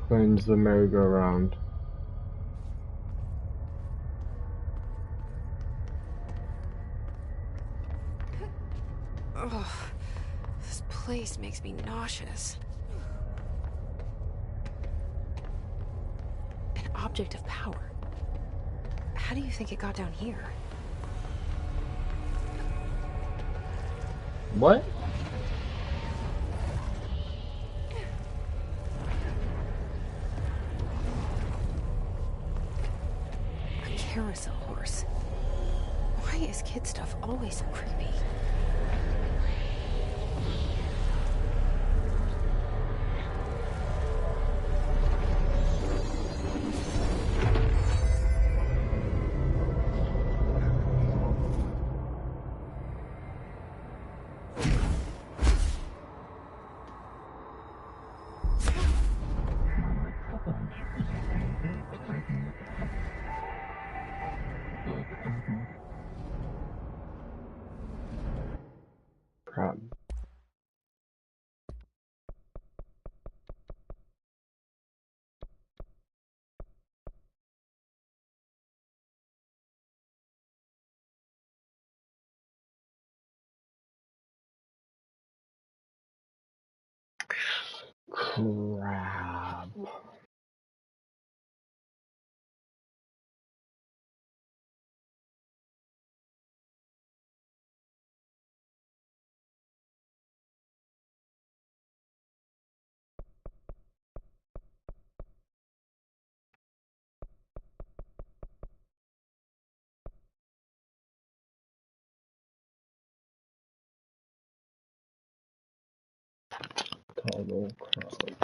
Cleanse the merry-go-round. Ugh, this place makes me nauseous. An object of power. How do you think it got down here? What? A carousel horse. Why is kid stuff always so creepy? Crap. Crap. Toggle crouch.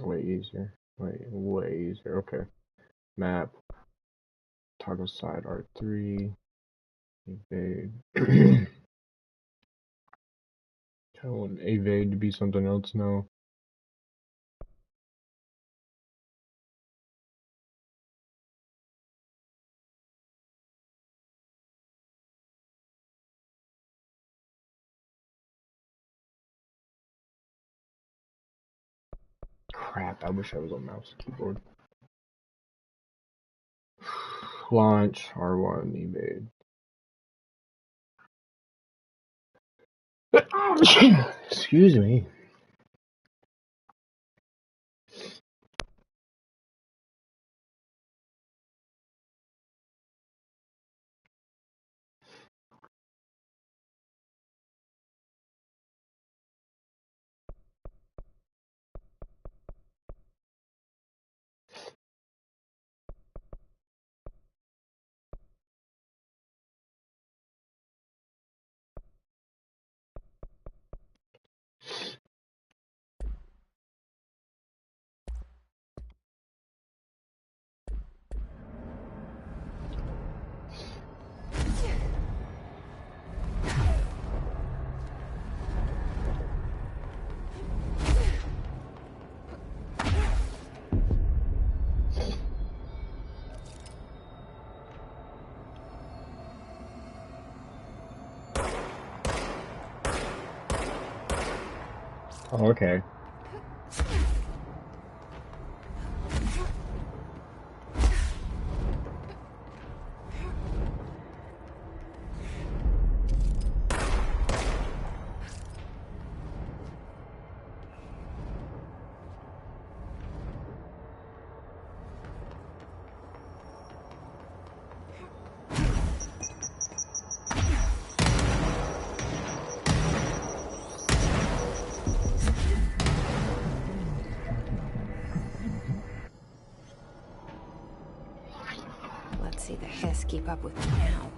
Way easier. Way easier. Okay. Map. Toggle side R3. Evade. I want evade to be something else now. Crap, I wish I was on mouse and keyboard. Launch, R1, evade. Excuse me. Oh, okay. see the hiss keep up with me now.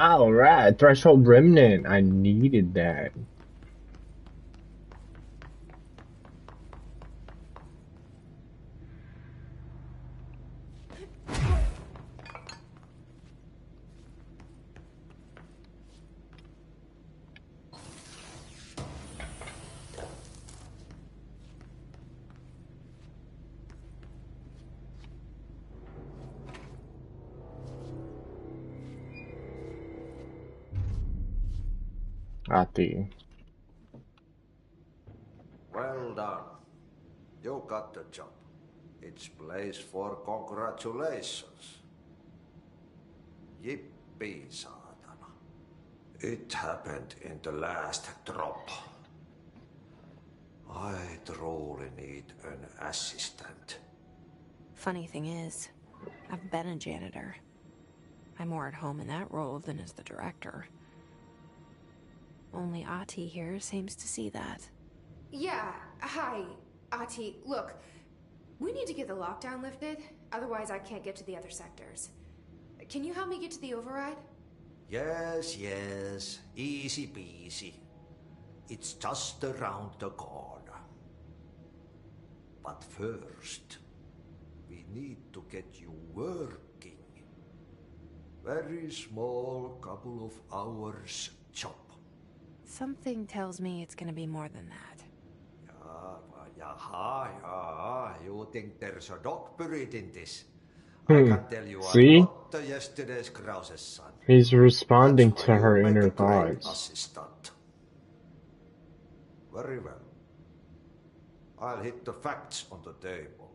Alright, Threshold Remnant. I needed that. Ati. Well done. You got the job. It's place for congratulations. Yippee, saatana. It happened in the last drop. I truly need an assistant. Funny thing is, I've been a janitor. I'm more at home in that role than as the director. Only Ati here seems to see that. Yeah, hi, Ati. Look, we need to get the lockdown lifted, otherwise I can't get to the other sectors. Can you help me get to the override? Yes, easy peasy. It's just around the corner. But first, we need to get you working. Very small, couple of hours job. Something tells me it's gonna be more than that. You think there's a dog buried in this? I Hmm. can tell you See? not yesterday's Krause's son. He's responding That's to why her you make inner a great thoughts. assistant. Very well. I'll hit the facts on the table.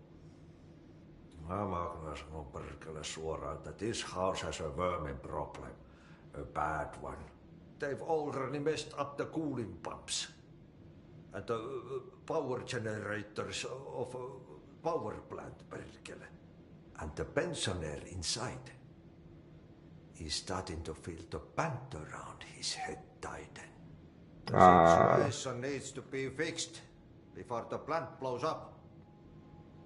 Mä kyllä sanon perkele suoraan, että this house has a vermin problem. A bad one. They've already messed up the cooling pumps. And the power generators of a power plant, perkele. And the pensioner inside is starting to feel the band around his head tighten. The situation needs to be fixed before the plant blows up.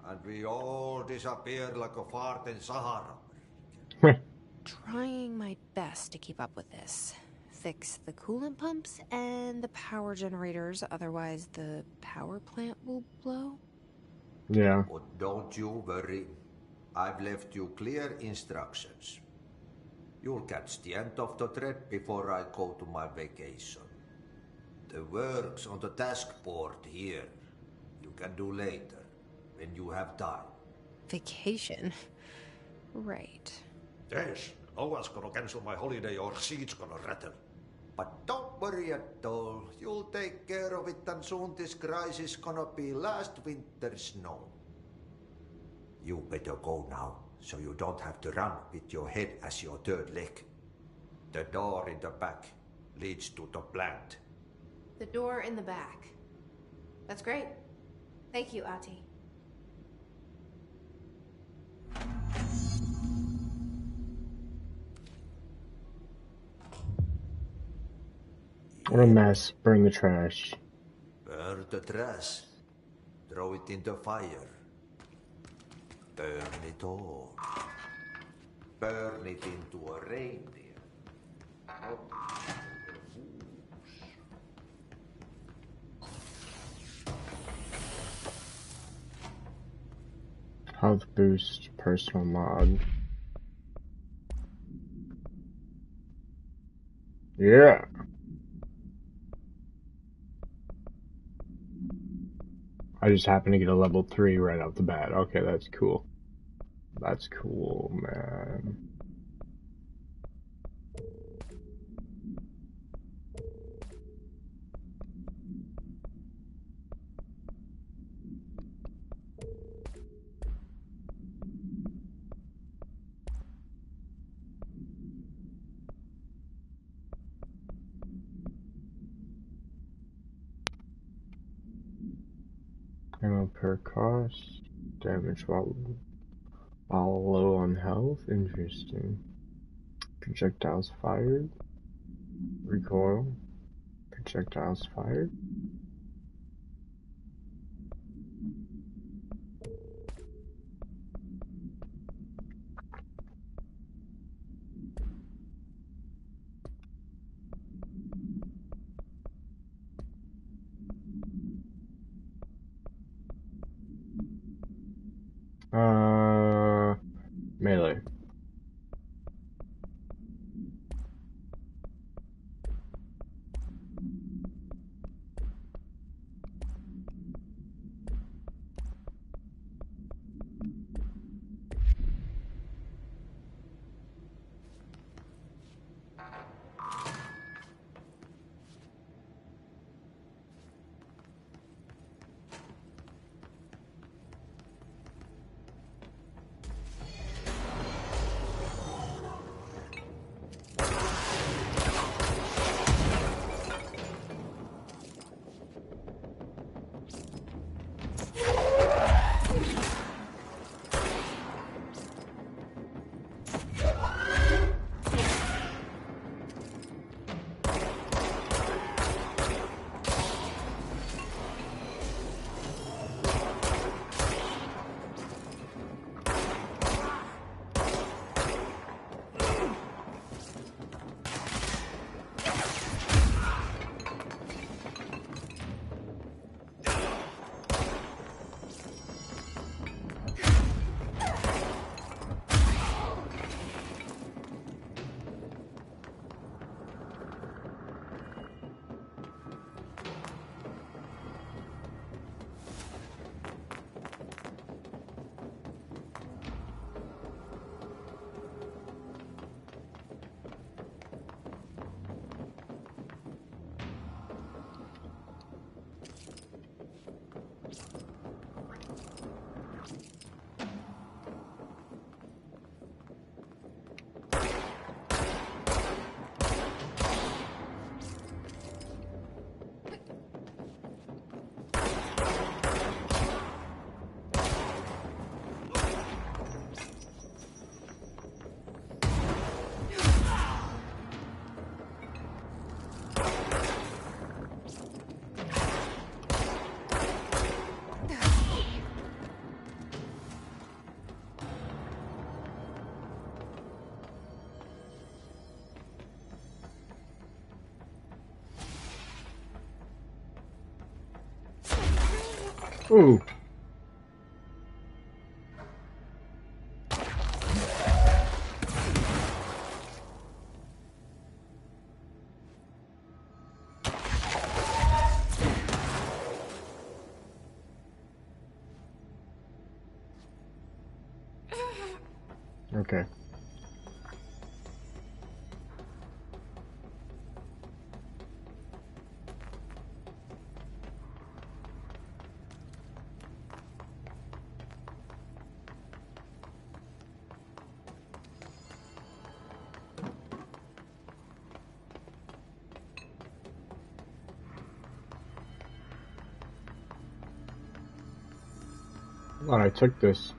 And we all disappear like a fart in Sahara. Trying my best to keep up with this. Fix the coolant pumps and the power generators, otherwise the power plant will blow? Yeah. But don't you worry. I've left you clear instructions. You'll catch the end of the thread before I go to my vacation. The work's on the task board here. You can do later, when you have time. Vacation? Right. Yes, no one's gonna cancel my holiday or seat's gonna rattle. But don't worry at all. You'll take care of it and soon this crisis gonna be last winter's snow. You better go now, so you don't have to run with your head as your third leg. The door in the back leads to the plant. The door in the back. That's great. Thank you, Ati. What a mess. Burn the trash. Burn the trash. Throw it in the fire. Burn it all. Burn it into a reindeer. Health boost, personal mod. Yeah. I just happened to get a level 3 right off the bat. Okay, that's cool. That's cool, man. Ammo per cost. Damage while low on health. Interesting. Projectiles fired. Recoil. Projectiles fired. Melee. Ooh. Okay. Well, I took this.